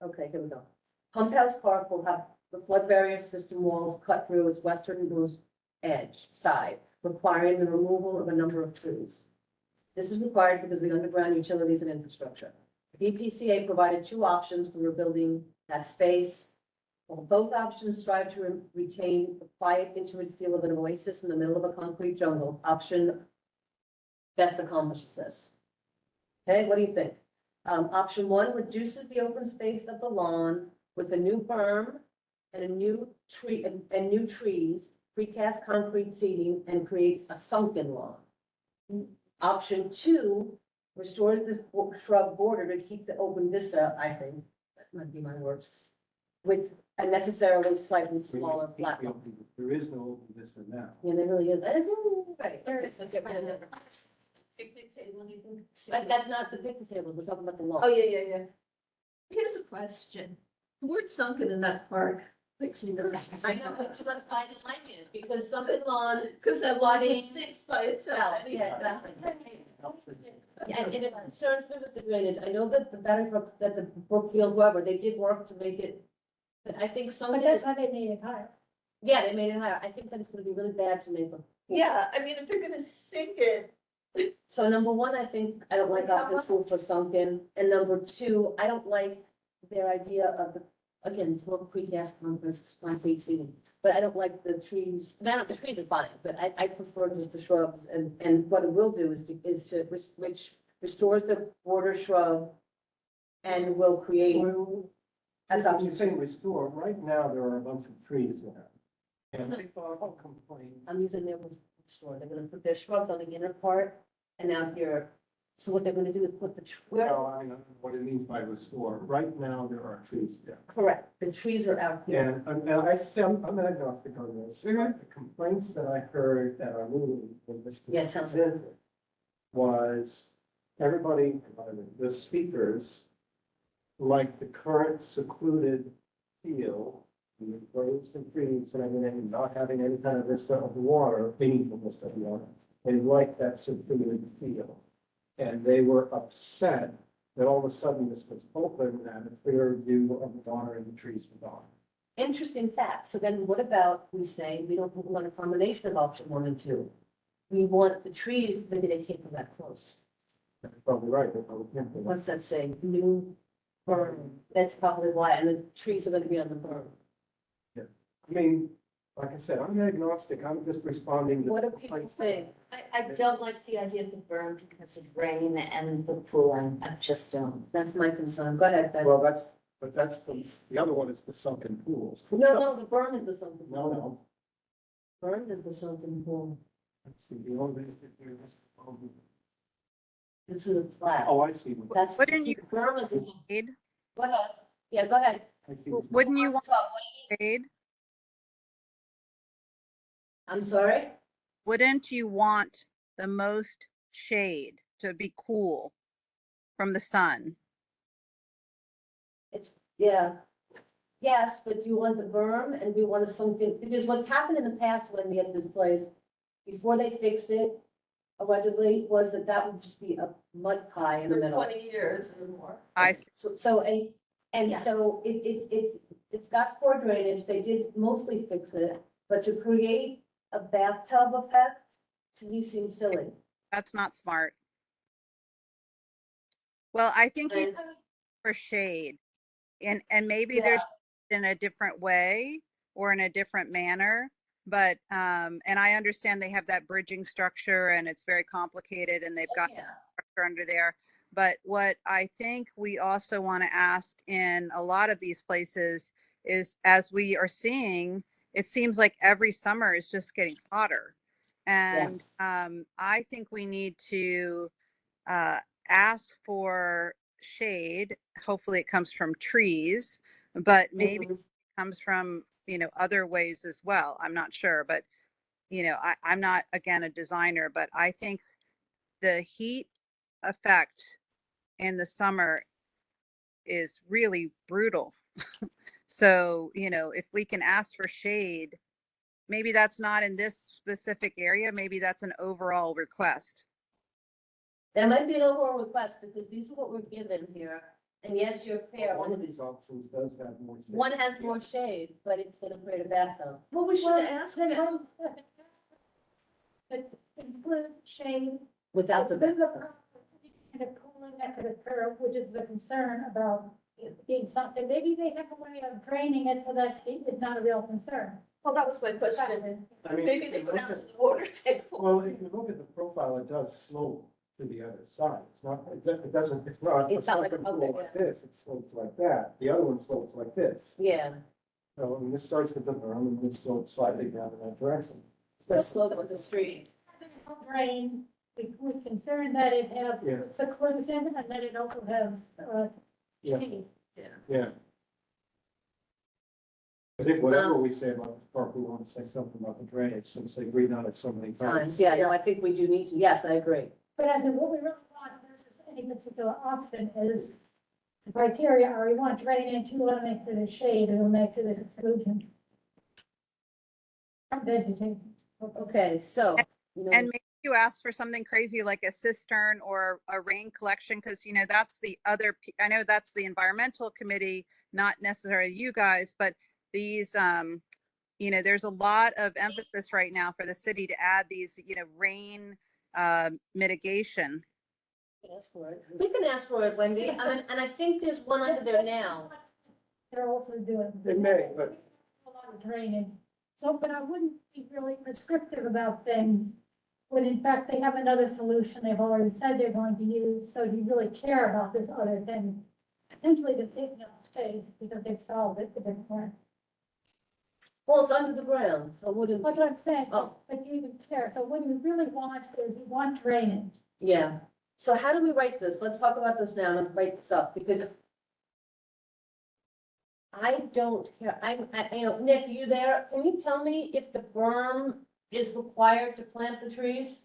Okay, here we go. Pump House Park will have the flood barrier system walls cut through its westernmost edge side, requiring the removal of a number of trees. This is required because of the underground utilities and infrastructure. BPCA provided two options for rebuilding that space. While both options strive to retain the quiet, intimate feel of an oasis in the middle of a concrete jungle, option best accomplishes this. Okay, what do you think? Option one reduces the open space of the lawn with a new berm and a new tree and new trees, precast concrete seating, and creates a sunken lawn. Option two restores the shrub border to keep the open vista, I think, that might be my words, with a necessarily slightly smaller flat lawn. There is no open vista now. Yeah, there really is. Right, there is. Let's get rid of that. Picnic table, you think? But that's not the picnic table, we're talking about the lawn. Oh, yeah. Here's a question. The word sunken in that park makes me nervous. I know, but that's why I didn't like it, because sunken lawn, Because that lot is Flooding. 6 by itself. yeah, exactly. And it concerns me with the drainage, I know that the Battery Brook, that the Brookfield, whoever, they did work to make it, but I think But sunken that's is, why they made it higher. yeah, they made it higher, I think that it's gonna be really bad to make them. Yeah, I mean, if they're gonna sink it, So number one, I think, I don't like option two for sunken, and number two, I don't like their idea of the, again, it's more precast concrete seating. But I don't like the trees, the trees are fine, but I prefer just the shrubs, and what it will do which restores the border shrub and will create, Well, that's when option you say restore, right now there are a bunch of trees there. And people complain. I'm using their restore, they're gonna put their shrubs on the inner part and out here. So what they're gonna do is put the, where, Well, I don't know what it means by restore. Right now, there are trees there. correct, the trees are out here. And I say, I'm agnostic on this. Mhm. The complaints that I heard at our meeting when this was Yeah, tell me. presented was everybody, the speakers, like the current secluded feel, with roads and trees and everything, not having any kind of vista of water, meaningful vista of water. They like that secluded feel. And they were upset that all of a sudden this was open and a clear view of the water and the trees were gone. Interesting fact, so then what about, we say, we don't want a combination of option one and two. We want the trees, maybe they can't come that close. That's probably right. That's probably right. What's that say? New berm, that's probably why, and the trees are gonna be on the berm. I mean, like I said, I'm agnostic. I'm just responding to. What do people think? I don't like the idea of the berm because of rain and the pooling. I just don't. That's my concern, go ahead, Ben. Well, but that's the other one is the sunken pools. No, the berm is the sunken. No, no. Berm is the sunken pool. Let's see, the only. This is a flat. Oh, I see. That's, Wouldn't you- berm is the, Shade? go ahead, yeah, go ahead. I see. Wouldn't you want Talk, Wendy. shade? I'm sorry? Wouldn't you want the most shade to be cool from the sun? It's, yeah. Yes, but do you want the berm and do you want a sunken, because what's happened in the past when we had this place, before they fixed it, allegedly, was that that would just be a mud pie in the For middle. 20 years or more. I see. So, and Yeah. so it's got poor drainage, they did mostly fix it, but to create a bathtub effect, to me seems silly. That's not smart. Well, I think you And- for shade. And maybe there's Yeah. in a different way or in a different manner. But and I understand they have that bridging structure and it's very complicated and they've got Yeah. structure under there. But what I think we also want to ask in a lot of these places is, as we are seeing, it seems like every summer is just getting hotter. And I think we need to ask for shade. Hopefully it comes from trees, but maybe Mhm. it comes from, other ways as well. I'm not sure, but I'm not, again, a designer, but I think the heat effect in the summer is really brutal. So, if we can ask for shade, maybe that's not in this specific area, maybe that's an overall request. That might be an overall request, because these are what we're given here, and yes, you're fair, One of these options does have more. shade. one has more shade, but it's gonna create a bathtub. Well, we should ask Then them. It includes shade. Without the There's a bathtub. kind of cooling that could occur, which is the concern about it being something, maybe they have a way of draining it so that it's not a real concern. Well, that was my question. I mean, Maybe if they you go look down at- to the water table. Well, if you look at the profile, it does slope to the other side. It's not, it doesn't, it's not. It's not like a a pool like this, it slopes like that. The other one slopes like this. Yeah, So, I mean, this starts with the berm and it slopes slightly down in that direction. the slope of the street. Drain, we're concerned that it has Yeah. seclusion and that it also has, Yeah. shade. Yeah. I think whatever we say about the park, we want to say something about the drainage, since they agreed on it so many Times, times. yeah, no, I think we do need to, yes, I agree. But I think what we really want versus any particular option is the criteria are we want drainage, we want to make sure there's shade, and we'll make sure there's exclusion. From vegetation. Okay, so, you know, And maybe you ask for something crazy like a cistern or a rain collection, because that's the other, I know that's the environmental committee, not necessarily you guys, but these, there's a lot of emphasis right now for the city to add these, rain mitigation. ask for it. We can ask for it, Wendy, I mean, and I think there's one under there now. They're also doing. They may, but- A lot of drainage. So, but I wouldn't be really prescriptive about things when in fact they have another solution they've already said they're going to use. So do you really care about this other than potentially the taking up space because they've solved it a different way? Well, it's under the ground, so it wouldn't, That's what I'm saying, Oh. but you even care. So what you really want is you want drainage. yeah. So how do we write this? Let's talk about this now and write this up, because I don't care, Nick, are you there? Can you tell me if the berm is required to plant the trees?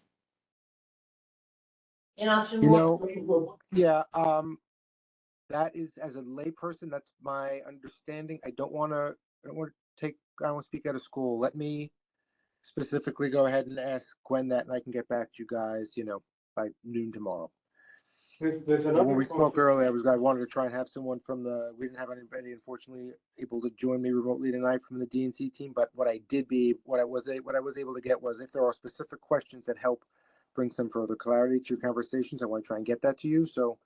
In option You one? know, Yeah, that is, as a layperson, that's my understanding. I don't want to speak out of school. Let me specifically go ahead and ask Gwen that, and I can get back to you guys, by noon tomorrow. There's another. When we spoke function- earlier, I wanted to try and have someone we didn't have anybody unfortunately able to join me remotely tonight from the DNC team, but what I was able to get was if there are specific questions that help bring some further clarity to your conversations, I want to try and get that to you. So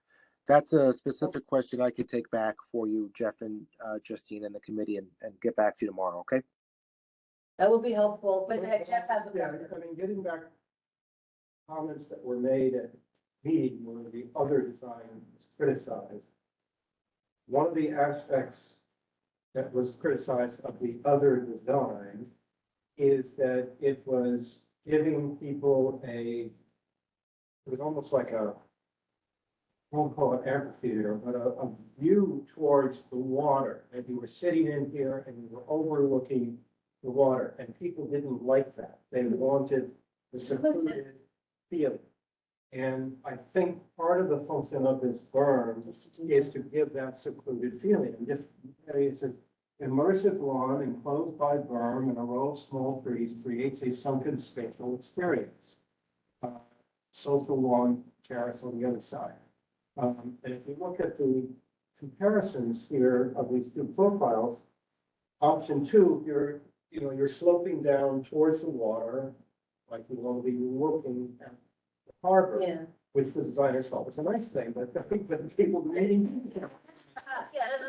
that's a specific question I could take back for you, Jeff and Justine and the committee, and get back to you tomorrow, okay? That would be helpful, but Jeff has a. Yeah, I mean, getting back comments that were made at meeting where the other design was criticized. One of the aspects that was criticized of the other design is that it was giving people it was almost like I won't call it amphitheater, but a view towards the water. And you were sitting in here and you were overlooking the water, and people didn't like that. They wanted the secluded feeling. And I think part of the function of this berm is to give that secluded feeling. And if it's an immersive lawn enclosed by berm and a row of small trees creates a sunken spatial experience. Social lawn terrace on the other side. And if you look at the comparisons here of these two profiles, option two, you're sloping down towards the water, like you want to be looking at the harbor, Yeah. which the designers thought was a nice thing, but I think that people meeting. Yeah.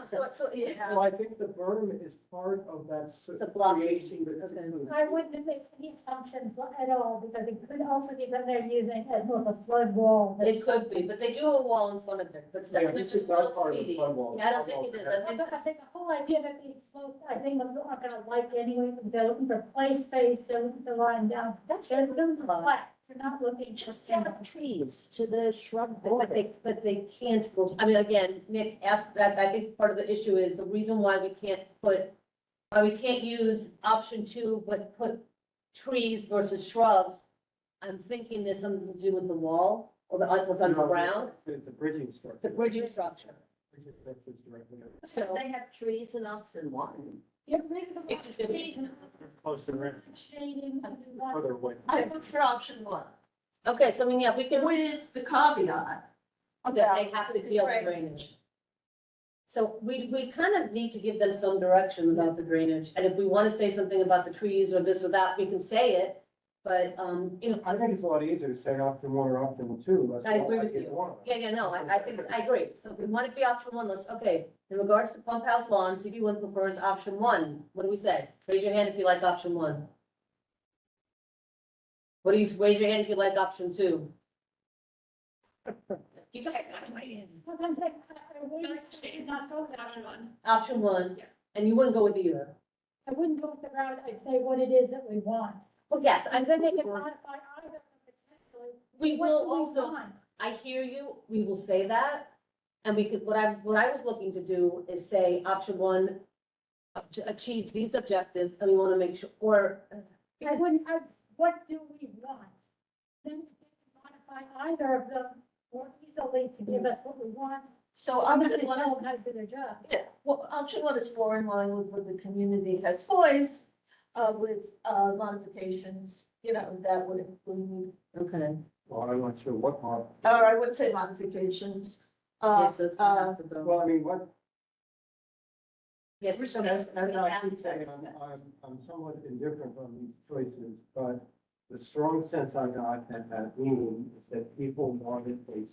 So I think the berm is part of that. The blockage, creating the- okay. I wouldn't make any assumptions at all, because it could also be that they're using as more of a flood wall. It could be, but they do have a wall in front of it, but Yeah, this this is is not real part of the speedy. flood wall. Yeah, I don't think it is, I think. I think the whole idea that these slopes, I think I'm not gonna like anyway, because they're looking for play space, they're looking for lying down. That's They're what looking I'm for like. flat, you're not looking Just just down down. trees to the shrub But border. they can't go, I mean, again, Nick asked that, I think part of the issue is the reason why we can't use option two, but put trees versus shrubs, I'm thinking there's something to do with the wall or what's underground, The bridging structure. the bridging structure. Bridging structure is directly up. So, They have trees in option one. Get rid of the It's the- trees and Closer in, shading and do one. further away. I vote for option one, okay, so I mean, yeah, we can, with the caveat. that they have to deal with drainage. So we kind of need to give them some direction about the drainage, and if we want to say something about the trees or this or that, we can say it. But, you know, I think it's a lot easier to say option one or option two. Let's I go agree like with it you. one. yeah, no, I think, I agree. So if we want it to be option one, let's, okay, in regards to pump house lawn, CB one prefers option one. What do we say? Raise your hand if you like option one. What do you, raise your hand if you like option two? You guys gotta weigh in. Sometimes I would not go with Option that. one. Option one, Yeah. and you wouldn't go with either. I wouldn't go with the route, I'd say what it is that we want. Well, yes, And then they can modify either potentially. we What will do we also, want? I hear you, we will say that. And we could, what I was looking to do is say option one achieves these objectives, and we want to make sure, or, What do we want? Then we can modify either of them more easily to give us what we want. So I'm option gonna one, tell them how to do their job. yeah, well, option one is more in line with what the community has voiced, with, modifications, you know, that would include, okay. Well, I'm not sure what part. or I wouldn't say modifications. Yes, that's gonna have to Well, go. I mean, what, Yes, so as I keep saying, I'm somewhat indifferent on these choices, but the strong sense I got at that meeting is that people wanted to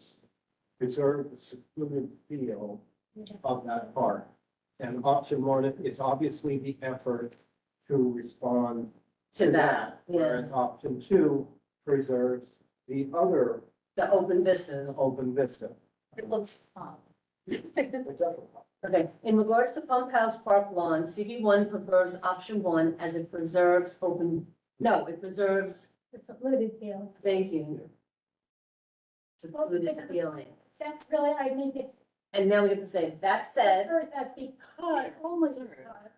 preserve the secluded feel of that park. And option one is obviously the effort to respond to that, yeah, whereas option two preserves the other the open vistas. open vista. It looks, Okay, in regards to pump house park lawn, CB one prefers option one as it preserves open, no, it preserves, The secluded field. thank you. Secluded feeling. That's really, I think it's. And now we have to say, that said, Or is that because, only because.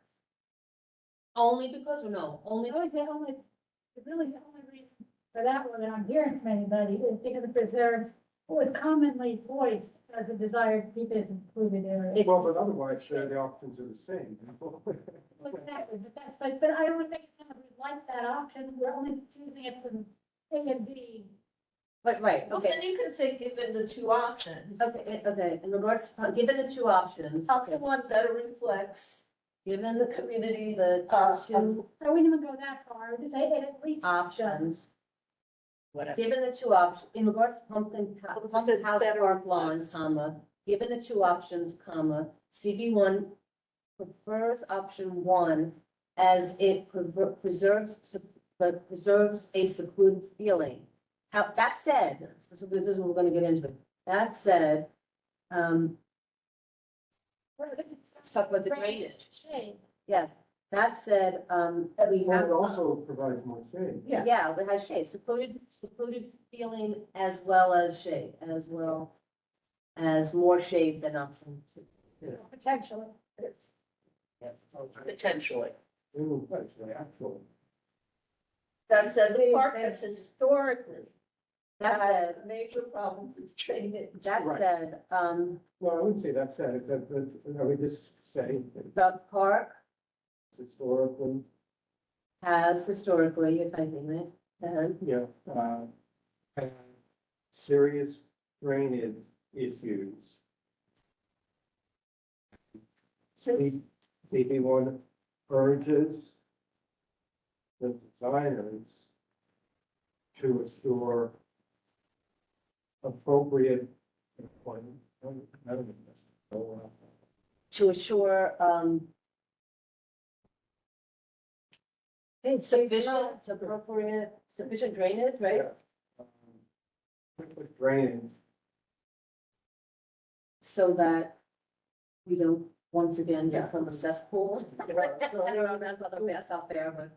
only because, or no, only, I would say only, really the only reason for that one that I'm hearing from anybody is because it preserves what was commonly voiced as a desire to keep it as included area. Well, but otherwise, the options are the same. Exactly, but I don't think we like that option, we're only choosing it from A and B. but, right, well, okay. then you can say given the two options. Okay, in regards to, given the two options, Option one better reflects given the the community, the two I wouldn't even go that far, I would just say it at least. options, Whatever. given the two options, in regards to pump said house better park lawn, reflects. comma, given the two options, comma, CB one prefers option one as it preserves a secluded feeling. How, that said, this is what we're gonna get into. That said, let's talk about the drainage. Shade. Yeah, that said, we Well, have. it also provides more shade. Yeah, it has shade, secluded feeling as well as shade, as well as more shade than option two. Potentially. Yeah, Potentially. Actually. That said, the park has historically That had said, a major problem with drainage. that Right. said, Well, I wouldn't say that said, I would just say the park historically, has historically, you're typing it, and yeah, had serious drainage issues. CB one urges the designers to assure appropriate employment. to assure, sufficient, appropriate, sufficient drainage, right? Drainage, So that we don't once again become a cesspool. I don't know, that's not the best out there, but,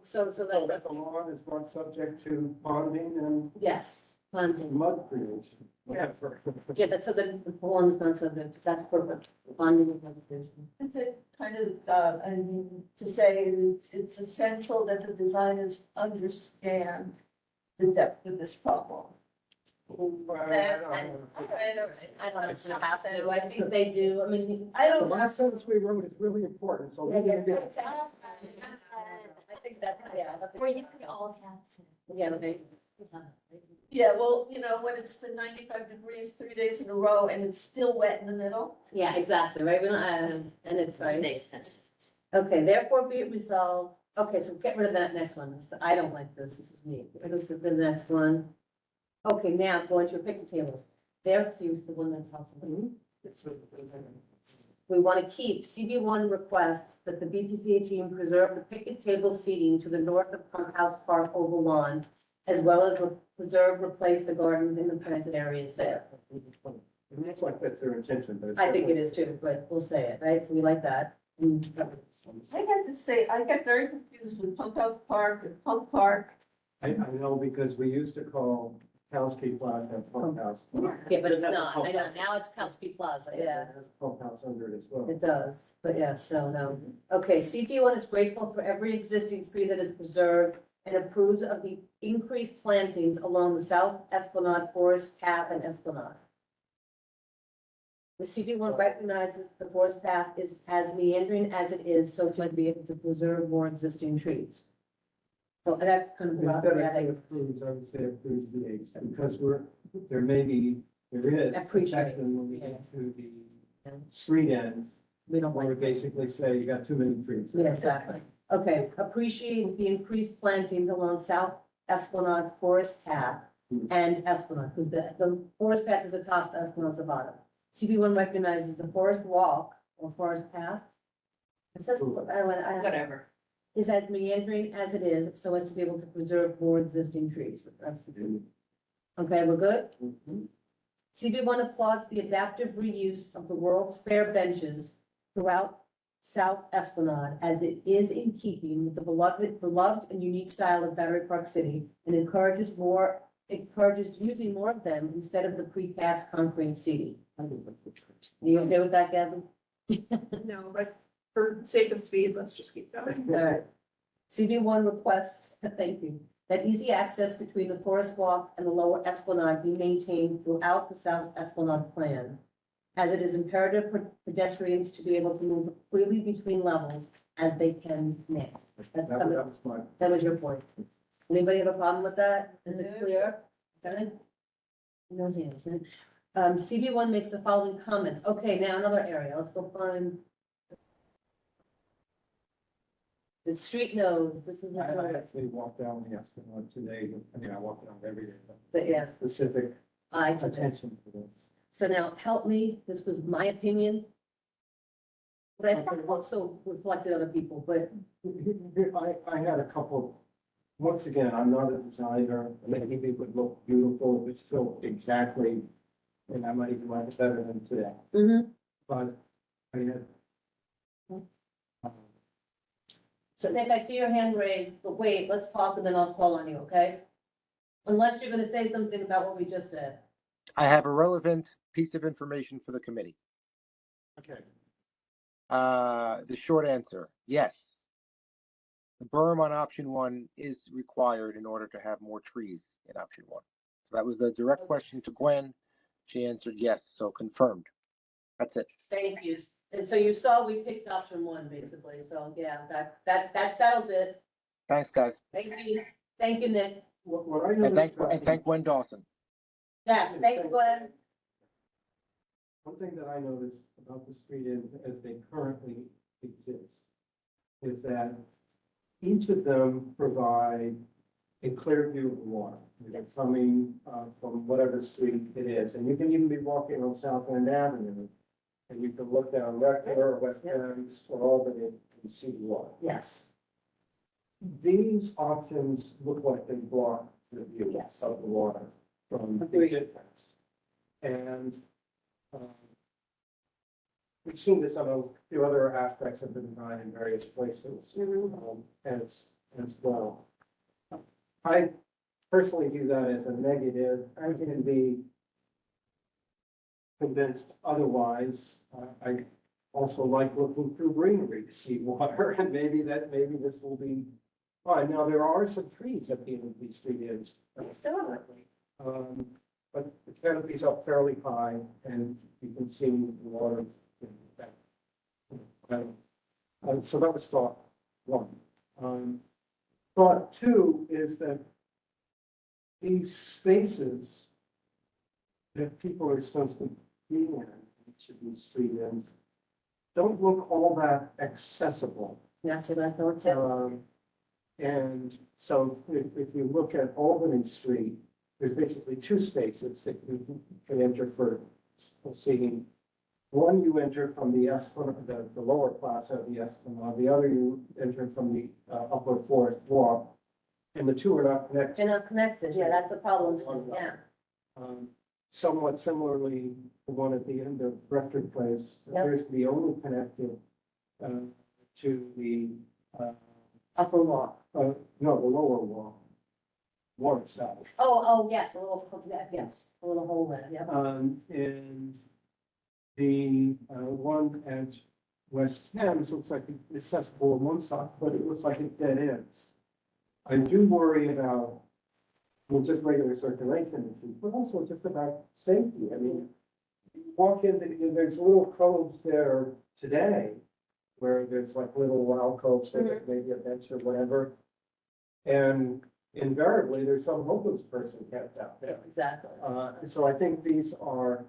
so so that, that the lawn is not subject to bonding and yes, Bonding. mud creation. whatever. Yeah, that's so the form is not subject, that's perfect. Bonding with vegetation. It's a kind of, I mean, to say it's essential that the designers understand the depth of this problem. I don't have to, I think they do, I mean, I The don't, last sentence we wrote is really important, so. we're gonna do it. I think that's, yeah. Or you could all caps it. Yeah, okay. yeah, well, when it's been 95 degrees 3 days in a row and it's still wet in the middle. Yeah, exactly, right, we don't, and it's, right. Makes sense. Okay, therefore be it resolved, okay, so get rid of that next one, I don't like this is me, this is the next one. Okay, now going to your picnic tables, there's the one that talks about. We want to keep, CB one requests that the BPCA team preserve the picnic table seating to the north of Pump House Park Oval Lawn, as well as replace the gardens in the planted areas there. It looks like that's their intention, but. I think it is too, but we'll say it, right, so we like that. I have to say, I get very confused with Pump House Park and Pump Park. I know because we used to call Kowski Plaza Pump House. Yeah, but it's not, I know, now it's Kowski Plaza, yeah. It has a pump house under it as well. It does, but yes, so no. Okay, CP one is grateful for every existing tree that is preserved and approves of the increased plantings along the South Esplanade Forest Path and Esplanade. The CP one recognizes the forest path is as meandering as it is, so to be able to preserve more existing trees. So that's kind of about Instead of that. saying approves, I would say approves the aids, because there is a Appreciate. section when we get to the street end, We don't where we like. basically say you got too many trees. Yeah, exactly. Okay, appreciates the increased plantings along South Esplanade Forest Path and Esplanade, because the forest path is the top, the Esplanade's the bottom. CB one recognizes the forest walk or forest path. It says, Whatever. is as meandering as it is, so as to be able to preserve more existing trees. That's the. Okay, we're good? CB one applauds the adaptive reuse of the World's Fair benches throughout South Esplanade, as it is in keeping with the beloved and unique style of Battery Park City, and encourages using more of them instead of the precast concrete seating. You okay with that, Gavin? No, but for sake of speed, let's just keep going. All right. CB one requests, thank you, that easy access between the Forest Walk and the Lower Esplanade be maintained throughout the South Esplanade plan, as it is imperative for pedestrians to be able to move freely between levels as they can now. That's That coming, was my. that was your point. Anybody have a problem with that? Is it clear? Okay. No hands, right? CB one makes the following comments. Okay, now another area. Let's go find the street node. This is, I a- actually walked down the Esplanade today, I walk down every day. but yeah, Specific I took this. attention to this. So now help me. This was my opinion. But I thought also reflected other people, but I had a couple, once again, I'm not a designer, maybe it would look beautiful if it's built exactly, and I might even like it better than today, but I had. so Nick, I see your hand raised, but wait, let's talk and then I'll call on you, okay? Unless you're gonna say something about what we just said. I have a relevant piece of information for the committee. Okay. The short answer, yes. The berm on option one is required in order to have more trees in option one. So that was the direct question to Gwen. She answered yes, so confirmed. That's it. Thank you. And so you saw we picked option one, basically. So yeah, that settles it. Thanks, guys. Thank you. Thank you, Nick. What I And noticed. thank Gwen Dawson. Yes, thanks, Glenn. One thing that I noticed about the street end as they currently exist is that each of them provide a clear view of the water. You're coming from whatever street it is, and you can even be walking on South End Avenue, and you can look down Rector or West Adams or Albany and see the water. Yes. These options look like they block the view Yes. of the water from the Agreed. entrance. And we've seen this on a few other aspects of the design in various places as well. I personally view that as a negative. I can be convinced otherwise. I also like looking through greenery to see water, and maybe this will be fine. Now, there are some trees at the end of these street ends. But the canopy's up fairly high, and you can see the water. So that was thought one. Thought two is that these spaces that people are supposed to be in each of these street ends don't look all that accessible. That's what I thought too. And so if you look at Albany Street, there's basically two spaces that you can enter for seating. One you enter from the Esplanade, the lower plaza of the Esplanade, the other you enter from the upper Forest Walk. And the two are not connected. They're not connected, yeah, that's a problem, yeah. Somewhat similarly, the one at the end of Breckford Place Yep. appears to be only connected to the, Upper wall. no, the lower wall, north side. Oh, yes, a little, yes, a little hole there, yeah. And the one at West Thames looks like it's accessible on one side, but it looks like it dead ends. I do worry about, well, just regular circulation issues, but also just about safety. I mean, you walk in, there's little coves there today where there's like little alcoves, or maybe a bench or whatever. And invariably, there's some homeless person camped out there. Exactly. So I think these are,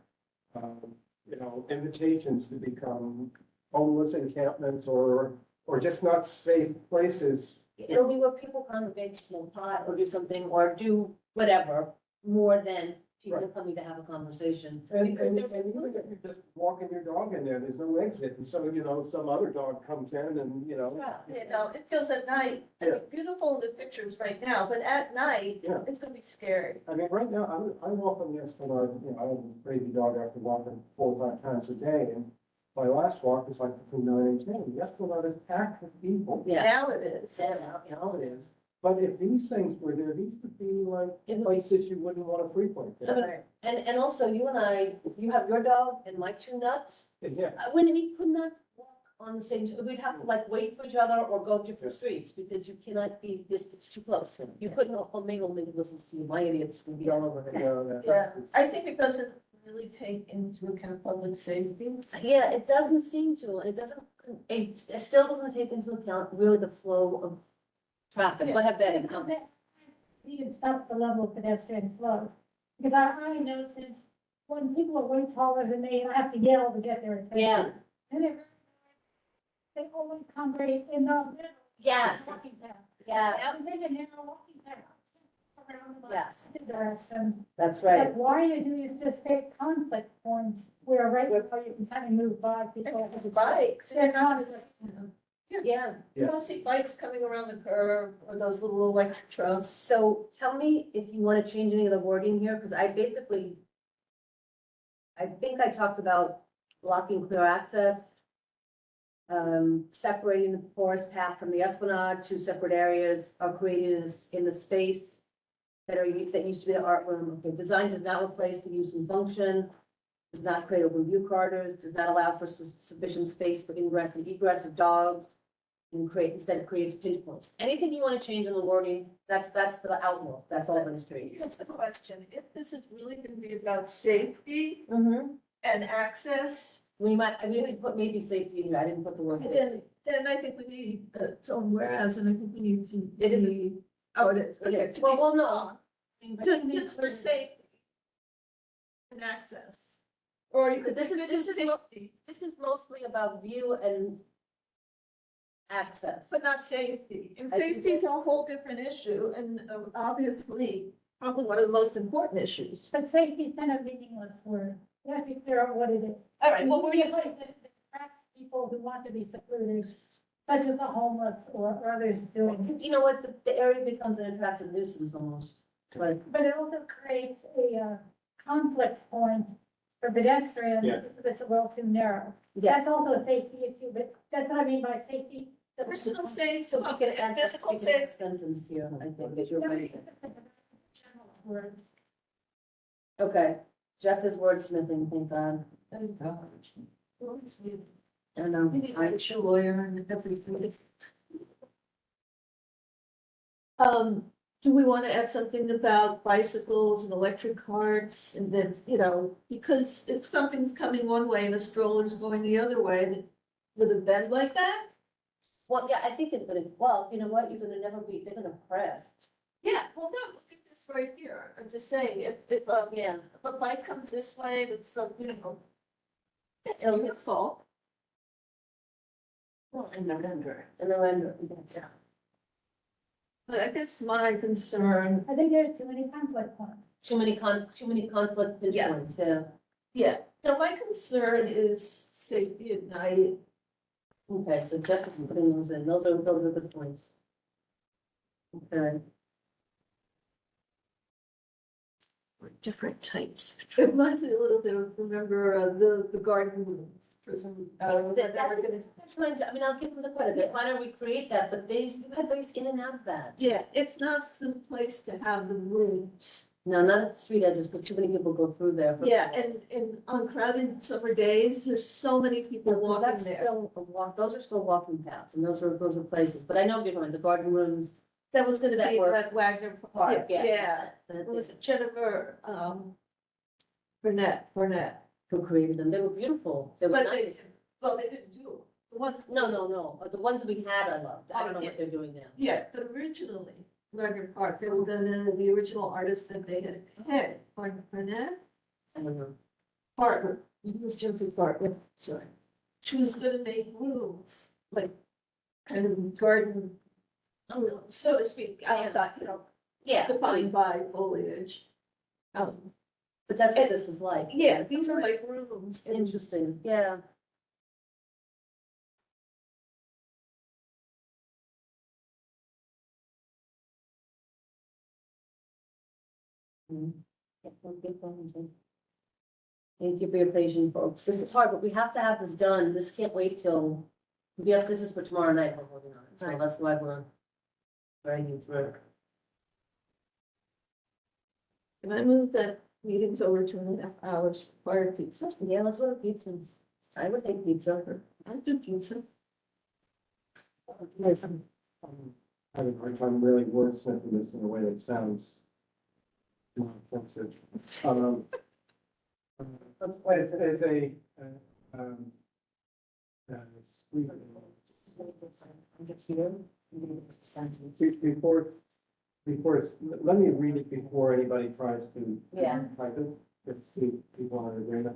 invitations to become homeless encampments or just not safe places. It'll be where people congregate, smoke pot, or do something, or do whatever, more than people Right. coming to have a conversation. And Because even they're- if you're just walking your dog in there, there's no exit, and so, some other dog comes in and, It feels at night, I mean, beautiful in the pictures right now, but at night, Yeah. it's gonna be scary. I mean, right now, I walk on the Esplanade, I have a crazy dog after walking 4 or 5 times a day, and my last walk is like between 9 and 10. The Esplanade is packed with people. Yeah. Now it is. It is. But if these things were there, these would be like places you wouldn't want to frequent. Right. And also, you and I, if you have your dog and my two nuts, Yeah, we could not walk on the same, we'd have to like wait for each other or go different streets, because you cannot be, it's too close. You couldn't mingle, listen to my idiots would be all over it. Yeah, I think it doesn't really take into account public safety. Yeah, it doesn't seem to, and it still doesn't take into account really the flow of traffic. Go ahead, Betty. You can stop the level of pedestrian flow. Because I know since when people are way taller than me, I have to yell to get their attention. Yeah. And they always congregate in the middle. Yes. Walking path. Yeah, And then a narrow walking path. Around the yes, and that's it's right. like, why are you doing is just pick conflict points where right now you can kind of move by people. It's bikes, you're not gonna, Yeah. you don't see bikes coming around the curve or those little electric trucks. So tell me if you want to change any of the wording here, because I think I talked about blocking clear access, separating the forest path from the Esplanade, 2 separate areas are created in the space that used to be the art room. The design does not replace the use and function, does not create open view corridors, does not allow for sufficient space for ingress and egress of dogs, and instead creates pinch points. Anything you want to change in the wording, that's the outlook, that's all I'm going to street. That's the question, if this is really gonna be about safety Mm-hmm. and access, We could put maybe safety in here, I didn't put the word. then I think we need its own whereas, and I think we need to. It is. Oh, it is, okay. Okay, well, no. Just for safety and access. Or you could, This is- this is safety, This is mostly about view and access. but not safety. And I think safety is a whole different issue and obviously probably one of the most important issues. But safety is kind of meaningless word. You have to figure out what it is. All right, well, we're It's a using, place that attracts people who want to be secluded, such as the homeless or others doing. You know what, the area becomes an attractive nuisance almost, but But it also creates a conflict point for pedestrians Yeah. if it's a little too narrow. yes. That's also a safety issue, but that's what I mean by safety. personal safety, So we can add, physical we can add a safety. sentence here, I think, that you're right. words. Okay, Jeff is wordsmithing, thank God. I don't know. I'm a lawyer and everything. Do we want to add something about bicycles and electric carts and then, because if something's coming one way and a stroller's going the other way, then with a bend like that? Well, yeah, I think it's gonna, well, you know what, you're gonna never be, they're gonna crash. Yeah, well, no, look at this right here. I'm just saying, if a bike comes this way, it's so, it's It'll get beautiful. Well, in November, yeah. But I guess my concern, I think there's too many conflict points. Too many conflict Yeah. points, yeah. yeah, now my concern is safety at night. Okay, so Jeff is putting those in, those are good points. Okay. Different types. It reminds me a little bit of, remember, the garden rooms for some, They're trying to, I mean, I'll give them the credit, they're trying to recreate that, but you had ways in and out of that. yeah, it's not this place to have the rooms. No, not at the street edges, because too many people go through there. Yeah, and on crowded summer days, there's so many people walking That's there. still a walk, those are still walking paths, and those are places, but I know what you're talking, the garden rooms. That was gonna That be were- at Wagner Park, Park, yeah. that- It was Jennifer, Burnett. Who created them, they were beautiful, they were But nice. they didn't do the ones. No, the ones we had I loved, I don't know Yeah. what they're doing now. Yeah, but originally, Wagner Park, they were gonna, the original artist that they had, Burnett, I don't know. Bartlett, it was Jennifer Bartlett, sorry. She was gonna make rooms, like, kind of garden, so to speak, outside, Yeah, defined by foliage. but that's what this is like. Yeah, these are like rooms. and Interesting, yeah. Thank you for your patience, folks. This is hard, but we have to have this done. This can't wait till, this is for tomorrow night we're working on it, so that's why we're writing through. Can I move that meeting's over 2.5 hours for pizza? Yeah, let's order pizza. I would take pizza. I do pizza. Having a hard time really wordsmithing this in a way that sounds not offensive. Let's wait. As a, sweet- before, let me read it before anybody tries to. Yeah. Type it, just see if people are in agreement.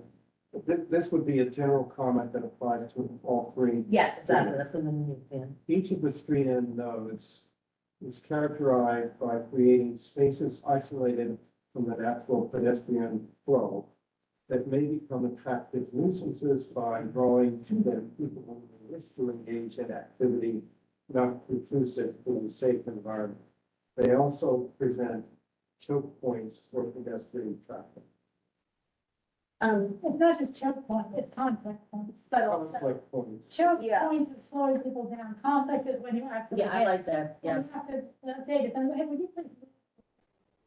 This would be a general comment that applies to all three. Yes, exactly, that's what I'm doing, Each of the street end nodes is characterized by creating spaces isolated from the natural pedestrian flow that may become attractive nuisances by drawing to them people who wish to engage in activity not conducive to a safe environment. They also present choke points for pedestrian traffic. It's not just choke point, it's conflict points. But also, Conflict points. Choke Yeah. points is slowing people down. Conflict is when you actually. yeah, I like that, yeah. You have to say it, and would you please?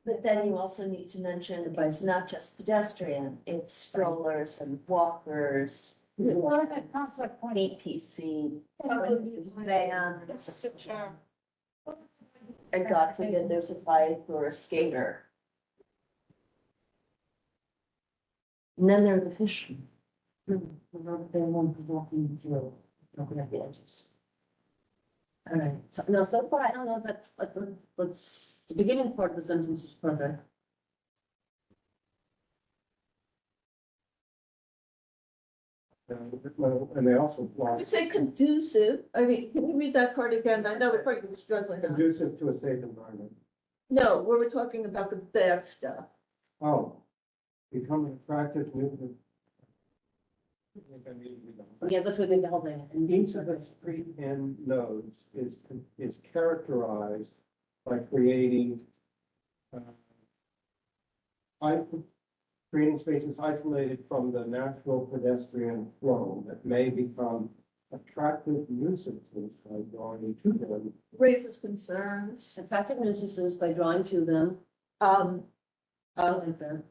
But then you also need to mention, it's not just pedestrian, it's strollers and walkers, Well, I think conflict point. APC, This vans, is a term. and God forbid there's a bike or a skater. And then there are the fishermen. They won't be walking through, looking at the edges. All right, so far, I don't know, let's, the beginning part of the sentence is perfect. And they also apply You say conducive, I mean, can you read that part again? I know we're probably struggling on. conducive to a safe environment. No, we were talking about the bad stuff. Oh, become an attractive new. Yeah, that's what they the whole thing. And Each of the street end nodes is characterized by creating creating spaces isolated from the natural pedestrian flow that may become attractive nuisances by drawing to them. Raises concerns. Attractive nuisances by drawing to them. I like that.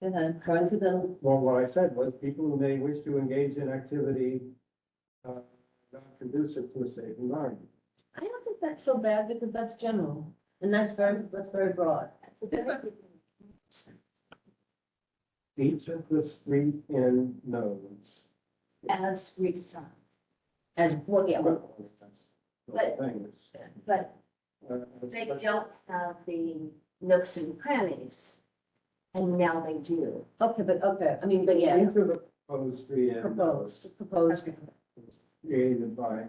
Go ahead, trying to them, Well, what I said was people who may wish to engage in activity not conducive to a safe environment. I don't think that's so bad because that's general and that's very broad. Each of the street end nodes. As redesigned, As, well, yeah, well, That's the thing is, but uh, they don't have the nooks and crannies. And now they do. okay, I mean, but yeah, Each of the proposed street end nodes proposed. is created by,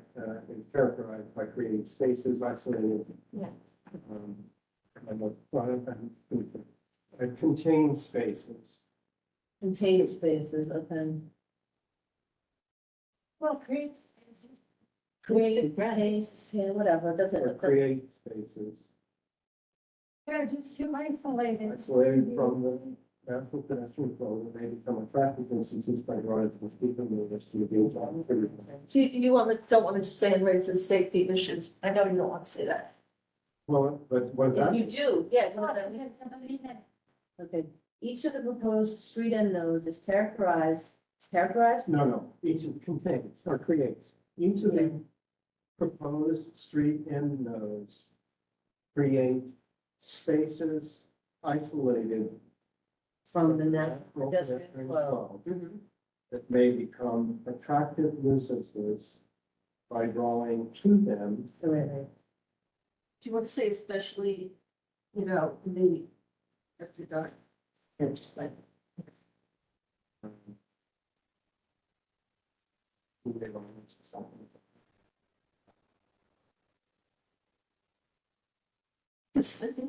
is characterized by creating spaces isolated. Yeah. And contained spaces. Contained spaces, okay. Well, creates. Create, space, yeah, whatever, doesn't, Or create spaces They're just too isolated. isolated from the natural pedestrian flow that may become a traffic nuisance by driving from people movers to the on. Do you don't want to just say it raises safety issues? I know you don't want to say that. Well, but what if that, you do, yeah, what does that mean? Okay, each of the proposed street end nodes is characterized, no, each of contains or creates, each of the proposed street end nodes create spaces isolated from the natural natural pedestrian flow. Mhm. that may become attractive nuisances by drawing to them Right. Do you want to say especially, the, after dark? Yeah, just like,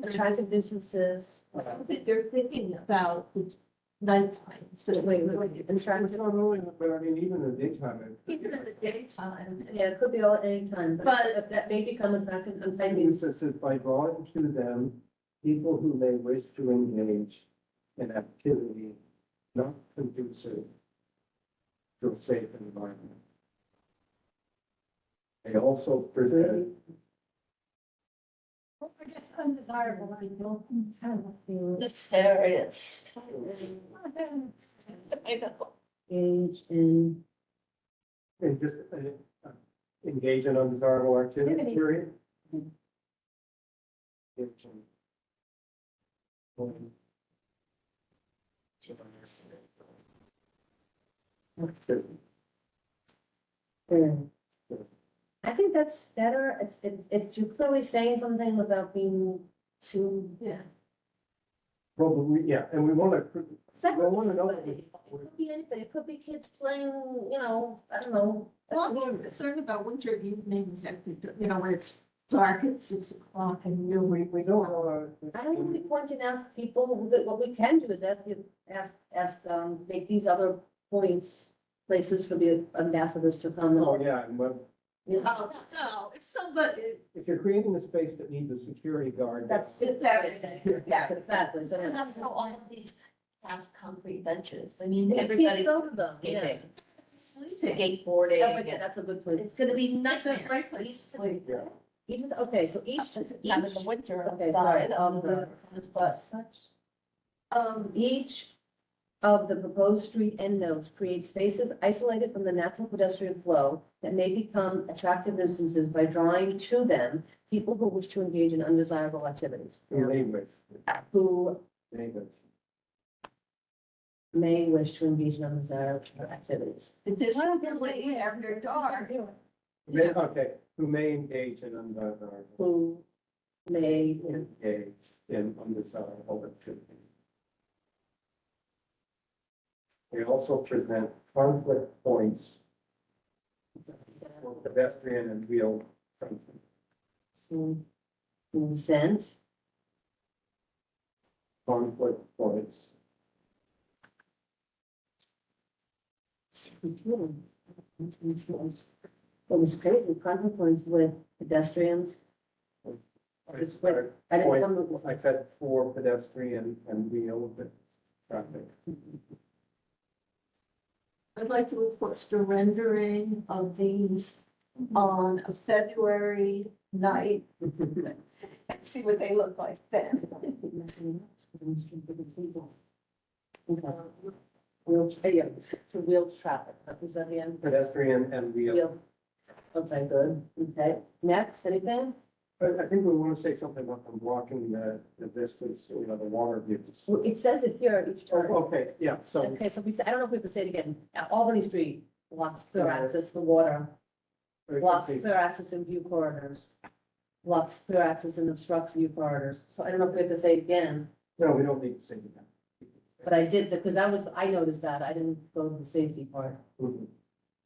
attractive nuisances, I don't think they're thinking about the nighttime, especially attractive, Not only, but I mean, even in the daytime. even in the daytime. yeah, it could be all at any time, but that may become attractive, I'm typing. Nuisances by drawing to them people who may wish to engage in activity not conducive to a safe environment. They also present I guess undesirable people. Nefarious. I know. Engage in, and just engage in undesirable activity, Activity. period. I think that's better, it's, you're clearly saying something without being too. Yeah. Probably, yeah, and we want to, That I could wanna be know- anybody. It could be anybody, it could be kids playing, I don't know. Well, I'm concerned about winter evenings, when it's dark at 6 o'clock and nobody. we don't want to. I don't want to be pointing out people, that what we can do is make these other points, places for the ambassadors to come. Oh, yeah, and when, You know, Oh, no, if somebody, if you're creating a space that needs a security guard. That's, yeah, exactly, so And that's. also all of these cast concrete benches, I mean, You can't everybody's go to them, yeah. skating, sleeping. skateboarding. Yeah, but yeah, that's a good place. It's gonna be That's a nightmare. great place to sleep. Yeah. Even, okay, so each, Time in the winter okay, sorry, outside of on the, the. each of the proposed street end nodes creates spaces isolated from the natural pedestrian flow that may become attractive nuisances by drawing to them people who wish to engage in undesirable activities. Who may wish, Who may wish. may wish to engage in undesirable activities. Additionally, after dark. May, okay, who may engage in undesirable, Who may, engage in undesirable activity. They also present conflict points for pedestrian and wheel traffic. consent, Conflict points. Well, it's crazy, conflict points with pedestrians. It's with, I didn't, some of I said for pedestrian and wheel traffic. I'd like to request a rendering of these on a February night. And see what they look like then. missing this, because I'm just trying to think of people. Okay. Yeah, to wheel traffic, was that the end? Pedestrian and wheel. Wheel. Okay, good, okay. Next, anything? But I think we want to say something about them blocking the vistas, the water views. Well, it says it here each time. Okay, yeah, so. Okay, so I don't know if we have to say it again. Albany Street blocks clear access to the water, blocks clear access in view corridors, blocks clear access and obstructs view corridors. So I don't know if we have to say it again, No, we don't need to say that. but I did, because that was, I noticed that. I didn't go to the safety part. Mhm.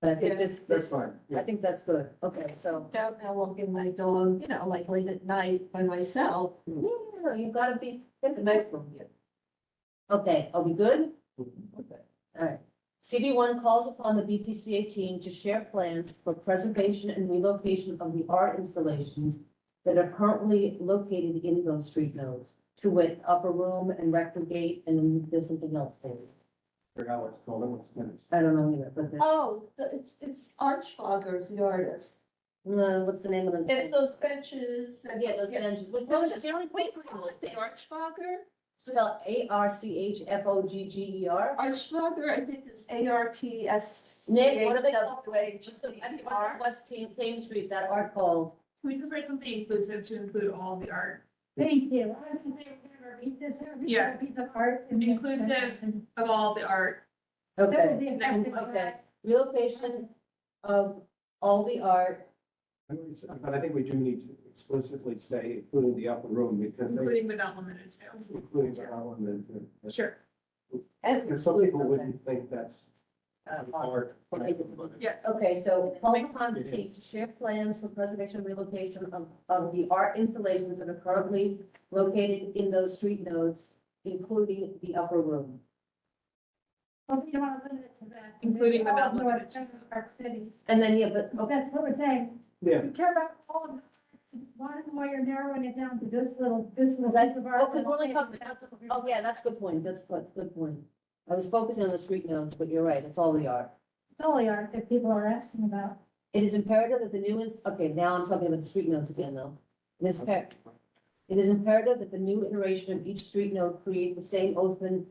But I think Yeah, this, That's fine. I Yeah. think that's good. Okay, so, Out now walking my dog, like late at night by myself. yeah, you gotta be, take a night from you. Okay, are we good? Okay, all right. CB1 calls upon the BPCA team to share plans for preservation and relocation of the art installations that are currently located in those street nodes, to wit, Upper Room and Rector Gate, and then there's something else there. Forgot what's called, what's next. I don't know either, but Oh, it's Archboggers, the artist. what's the name of the? It's those benches. and- Yeah, those benches. Which No, ones? just, The only we call it the Archbogger. Spell ARCHFOGGER. Archbogger, I think is ARTS. Nick, what are they called? West Thames Street, that art called. We just write something inclusive to include all the art Thank you. I was gonna say, we're gonna read this, Yeah. a piece of art. and- Inclusive. of all the art. That would Okay, be and- effective. okay. Relocation of all the art, But I think we do need to explicitly say, including the upper room, because they, Including but not limited to. including the element. Sure. and. Because some people wouldn't think that's Okay. art. Yeah. Okay, so calls upon the team to share plans for preservation and relocation of the art installations that are currently located in those street nodes, including the upper room. Well, you don't want to limit it to that. Including but not All of limited to. Central Park City. And then, yeah, but, okay, That's what we're saying. Yeah, You care about all of them. Why you're narrowing it down to this little because piece of I, art. because we're only talking about, oh, yeah, that's a good point, that's a good point. I was focusing on the street nodes, but you're right, it's all the art. It's all the art that people are asking about. It is imperative that the new, okay, now I'm talking about the street nodes again, though. It is imperative that the new iteration of each street node create the same open,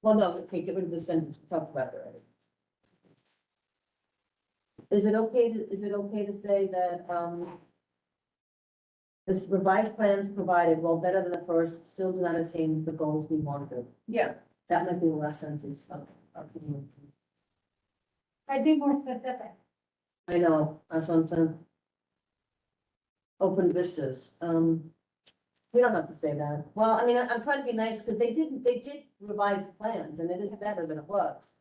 well, no, okay, get rid of the sentence, we talked about it already. Is it okay to say that, this revised plans provided, while better than the first, still do not attain the goals we wanted? Yeah. That might be the last sentence of the. I'd be more specific. I know, that's what I'm saying. Open vistas, we don't have to say that. Well, I mean, I'm trying to be nice, because they did revise the plans, and it is better than it was.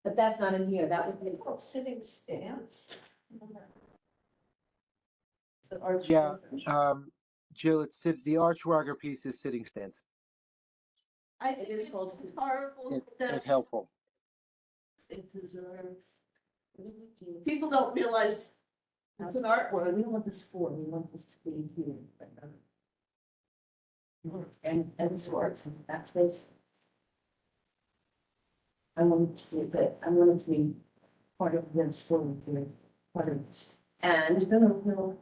But that's not in here, that would be. Called sitting stands. Yeah, Jill, the Archwagger piece is sitting stance. It is called. It's horrible. It's helpful. It deserves. People don't realize it's an artwork. We don't want this for, we want this to be here. And swords, backspace. I want it to be good, I want it to be part of this form here, part of this. And, no.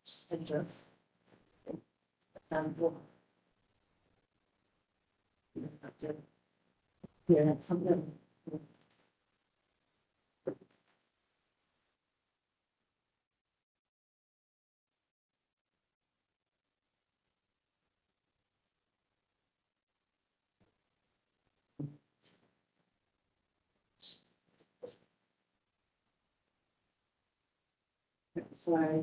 Just adjust. Well. Yeah, that's something. Sorry.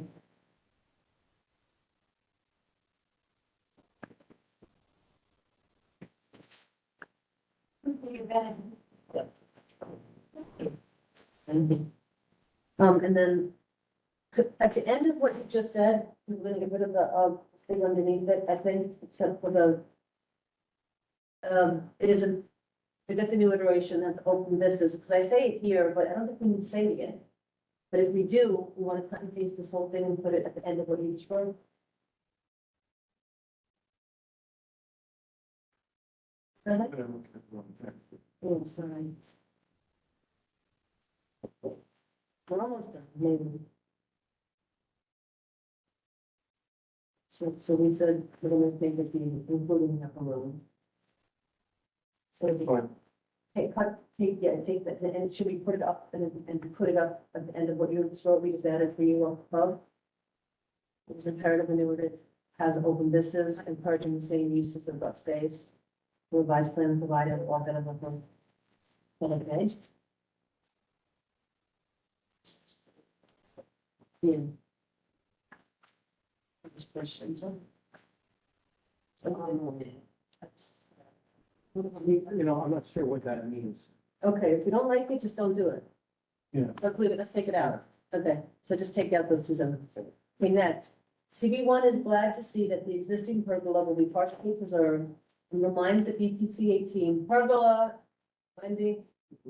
And then, at the end of what you just said, we're gonna get rid of the, thing underneath it, I think, except for the, it is a, forget the new iteration of the open vistas, because I say it here, but I don't think we need to say it again. But if we do, we want to cut and paste this whole thing and put it at the end of what each word. Really? Oh, sorry. We're almost done, maybe. So we said we're gonna make it be including the upper room. So if you Fine. take that, and should we put it up and put it up at the end of what you we just added for you up above? It's imperative maneuver that has open vistas, encouraging the same uses of that space. Revised plan provided all that of them. Okay. Yeah. This person, so. You know, I'm not sure what that means. Okay, if you don't like it, just don't do it. Yeah. Let's leave it, let's take it out. Okay, so just take out those two sentences. Okay, next. CB1 is glad to see that the existing pergola will be partially preserved and reminds the BPCA team, pergola, Wendy,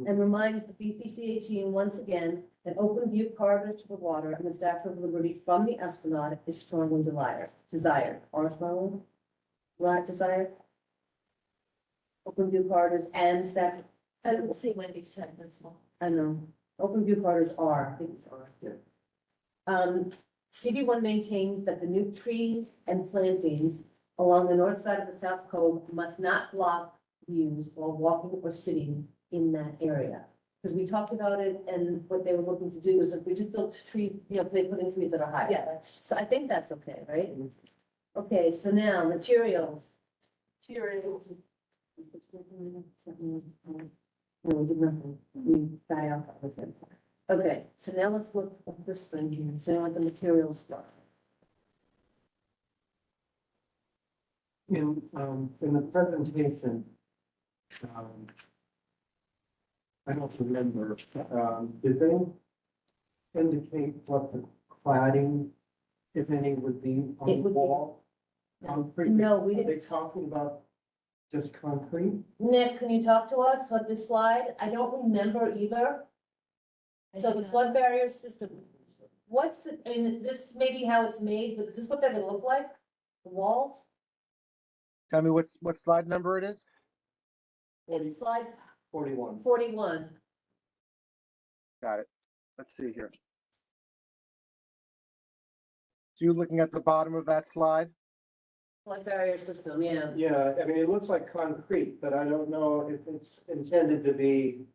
and reminds the BPCA team once again that open view corridor to the water and the Statue of Liberty from the Esplanade is strongly desired. Orange Marlin? Right, desired? Open view corridors and statue. I didn't see Wendy said this one. I know, open view corridors are, I think it's are. Yeah. CB1 maintains that the new trees and plantings along the north side of the South Cove must not block views while walking or sitting in that area. Because we talked about it, and what they were looking to do is if we just built trees, you know, they put in trees that are higher. Yeah, that's, So I think that's okay, right? Okay, so now materials. Materials. No, we did nothing. We got out of it. Okay, so now let's look at this thing here. So now at the materials stuff. In the presentation, I don't remember, did they indicate what the cladding, if any, would be on It the would be- wall? Concrete? No, we Are they didn't. talking about just concrete? Nick, can you talk to us on this slide? I don't remember either. So the flood barrier system, what's the, I mean, this may be how it's made, but is this what that would look like? The walls? Tell me what slide number it is? It's slide 41. 41. Got it. Let's see here. So you're looking at the bottom of that slide? Flood barrier system, yeah. Yeah, I mean, it looks like concrete, but I don't know if it's intended to be,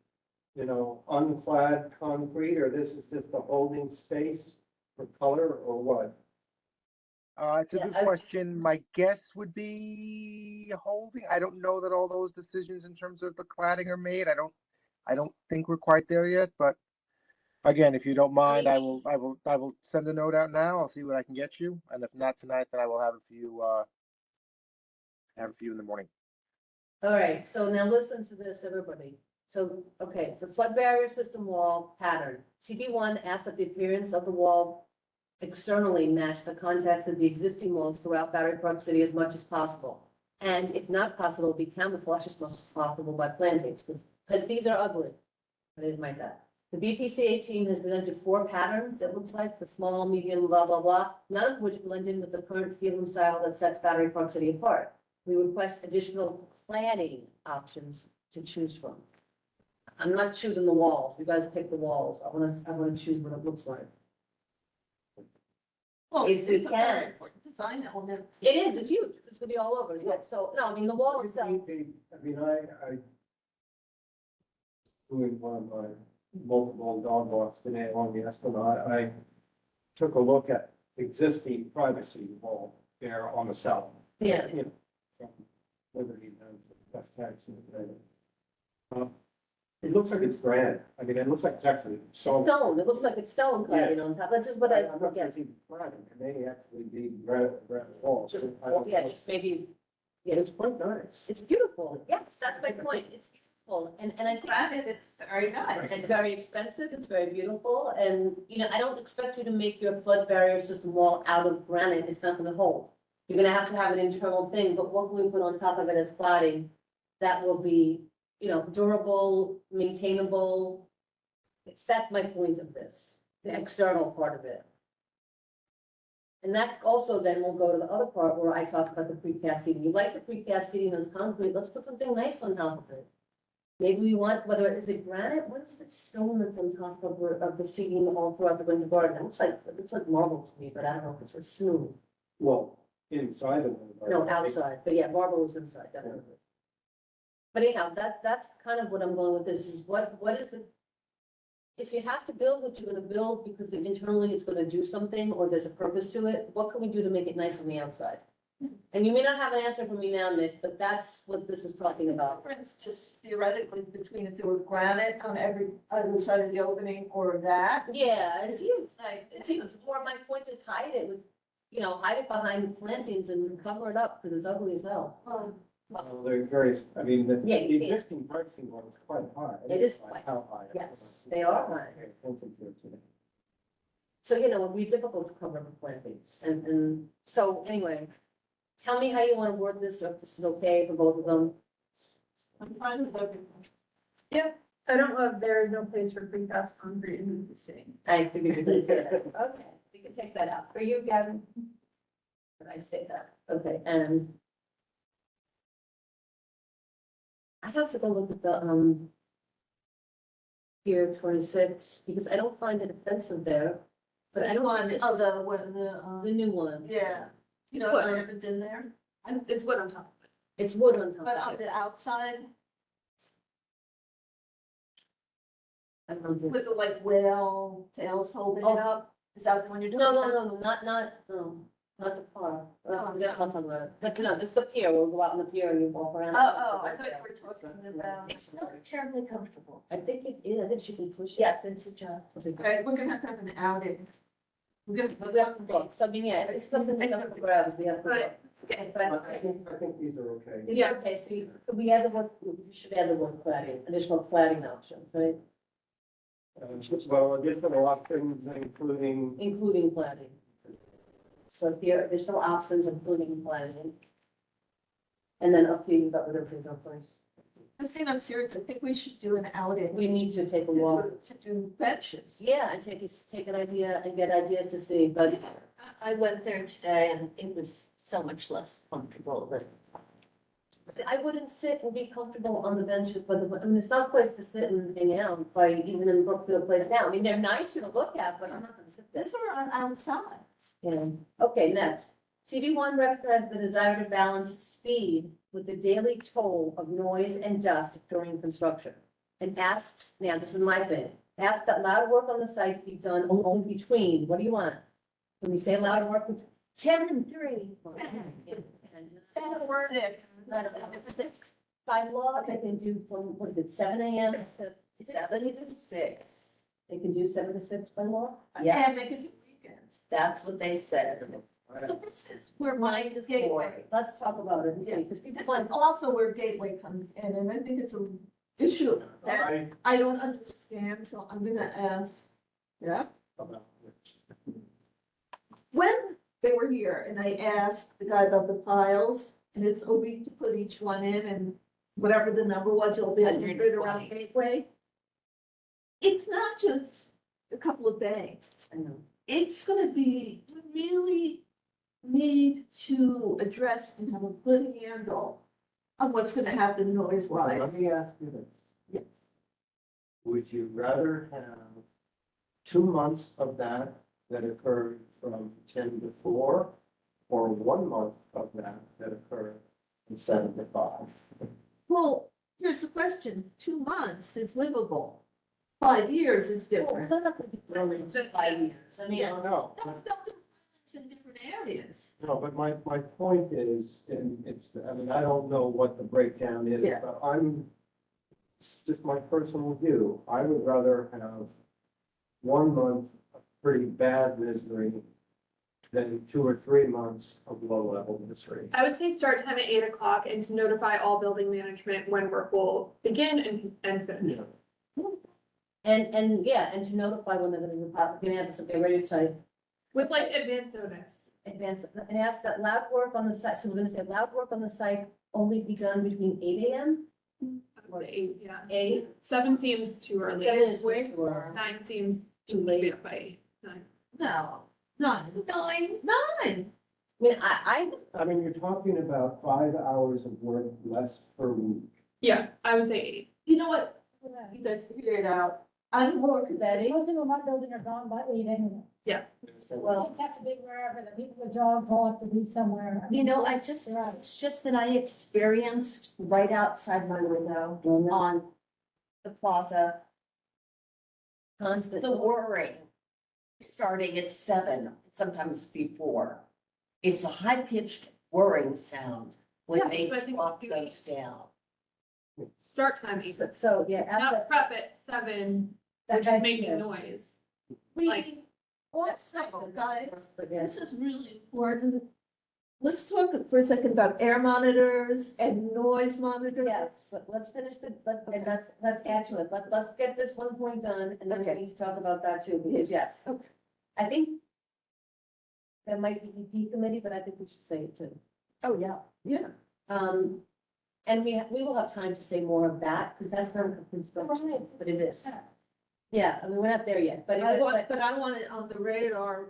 you know, unclad concrete, or this is just a holding space for color, or what? It's a Yeah, good question. My guess would be holding. I don't know that all those decisions in terms of the cladding are made. I don't think we're quite there yet, but again, if you don't mind, I will send a note out now. I'll see what I can get you. And if not tonight, then I will have it for you, in the morning. All right, so now listen to this, everybody. So, okay, the flood barrier system wall pattern. CB1 asks that the appearance of the wall externally match the context of the existing walls throughout Battery Park City as much as possible. And if not possible, be camouflaged as much as possible by plantings, because these are ugly. I didn't like that. The BPCA team has presented 4 patterns, it looks like, the small, medium, blah, blah, blah, none of which blend in with the current feel and style that sets Battery Park City apart. We request additional cladding options to choose from. I'm not choosing the walls. You guys pick the walls. I wanna choose what it looks like. well, If it's you a very can. important design element. It is, it's huge. It's gonna be all over. So, no, I mean, the wall itself. I mean, I doing one of my multiple dog walks today along the Esplanade, I took a look at existing privacy wall there on the south. Yeah. You know, from Liberty down to West Jackson. It looks like it's granite. I mean, it looks like it's actually so. Stone. It looks like it's stone cladding on top. That's just what I, I'm not sure yeah. if it's granite, it may actually be granite walls. Just, I don't yeah, know. just maybe, yeah. It's quite nice. It's beautiful. Yes, that's my point. It's beautiful. And I think. Granted, it's very nice. It's very expensive, it's very beautiful, and, you know, I don't expect you to make your flood barrier system wall out of granite, it's not gonna hold. You're gonna have to have an internal thing, but what can we put on top of it as cladding that will be, you know, durable, maintainable? That's my point of this, the external part of it. And that also then will go to the other part where I talk about the precast seating. You like the precast seating that's concrete, let's put something nice on top of it. Maybe we want, whether is it granite, what is that stone that's on top of the seating all throughout the winter garden? It looks like marble to me, but I don't know if it's a stone. Well, inside of them. No, outside, but yeah, marble is inside, definitely. But anyhow, that's kind of what I'm going with this, is what is the, if you have to build what you're gonna build because internally it's gonna do something, or there's a purpose to it, what can we do to make it nice on the outside? And you may not have an answer for me now, Nick, but that's what this is talking about. Difference just theoretically between if there were granite on every other side of the opening or that. Yeah, it's huge. It's like, It's huge. Or my point is hide it with, hide it behind plantings and cover it up, because it's ugly as hell. Well, they're very, I mean, the Yeah, you the can't. existing privacy one is quite high. It is Like quite- How high? Yes, they are high. Very expensive to it today. So, it'd be difficult to cover up with plantings, and so, anyway, tell me how you wanna word this, or if this is okay for both of them. I'm fine with everything. I don't know if there is no place for precast concrete in the city. I figured you could say that. Okay, we can take that out. For you, Gavin? Did I say that? Okay, and I have to go look at the, Pier 26, because I don't find it offensive there, but I don't want Oh, the new one. yeah, you know, I haven't been there, It's what I'm talking about. It's wood on top but on of it. the outside, I don't know. with the like whale tails holding Oh. it up, is that the one you're doing? No, not the car. That's not talking about it. But no, this is the pier, we'll go out on the pier and you walk around. I thought you were talking about. It's not terribly comfortable. I think it is, I think she can push it. Yes, it's a job. Okay, we're gonna have an outing. We have to look, so I mean, yeah, if it's something that's up for grabs, we have to look. Okay. But, I think these are okay. Is it okay, so could we add the word, we should add the word cladding, additional cladding option, right? Well, additional options including, Including cladding. So if there are additional options, including cladding. And then up here, you've got whatever things on place. I think I'm serious, I think we should do an outing. We need to take a walk. To do benches. Yeah, and take an idea and get ideas to see, but I went there today and it was so much less comfortable than. I wouldn't sit and be comfortable on the benches, but it's not a place to sit and hang out, by even in Brookfield Place now. I mean, they're nicer to look at, but I'm not gonna sit there. This are on outside. Yeah, okay, next. CV1 recognizes the desire to balance speed with the daily toll of noise and dust during construction. And asks, now this is my thing, asks that loud work on the site be done only between, what do you want? Can we say loud work? 10 and 3. Six. By law, they can do from, what is it, 7 AM to 7 to 6. they can do 7 to 6 by law? Yes. And they can do weekends. That's what they said. So this is where my 9 to 4. gateway, Let's talk about it, because people this is want, also where gateway comes in, and I think it's an issue that I don't understand, so I'm gonna ask, yeah? When they were here and I asked the guy about the piles, and it's a week to put each one in, and whatever the number was, it'll be 100 around Gateway. It's not just a couple of bags. I know. It's gonna be, we really need to address and have a good handle on what's gonna happen noise wise. let me ask you this. Yeah. Would you rather have 2 months of that occurred from 10 to 4, or 1 month of that occurred from 7 to 5? Well, here's the question, 2 months is livable, 5 years is Well, different. they're not gonna be building in 5 years, I mean, Yeah. No, No, it's in different areas. no, but my point is, and I mean, I don't know what the breakdown is, Yeah. but it's just my personal view. I would rather have 1 month of pretty bad misery than 2 or 3 months of low-level misery. I would say start time at 8 o'clock and to notify all building management when work will begin and finish. and yeah, and to notify when they're gonna have something ready to With like advance notice. advance, and ask that loud work on the site, so we're gonna say loud work on the site only be done between 8 AM? I would say 8, yeah. 8? 7 seems too early. 7 is way too early. 9 seems Too late. be up by 8, 9. No, 9. I mean, I mean, you're talking about 5 hours of work less per week. Yeah, I would say 8. You know what, you guys figure it out, I'm more, Betty, Most of them in my building are gone by 8 anyway. Well, Kids have to be wherever, the people with dogs all have to be somewhere. You know, it's just that I experienced right outside my window on the plaza, constant. the whirring, starting at 7, sometimes before. It's a high-pitched whirring sound when Yeah, the so I think clock we- goes down. Start time even, So, yeah, after, not prep at 7, that which guy's is making here. noise. We, also, guys, But yeah. this is really important. Let's talk for a second about air monitors and noise monitors. Yes, let's finish and let's add to it. Let's get this one point done, and then we Okay. need to talk about that too, because yes. Okay. I think there might be EP committee, but I think we should say it too. Oh, yeah. Yeah. And we will have time to say more of that, because that's not a construction, Right. but it is. Yeah, I mean, we're not there yet, but. I want it on the radar.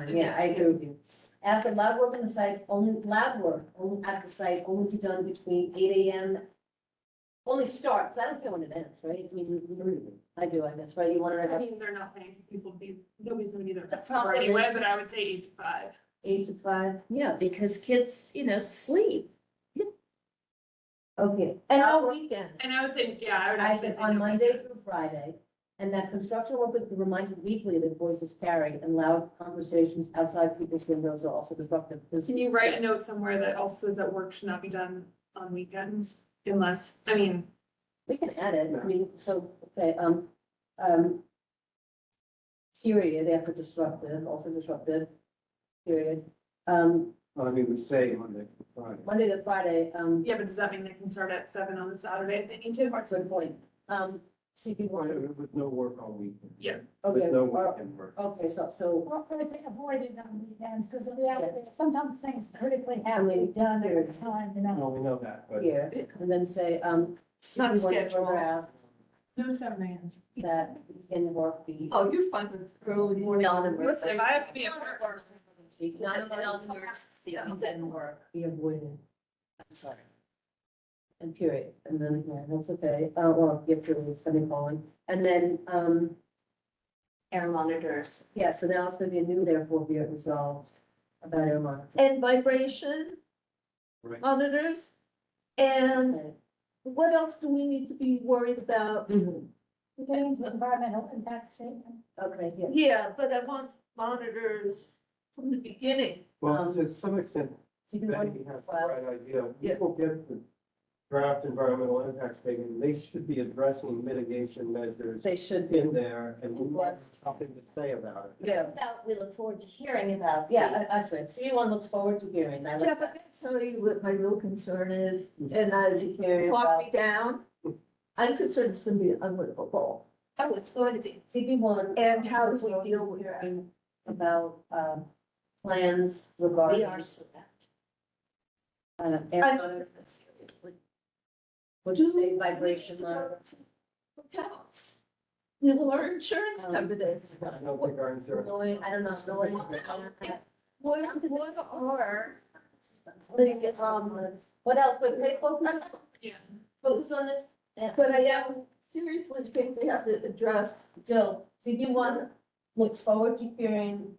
Yeah, I agree with you. As for lab work on the site, only lab work, only at the site, only be done between 8 AM. Only start, 'cause I don't care when it ends, right? I mean, I do, I guess, right? You want I to mean, they're not paying people to be, nobody's gonna be there The for problem anyway, is but that- I would say 8 to 5. 8 to 5? Yeah, because kids, sleep. Okay. And Lab on work- And weekends. I would say, yeah, I would I actually said say on no Monday weekends. through Friday, and that construction workers be reminded weekly that voices carry and loud conversations outside people's windows are also disruptive. Can you write a note somewhere that also says that work should not be done on weekends unless, I mean, We can add it, I mean, so, okay, period, after disruptive, also disruptive, period. I mean, we say Monday to Friday. Monday to Friday, yeah, but does that mean they can start at 7 on the Saturday if they need to? good point. CP one, With no work all weekend. Yeah. okay, With no weekend work. okay, so, Or I would say avoid it on weekends, because in reality, sometimes things critically have to be done at a time, No, we know that, but. here, and then say, Not CP one scheduled. further ask No 7 a.m.s. that in work be. Oh, you're fine with early morning. Non-emergency. If I have to be at work, Non-emergency then work. Be avoided, I'm sorry. and period, and then, yeah, that's okay, or give period, semicolon, and then, Air monitors. yeah, so now it's gonna be a new therefore be it resolved about air monitoring. And vibration Right. monitors. And Okay. what else do we need to be worried about? Mhm. Getting to the environmental impact statement. Okay, yeah. Yeah, but I want monitors from the beginning. Well, to some extent, CP one, Betty has the well, right idea. Yeah. People get the draft environmental impact statement, they should be addressing mitigation measures they should be, in there, and we have Yes. something to say about it. yeah, We look forward to hearing about. yeah, that's right, CP one looks forward to hearing, I like Jeff, I that. gotta tell you what my real concern is, and To hear talk about me down. I'm concerned it's gonna be an unlivable. Oh, it's going to be. CP one. And how do we deal with that? About, plans regarding. We are so bad. Air I- monitors, seriously. Would you say vibration monitor? Hotels. Will our insurance Um, cover this? I don't think our insurance. Noise, I don't know, noise. What are, What else, but pay focus, yeah. focus on this, but I seriously think we have to address, Jill, CP one looks forward to hearing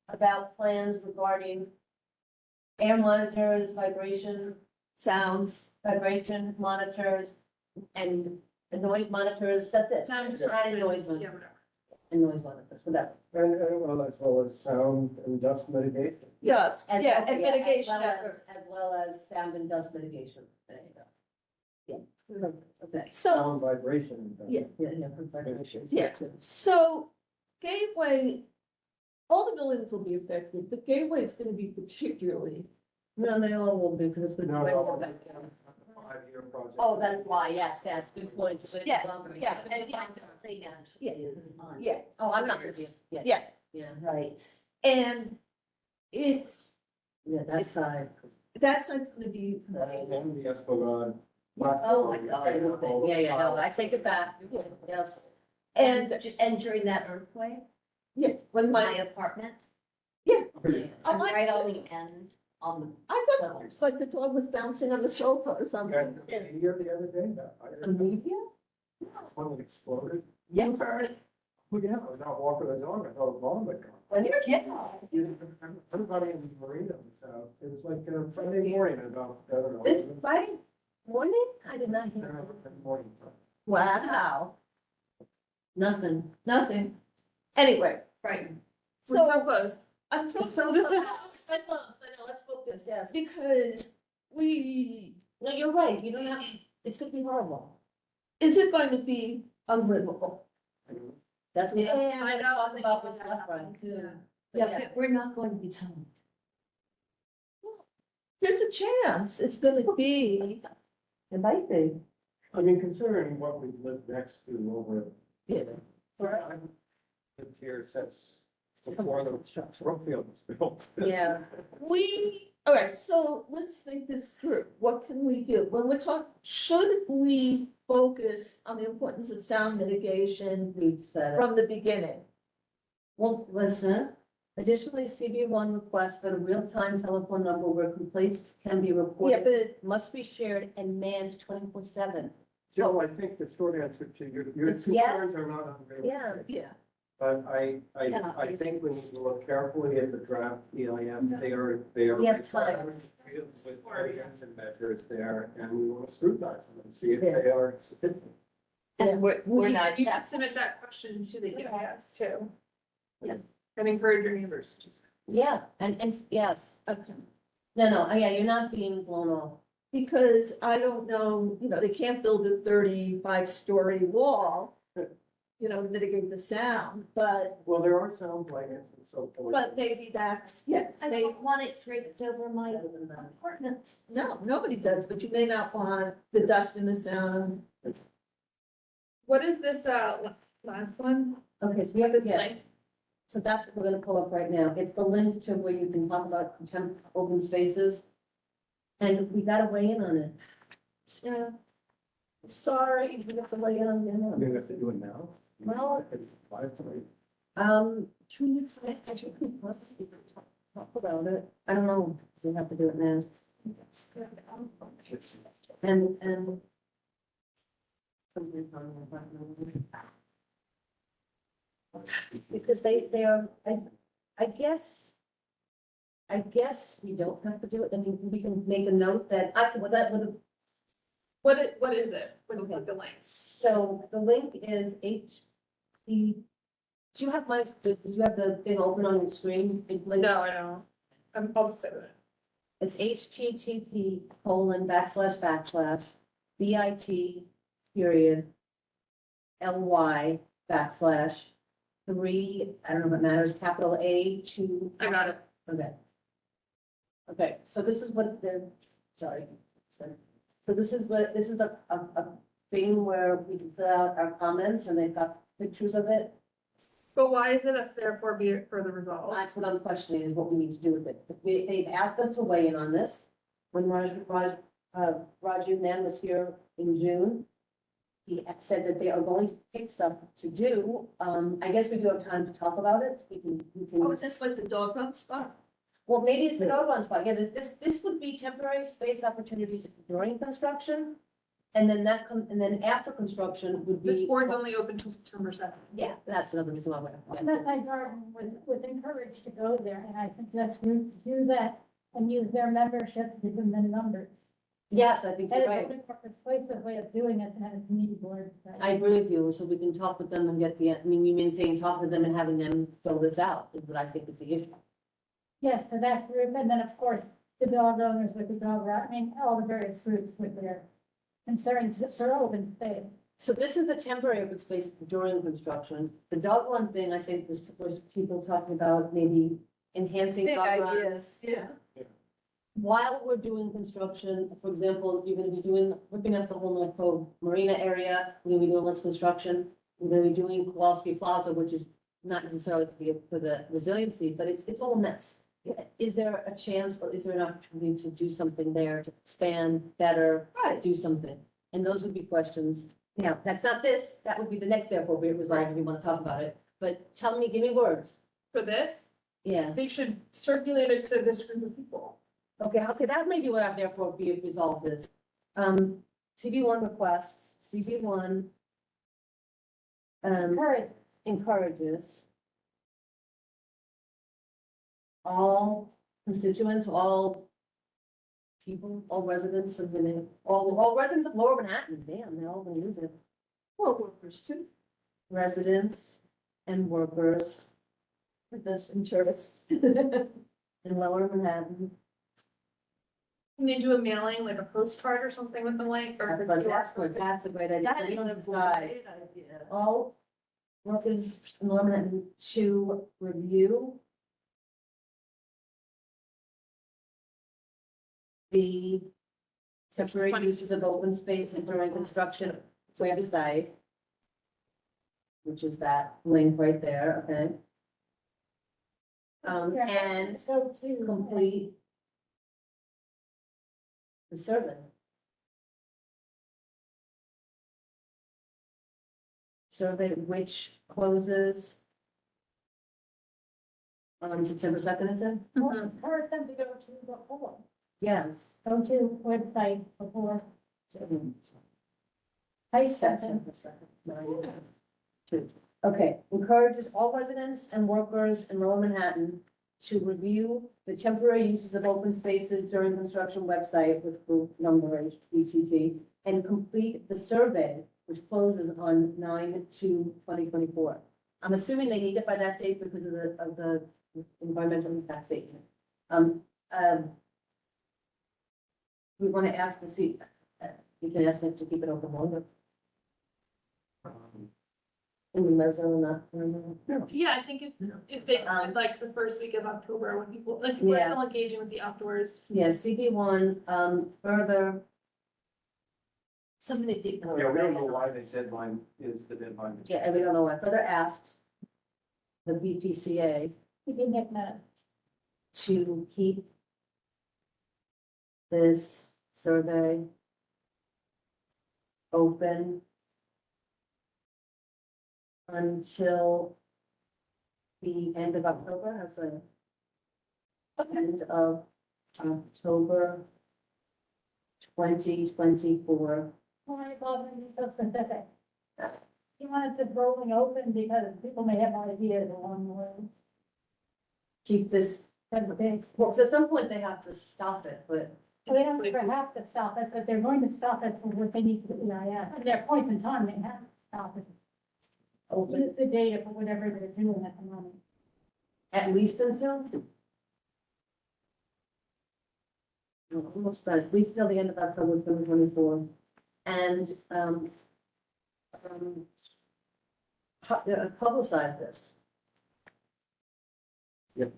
about plans regarding air monitors, vibration monitors, and noise monitors, that's it. Sound And noise, disruption, yeah, whatever. and noise monitors, so that's. Well, as well as sound and dust mitigation. yes, As- yeah, okay, and yeah, mitigation as well as- efforts. As well as sound and dust mitigation, there you go. Yeah, okay. So, Sound vibration. Yeah. Yeah, vibration. yeah, so Gateway, all the buildings will be affected, but Gateway is gonna be particularly. No, they all will be, because it's been. No, quite a no. while. 5-year project. Oh, that's why, yes, good point. Yes, yeah, And yeah, say Yeah. is on. Yeah, Oh, I'm not gonna be, yeah, yeah, yeah, Right. and it's, yeah, that side. that's gonna be. And the Esplanade. Oh, my God. Yeah, no, I take it back, yes. And, And during that earthquake, yeah, when my my, apartment, on my, right on the end, on the. I thought it was like the dog was bouncing on the sofa or something. Here the other day, that fire, Media? one that exploded. You heard it. Well, yeah, I was out walking the dog, I thought a bomb had gone. When you're a kid. Everybody in the marina was out. It was like a Friday morning about, I don't know. This Friday morning, I did not hear. Morning. Wow. Nothing. Anyway, right. We're so So, close. I'm so, so, so close, I know, let's focus, yes. because No, you're right, you don't have, it's gonna be horrible. is it going to be unlivable? That's what Yeah, I'm gonna talk about with Catherine too. Yeah, but we're not going to be told. There's a chance it's gonna be, It might be. I mean, considering what we've lived next to over. Yeah. I've lived here since before the Brookfield was built. Yeah. all right, so let's think this through. What can we do? When we're talking, should we focus on the importance of sound mitigation We've said it. from the beginning? Well, listen, additionally, CB1 requests that a real-time telephone number where complaints can be Yeah, reported but must be shared and manned 24/7. Jill, I think the short answer to your It's yes. concerns are not unrealistic. yeah, But I Yeah. think we need to look carefully at the draft EIS. They are. We have time. required with prevention measures there, and we want to scrutinize them and see if Yeah. they are sufficient. and we're not. You should submit that question to the EIS too. Yeah. And encourage your neighbors to. Yeah, and yes. Okay. No, yeah, you're not being blown off. Because I don't know, they can't build a 35-story wall, to mitigate the sound, but, Well, there are sound blankets and so forth. but maybe that's, yes, I don't want it draped over my apartment. no, nobody does, but you may not want the dust and the sound. What is this, last one? Okay, so we have this, yeah, Link? so that's what we're gonna pull up right now. It's the link to where you can talk about open spaces. And we gotta weigh in on it. Yeah. I'm sorry, we have to lay it on I the mean, we have to do it now. Well- 2 minutes. Talk about it. I don't know, so we have to do it now. And. Something's on the button. Because they are, I guess we don't have to do it. I mean, we can make a note that, well, that would, What is it? When you Okay. put the link? so the link is do you have do you have the thing open on your screen? It links- No, I don't. I'll just say that. It's http:// bit ly /3, I don't know if it matters, capital A, 2. I got it. Okay, so this is what sorry. So this is a thing where we can fill out our comments and they've got pictures of it. But why is it a therefore be it further resolved? That's what I'm questioning is what we need to do with it. They've asked us to weigh in on this. When Raju Mann was here in June, he said that they are going to pick stuff to do. I guess we do have time to talk about it. We can. Oh, is this like the dog run spot? Well, maybe it's the dog run spot. Yeah, this would be temporary space opportunities during construction. And then and then after construction would be. This board's only open till September 7th. Yeah, that's another reason why we're. My garden was encouraged to go there, and I suggest groups do that and use their membership to give them the numbers. Yes, I think And you're it's right. a more persuasive way of doing it than a committee board. I agree with you, so we can talk with them and get I mean, you mean saying talk with them and having them fill this out, is what I think is the issue. Yes, for that group, and then of course, the dog owners with the dog, I mean, all the various groups with their concerns for open space. So this is the temporary open space during construction. The dog run thing, I think, was people talking about maybe enhancing Big dog runs. ideas, yeah. While we're doing construction, for example, you're gonna be ripping up the whole North Cove Marina area, we're gonna be doing less construction. We're gonna be doing Kowalski Plaza, which is not necessarily for the resiliency, but it's all a mess. Is there a chance or is there an opportunity to do something there to expand better, Right. do something? And those would be questions. Now, that's not this, that would be the next therefore be it resolved if you want to talk about it. But tell me, give me words. For this, Yeah, they should circulate it to this group of people. okay, that may be what I've therefore be it resolved is. CB1 requests, CB1. Encourage, encourages all constituents, all people, all residents of the, all residents of Lower Manhattan, damn, they're all gonna use it. Well, workers too. Residents and workers With this interest. in Lower Manhattan. Can they do a mailing, like a postcard or something with the link or? That's a great idea. So That we is don't a decide. great idea. All workers in Lower Manhattan to review the temporary uses of open spaces during construction website, which is that link right there, okay? And Go to. complete the survey. Survey which closes on September 2nd, is it? Well, encourage them to go to before, Yes. go to website before. I sent them. September 2nd. Two. Okay, encourages all residents and workers in Lower Manhattan to review the temporary uses of open spaces during construction website with group number HTT and complete the survey, which closes on 9/2/2024. I'm assuming they need it by that date because of the environmental impact statement. We want to ask you can ask them to keep it open longer. In the mezzo, not. Yeah, I think if they, Um, like the first week of October, when people, like, people are Yeah. still engaging with the outdoors. Yeah, CB1, further. Somebody. Yeah, we don't know why the deadline is the deadline. Yeah, and we don't know why. Further asks the BPCA You can get that. to keep this survey open until the end of October, how's the end of October 2024. Why bother you so specific? You want it to rolling open because people may have ideas along the way. Keep this, That's big. well, 'cause at some point they have to stop it, but They don't ever have to stop it, but they're going to stop it for what they need to do. At their points in time, they have to stop it. Use the data for whatever they're doing at the moment. at least until. No, almost done, at least till the end of October 2024. And, publicize this. Yep.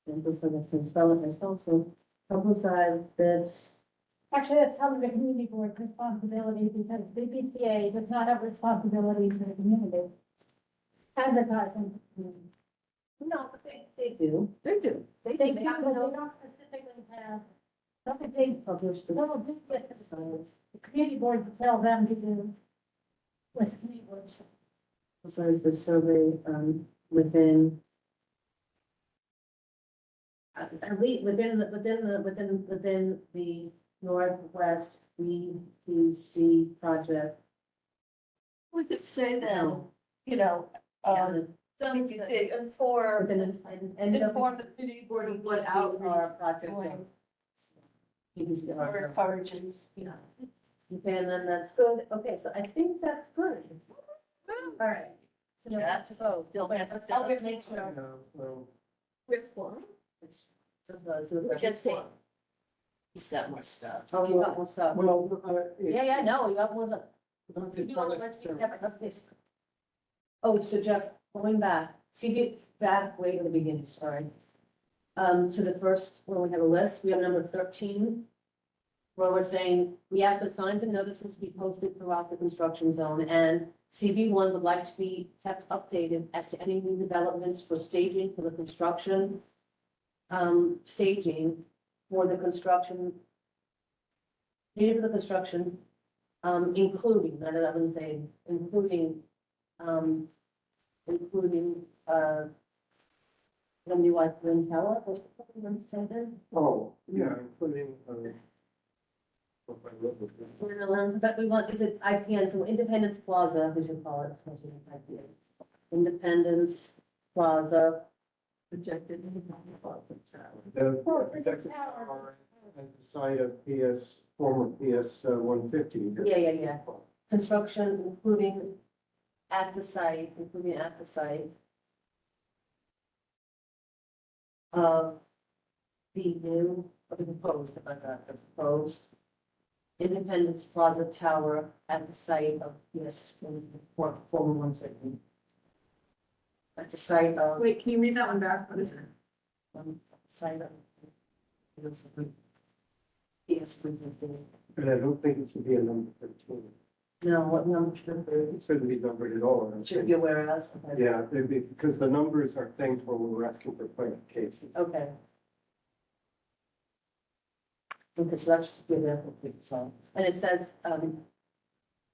And just so I can spell it myself, so publicize this. Actually, that's some of the community board's responsibility because the BPCA does not have responsibility to the community. Advertising. No, but they do. They do. They do, They have but to they know. don't specifically have, something they, Publish this. little do get to decide. The community board to tell them to do with community boards. Publicize the survey, within. At least within the Northwest BPC project. We could say that, No. you know, Yeah, some could say inform, Within inform the community board of what our outreach project. doing BPC or ours. encourages. Yeah. Okay, and then that's good. Okay, so I think that's good. All right. So now let's vote. I'll just make sure. With one. Just say. He's got more stuff. Oh, you got more stuff. Well, Yeah, no, you got more stuff. Oh, so Jeff, going back, back way to the beginning, sorry. To the first, where we have a list, we have number 13. Where we're saying, we ask that signs and notices be posted throughout the construction zone, and CB1 would like to be kept updated as to any new developments for staging for the construction. Staging for the construction. Staging for the construction, including, not that I'm saying, including, the new like wind tower, what's the fucking one say then? Oh, yeah, including, But we want, is it IPN, so Independence Plaza, we should call it, so it's IPN. Independence Plaza. Projected. The projected tower at the site of former PS 150. Yeah. Construction including at the site, of the new, or the proposed, if I got the proposed Independence Plaza Tower at the site of PS former 150. At the site of, Wait, can you read that one back? What is it? site of. PS 150. And I don't think it should be a number 13. No, what number should it be? It shouldn't be numbered at all. I don't Should think. be aware of. Okay. Yeah, because the numbers are things where we're asking for clarification. Okay. Okay, so that's just be there for people, so, and it says,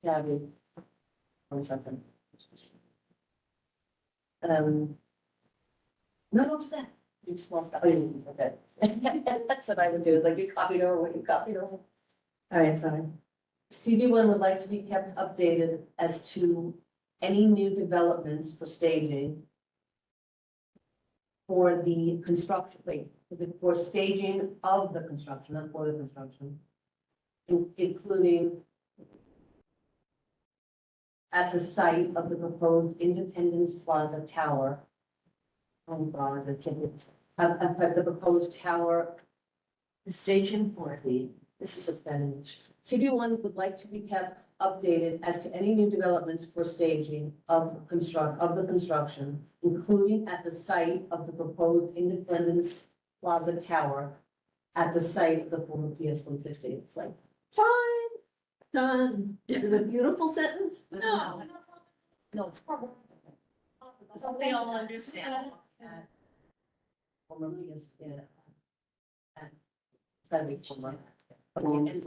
Gabby, 1 second. No, don't do that. You just lost that. Oh, you didn't, okay. That's what I would do, is like you copied over what you copied over. All right, sorry. CV1 would like to be kept updated as to any new developments for staging for the construction, for staging of the construction, not for the construction, including at the site of the proposed Independence Plaza Tower. Oh God, I can't, at the proposed tower, the staging for this is a fetish. CV1 would like to be kept updated as to any new developments for staging of the construction, including at the site of the proposed Independence Plaza Tower at the site of the former PS 150. It's like, done. Is it a beautiful sentence? No. No, it's horrible. We all understand. Former PS, yeah. It's gotta be former. Okay, and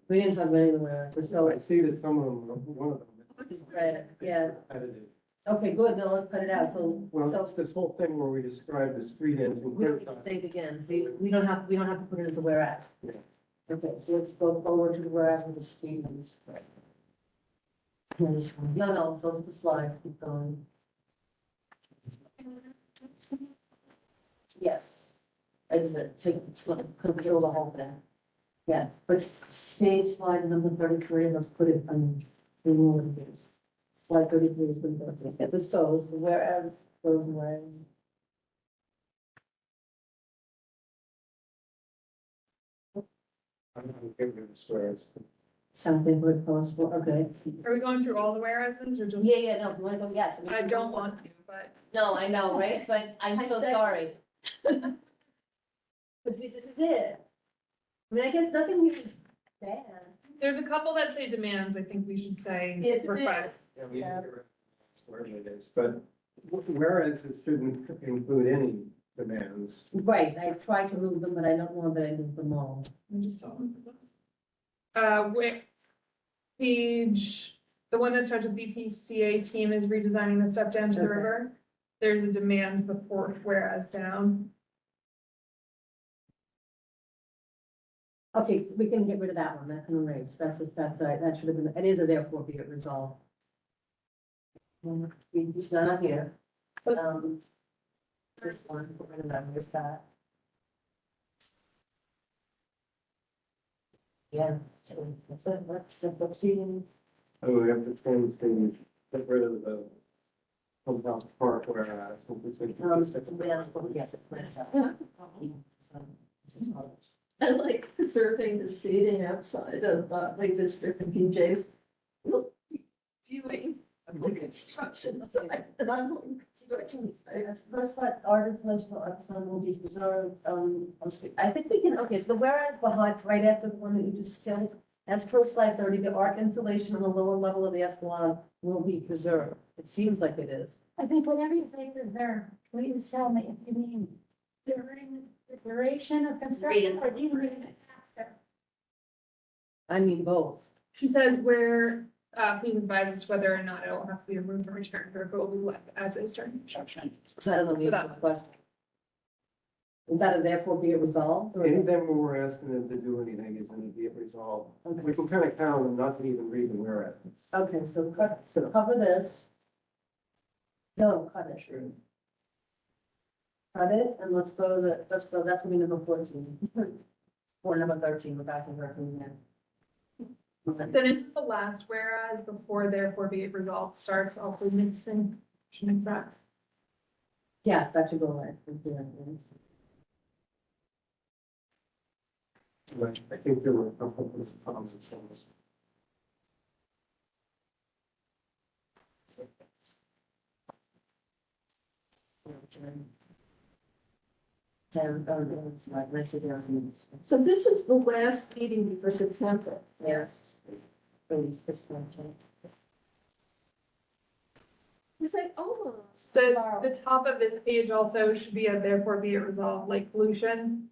we didn't talk about anywhere, so I see that some of them, one of them. it's red, yeah. Edited. Okay, good, no, let's cut it out, so, Well, it's this whole thing where we describe the street ends and we don't need to say it again, so we don't have to put it as a whereas. Yeah. Okay, so let's go forward to the whereas with the speed limits. No, those are the slides, keep going. Yes, exit, take, control the whole thing. Yeah, but save slide number 33, let's put it on, remove it, please. Slide 33 is going to go, get this goes, whereas, goes away. I'm not giving it a swear. Something very possible, okay. Are we going through all the whereases or just? Yeah, no, you wanna go, yes. I don't want to, but No, I know, right, but I'm I so said- sorry. Because this is it. I mean, I guess nothing here is bad. there's a couple that say demands. I think we should say It request. Yeah, we need to where it is, but whereas it shouldn't include any demands. Right, I tried to move them, but I don't know that I moved them all. I just saw one. Page, the one that starts with BPCA team is redesigning the step down to the Okay. river. There's a demand the fourth whereas down. Okay, we can get rid of that one, that can erase, that should have been, it is a therefore be it resolved. It's not here. This one, we're gonna remember that. Yeah, so that's it, that's the proceeding. Oh, we have to change the, get rid of the hometown park whereas. It's a bit, yes, it was that. So, it's just hard. I like preserving the seating outside of Lake District and PJ's. Viewing of the construction site, and I'm on construction site. Yes, first that art installation of some will be preserved, I think we can, okay, so the whereas behind, right after the one that you just killed, as per slide 30, the art installation on the lower level of the Escalon will be preserved. It seems like it is. I think whenever you say reserve, please tell me if you mean during the duration of construction or do you mean after? I mean, both. She says where, please advise us whether or not it will have to be removed and returned or if it will be left as is during construction. Because I don't know the For answer to that. the question. Is that a therefore be it resolved? or- Anything where we're asking them to do anything is gonna be resolved. We Okay, can kind of count them not to even read the whereas. okay, so cover this. No, cut it. Cut it, and let's go that's gonna be number 14. Or number 13, we're back to 13 again. Okay. Then isn't the last whereas before therefore be it resolved starts off with mixing? Should make that. Yes, that should go away. I think there were a couple of problems and things. So this is the last meeting before September. Yes. Please, this one, It's like almost. The top of this page also should be a therefore be it resolved, light pollution.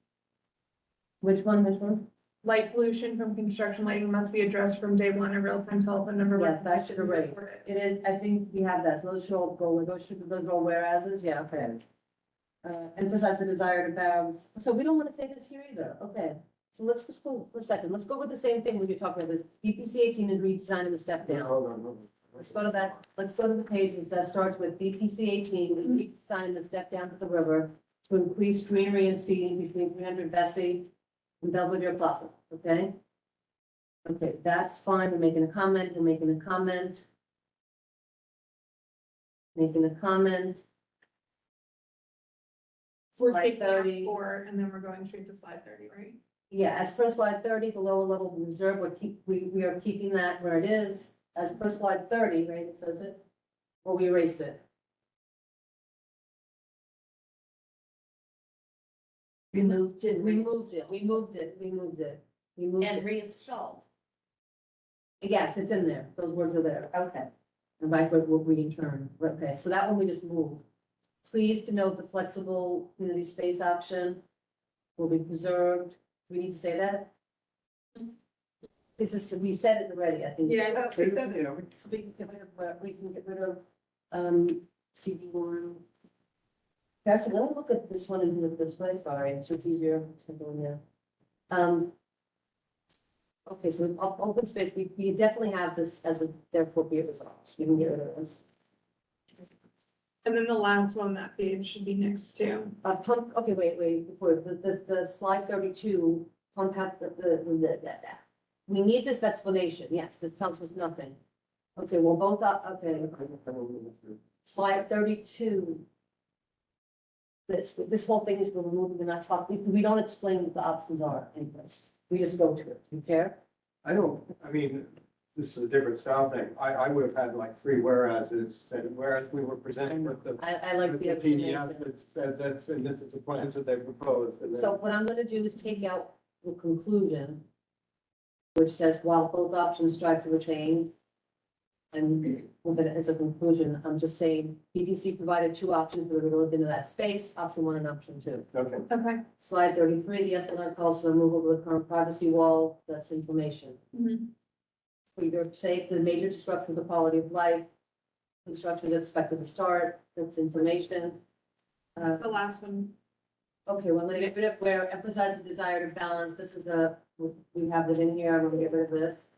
which one? Light pollution from construction lighting must be addressed from day one, a real-time telephone number. Yes, that should erase. It is, I think we have that, so those should all go, those are all whereases, yeah, okay. Emphasize the desire to balance, so we don't wanna say this here either, okay. So let's just go for a second, let's go with the same thing when you're talking about this, BPC 18 is redesigning the step down. Hold on. Let's go to that, let's go to the pages that starts with BPC 18, is redesigning the step down to the river to increase greenery and seating between 300 Vesey and Belvedere Plaza, okay? Okay, that's fine, we're making a comment, Making a comment. We're Slide taking out 30, 4 and then we're going straight to slide 30, right? yeah, as per slide 30, the lower level reserve, we are keeping that where it is, as per slide 30, right, it says it, or we erased it. We moved it. We moved it. And reinstalled. Yes, it's in there, those words are there. Okay. And by reading term, okay, so that one we just moved. Pleased to note the flexible community space option will be preserved. We need to say that? This is, we said it already, I think. Yeah. Yeah, So we can get rid of, CB one. Actually, let me look at this one and do it this way, sorry, it's just easier to go in there. Okay, so with open space, we definitely have this as a, therefore be it resolved, we can get rid of this. And then the last one, that page should be next to. Pump, okay, wait, before, the slide 32, pump out we need this explanation, yes, this tells us nothing. Okay, well, both, okay, slide 32. This whole thing is we're removing, we're not talking, we don't explain what the options are anyways, we just go to it, you care? I mean, this is a different style thing. I would have had like 3 whereases, and whereas we were presenting with the I like with the the PDF, explanation. that's, and this is the plans that they proposed. And then- So what I'm gonna do is take out the conclusion, which says, while both options strive to retain, and with it as a conclusion, I'm just saying, BPC provided 2 options, we're gonna look into that space, option 1 and option 2. Okay. Okay. Slide 33, the Esplanade calls for the removal of the current privacy wall, that's information. For your sake, the major disruption of the quality of life, construction is expected to start, that's information. The last one. Okay, well, I'm gonna get rid of where emphasize the desire to balance, this is we have it in here, I'm gonna get rid of this.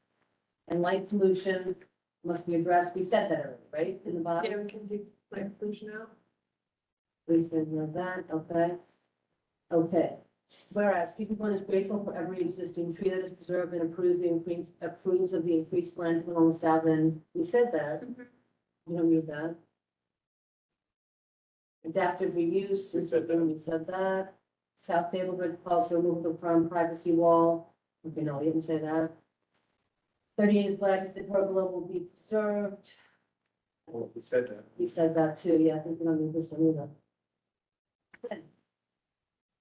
And light pollution must be addressed, we said that already, right, in the bottom? Yeah, we can take light pollution out. Please know that, okay? Okay, whereas CP1 is grateful for every existing tree that is preserved and approves of the increased planting along the south end, we said that. You don't need that. Adaptive reuse, We said that. we said that. South neighborhood calls for removal from privacy wall, okay, no, we didn't say that. 38 is glad the pergola will be preserved, Well, we said that. we said that too, yeah, I think we don't need this one either.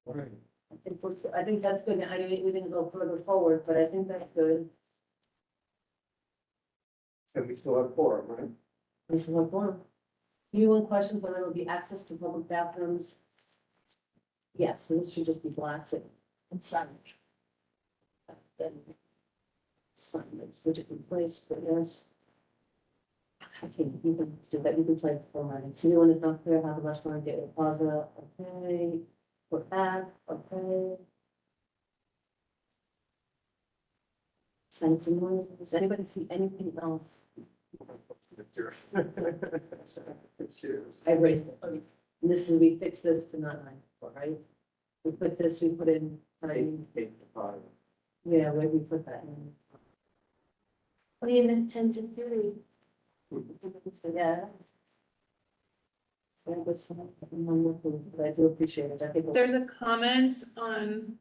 All right. I think that's good. We didn't go further forward, but I think that's good. And we still have 4, right? This is what one. Anyone questions whether there'll be access to public bathrooms? Yes, so this should just be black and signage. Then signage, a different place, but yes. Okay, you can do that, you can play for mine. So anyone is not clear how the restaurant get a plaza, okay. For put back, okay. Signs and noise, does anybody see anything else? I raised it, okay. And this is, we fixed this to not 94, right? We put this, we put in, right, yeah, where we put that in. What do you mean 10 to 3? So, yeah. So I guess but I do appreciate it, I think. There's a comment on,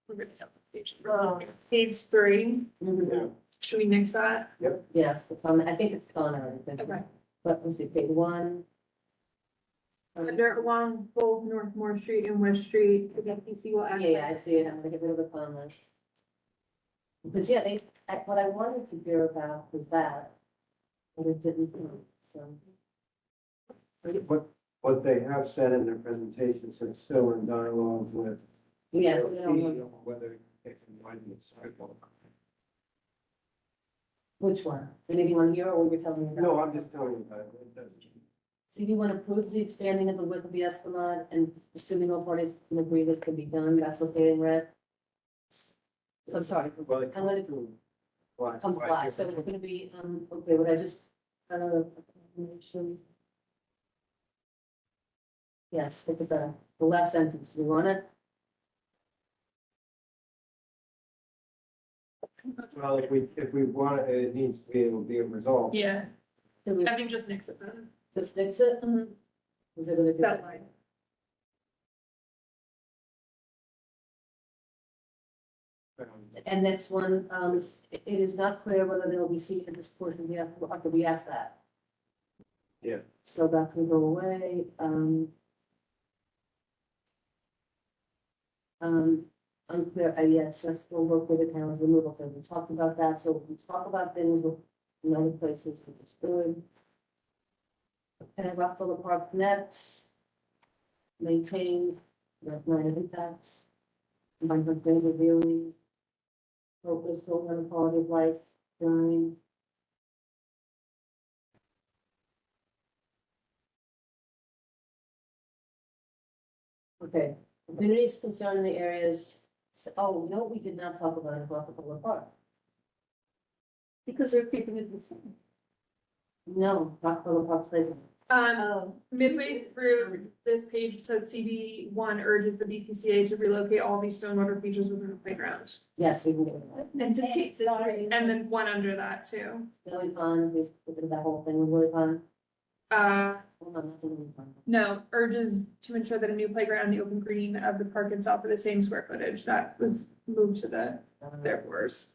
we're gonna have page, Oh. page 3. Mhm. Should we nix that? Yes, the comment, I think it's gone already. but- Okay. But let's see, page 1. Under along both North Moore Street and West Street, the PC will act. Yeah, I see it, I'm gonna get rid of the comments. Because, yeah, what I wanted to hear about was that, but it didn't, so. What they have said in their presentations are still in dialogue with. Yeah, DOT we don't on want- whether they can widen the sidewalk. Which one? Anything on here or what you're telling me about? No, I'm just telling you that. It does. CD1 approves the expanding of the width of the Esplanade and assuming all parties can agree that can be done, that's okay in red? So I'm sorry, Well, it I'm gonna- comes black, so it's gonna be, okay, what I just, information. Yes, look at the last sentence, do you want it? Well, if we want, it needs to be able to be resolved. Yeah, Do we I think just nix it then. just fix it? Is it gonna do That it? line. And next one, it is not clear whether they'll be seated in this portion, after we ask that. Yeah. So that can go away, unclear, yeah, accessible, located towns, removal, okay, we talked about that, so we talk about things with in other places, which is good. Okay, Rockefeller Park Connects, maintained, minor impacts, environmental reviewing, focus on quality of life, during. Okay, communities concerned in the areas, oh, no, we did not talk about it, Rockefeller Park. Because they're keeping it the same. No, Rockefeller Park Place. Midway through this page, it says CD1 urges the BPCA to relocate all these stormwater features within the playground. Yes, we can get rid of that. And to keep the green. And then one under that too. Lily Pond, we look at that whole thing with Lily Pond. Hold on, not the Lily Pond. No, urges to ensure that a new playground in the open green of the park itself for the same square footage that was moved to the therefores.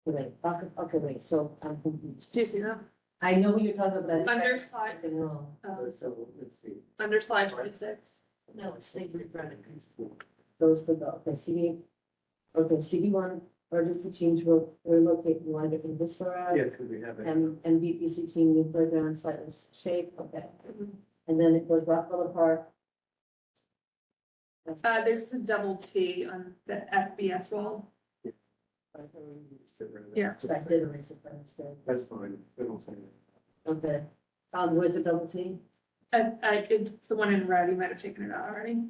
Wait, okay, wait, so I'm confused. Do you see that? I know what you're talking about. but I Under think slide. something wrong. So, let's see. Under slide 26. No, it's the Those could go, okay, CD, okay, CD1, urgency team to relocate, you want to get rid of this for us? Yes, because we have it. And BPC team, new playground, slightly shape, okay. And then it goes Rockefeller Park. That's- There's a double T on the FBS wall. Yeah. I did erase it, but instead, That's fine. We don't say that. okay. Where's the double T? It's the one in red, you might have taken it out already.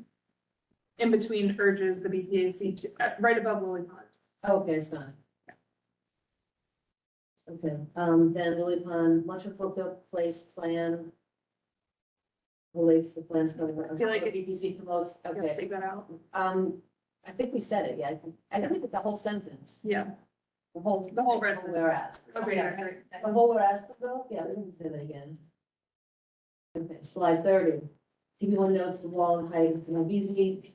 In between urges the BPAC to, right above Lily Pond. Okay, it's gone. Okay, then Lily Pond, much of Brookfield Place plan relates to plans going around. Feel like it- BBC promotes, You have to okay. Take that out. I think we said it, yeah, I think the whole sentence, Yeah. the whole red sentence. whereas. Okay, Yeah, that's right. the whole whereas, though, yeah, we didn't say that again. Okay, slide 30. TV1 notes the wall and height of BZ.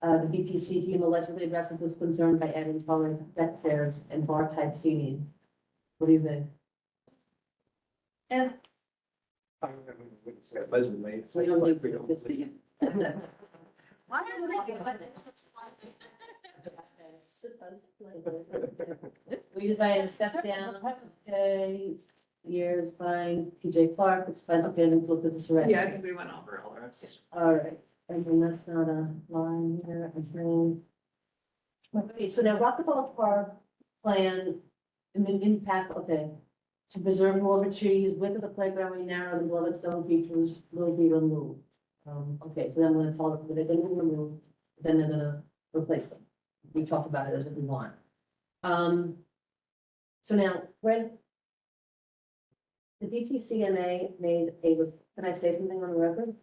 The BPC team allegedly addresses this concern by adding taller deck chairs and bar type seating. What do you think? I don't know what it says. Allegedly. We don't need- We don't- Why are we decided to step down, okay, years, fine, PJ Clark, it's fine, okay, let's look at this already. Yeah, I think we went over all the rest. All right, and then that's not a line here, okay. Okay, so now Rockefeller Park plan, I mean, impact, okay. to preserve more of the trees, width of the playground will be narrow, the beloved stone features will be removed. Okay, so then when it's all, they're gonna be removed, then they're gonna replace them. We talked about it as what we want. So now, Greg, the DPCMA made a, can I say something on the record?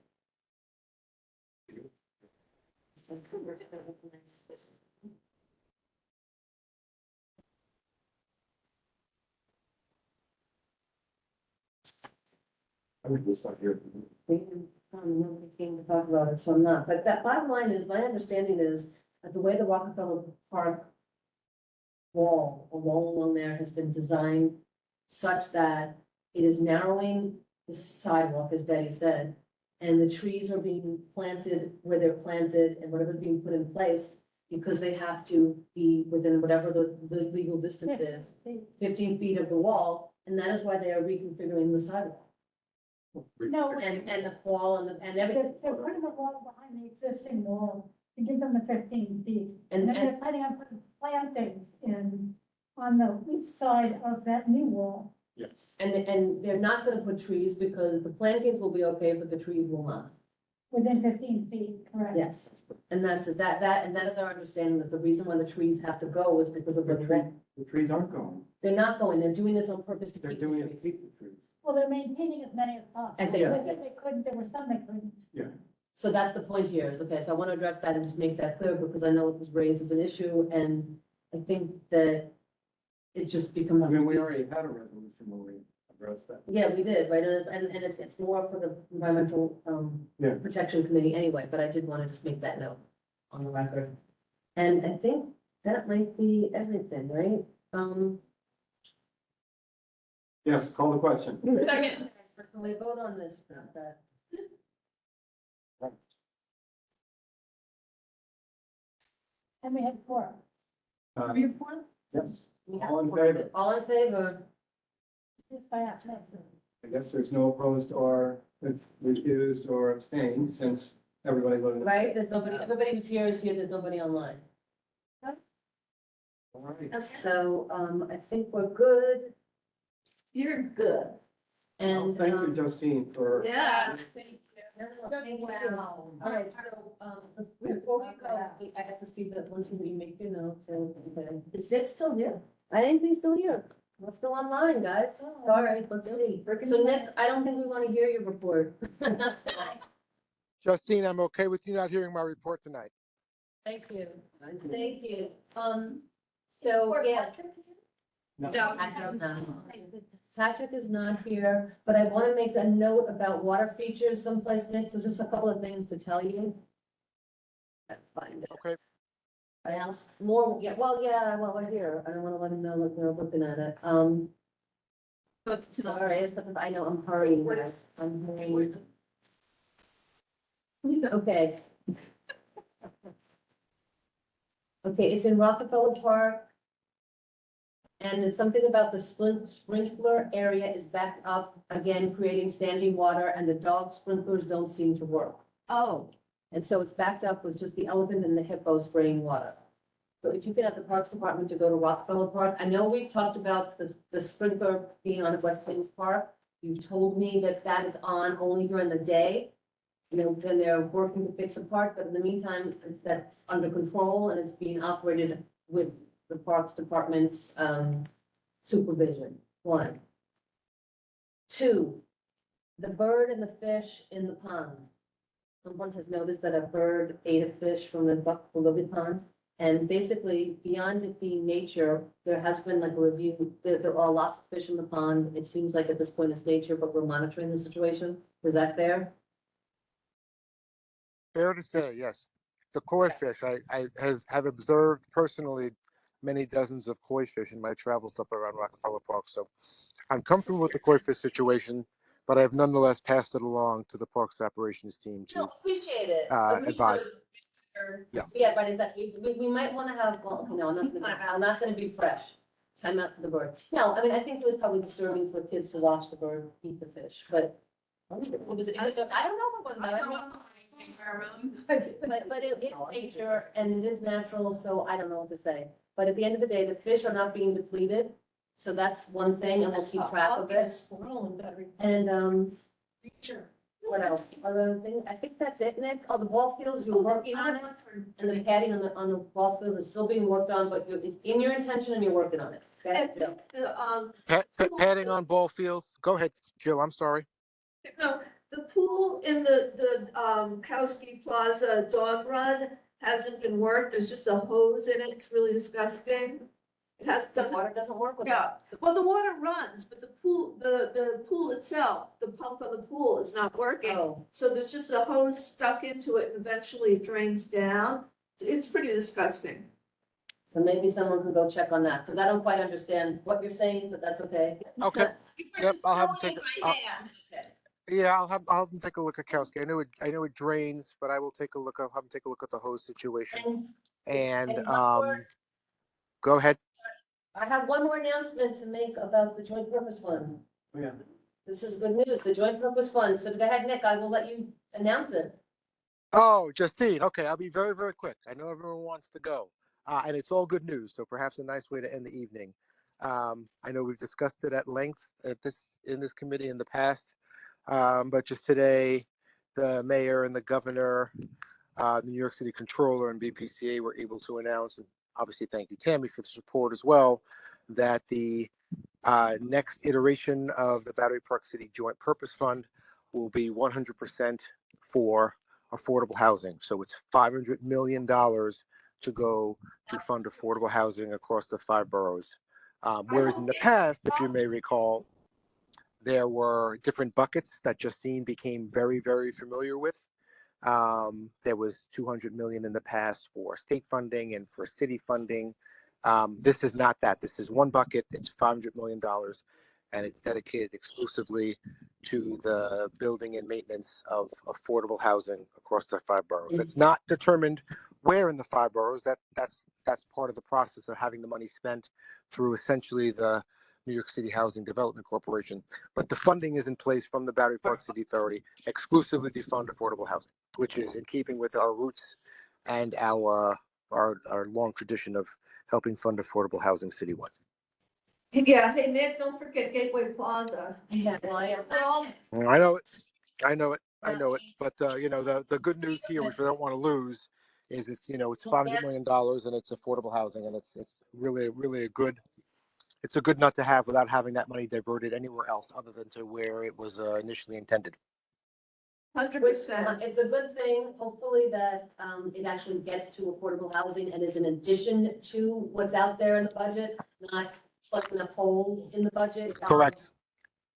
I would just not here. Nobody came to talk about it, so I'm not, but that bottom line is, my understanding is that the way the Rockefeller Park wall, a wall along there has been designed such that it is narrowing the sidewalk, as Betty said, and the trees are being planted where they're planted and whatever's being put in place, because they have to be within whatever the legal distance is, 15 feet of the wall, and that is why they are reconfiguring the sidewalk. No, And the wall and everything. they're putting a wall behind the existing wall to give them the 15 feet. And, And then they're planning on putting plantings in, on the east side of that new wall. Yes. and they're not gonna put trees because the plantings will be okay, but the trees will not. Within 15 feet, correct? Yes, and that's, and that is our understanding, that the reason why the trees have to go is because of the, The trees aren't going. they're not going, they're doing this on purpose to They're keep the doing it to trees. keep the trees. Well, they're maintaining as many as possible. As they If could. they couldn't, there were some that couldn't. So that's the point here, is, okay, so I want to address that and just make that clear, because I know it was raised as an issue, and I think that it just becomes. I mean, we already had a resolution when we addressed that. Yeah, we did, right, and it's more for the environmental, Yeah. protection committee anyway, but I did want to just make that note on the record. And I think that might be everything, right? Yes, call the question. Second. Can we vote on this? And we had 4. Uh, Report? Yes, We have All in four. favor? All in favor? Just by accident. I guess there's no opposed or recused or abstained since everybody voted. Right, there's nobody, everybody who's here is here, there's nobody online. All right. So, I think we're good. You're good. Well, And, thank you, Justine, for. Yeah. Thank you. All right, so, before we go, I have to see that one, two, you make your notes and, okay. Is Nick still here? I think he's still here. We're still online, guys. All right, let's see. So Nick, I don't think we want to hear your report. Not tonight. Justine, I'm okay with you not hearing my report tonight. Thank you. Thank you. So, yeah. No. Patrick is not here, but I want to make a note about water features someplace, Nick, so just a couple of things to tell you. Let's find it. Okay. I asked more, yeah, well, we're here. I don't want to let him know that we're looking at it. Sorry, it's because I know I'm hurrying, guys. I'm hurrying. Okay. Okay, it's in Rockefeller Park. And there's something about the sprinkler area is backed up, again, creating standing water, and the dog sprinklers don't seem to work. Oh. And so it's backed up with just the elephant and the hippo spraying water. So if you could have the Parks Department to go to Rockefeller Park, I know we've talked about the sprinkler being on at West Thames Park. You've told me that that is on only during the day. You know, then they're working to fix the park, but in the meantime, that's under control and it's being operated with the Parks Department's supervision, 1. 2, the bird and the fish in the pond. Someone has noticed that a bird ate a fish from the lily pond. And basically, beyond it being nature, there has been like a review, there are lots of fish in the pond. It seems like at this point it's nature, but we're monitoring the situation. Is that fair? Fair to say, yes. The koi fish, I have observed personally many dozens of koi fish in my travels up around Rockefeller Park. So I'm comfortable with the koi fish situation, but I've nonetheless passed it along to the Parks Operations team to No, appreciate it. advise. Yeah, but is that, we might want to have, well, no, I'm not gonna be fresh. Time out for the bird. No, I mean, I think it was probably disturbing for kids to watch the bird eat the fish, but I don't know if it was, but it is nature and it is natural, so I don't know what to say. But at the end of the day, the fish are not being depleted. So that's one thing, and we'll keep track of it. And, what else? Other thing, I think that's it, Nick. Oh, the ball fields, you're working on it, and the padding on the ball field is still being worked on, but it's in your intention and you're working on it. Okay? And, Padding on ball fields. Go ahead, Jill, I'm sorry. no, the pool in the Kowski Plaza dog run hasn't been worked. There's just a hose in it. It's really disgusting. It The doesn't, water doesn't work with yeah, it. well, the water runs, but the pool itself, the pump on the pool is not working. Oh, So there's just a hose stuck into it and eventually it drains down. It's pretty disgusting. so maybe someone can go check on that, because I don't quite understand what you're saying, but that's okay. Okay. Yep, I'll have them take, Throwing it in my hand. Okay. yeah, I'll have them take a look at Kowski. I know it drains, but I will take a look. I'll have them take a look at the hose situation. And And, one more- go ahead. I have one more announcement to make about the joint purpose fund. Yeah. This is good news, the joint purpose fund. So go ahead, Nick, I will let you announce it. Oh, Justine. Okay, I'll be very, very quick. I know everyone wants to go, and it's all good news. So perhaps a nice way to end the evening. I know we've discussed it at length in this committee in the past, but just today, the mayor and the governor, the New York City Controller, and BPCA were able to announce, and obviously thank you, Tammy, for the support as well, that the next iteration of the Battery Park City Joint Purpose Fund will be 100% for affordable housing. So it's $500 million to go to fund affordable housing across the 5 boroughs. Whereas in the past, if you may recall, there were different buckets that Justine became very, very familiar with. There was 200 million in the past for state funding and for city funding. This is not that. This is one bucket. It's $500 million, and it's dedicated exclusively to the building and maintenance of affordable housing across the 5 boroughs. It's not determined where in the 5 boroughs. That's part of the process of having the money spent through essentially the New York City Housing Development Corporation. But the funding is in place from the Battery Park City Authority exclusively to fund affordable housing, which is in keeping with our roots and our long tradition of helping fund affordable housing citywide. Yeah, hey Nick, don't forget Gateway Plaza. Yeah, well, I am. I know it. I know it. I know it. But the good news here, which I don't want to lose, is it's $500 million and it's affordable housing, and it's really a good nut to have without having that money diverted anywhere else other than to where it was initially intended. 100%. It's a good thing, hopefully, that it actually gets to affordable housing and is an addition to what's out there in the budget, not plugging up holes in the budget. Correct.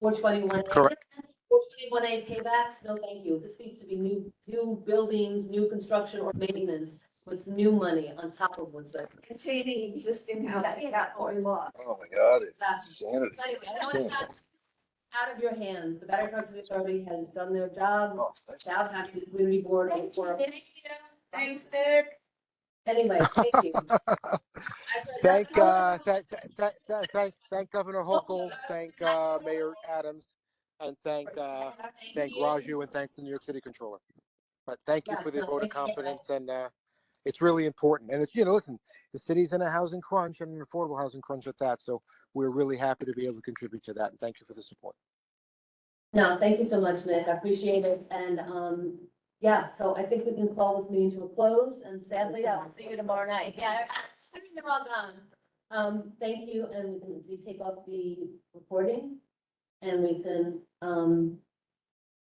421A. Correct. 421A paybacks, no thank you. This needs to be new buildings, new construction or maintenance with new money on top of what's there. Containing existing housing. Yeah, or lost. Oh my God, it's Exactly. insanity. So anyway, I know it's not out of your hands. The Battery Park City Authority has done their job. Oh, it's nice. Without having the community board for. Thanks, Nick. Anyway, thank you. Thank Governor Hochul, thank Mayor Adams, and thank Raju, and thank the New York City Controller. But thank you Yes, for the no, vote of thank you. confidence, and it's really important. And it's listen, the city's in a housing crunch and an affordable housing crunch at that. So we're really happy to be able to contribute to that. And thank you for the support. No, thank you so much, Nick. I appreciate it. And yeah, so I think we can call this meeting to a close, and sadly, I'll see you tomorrow night. Yeah, I mean, they're all gone. Thank you, and we can take off the recording, and we can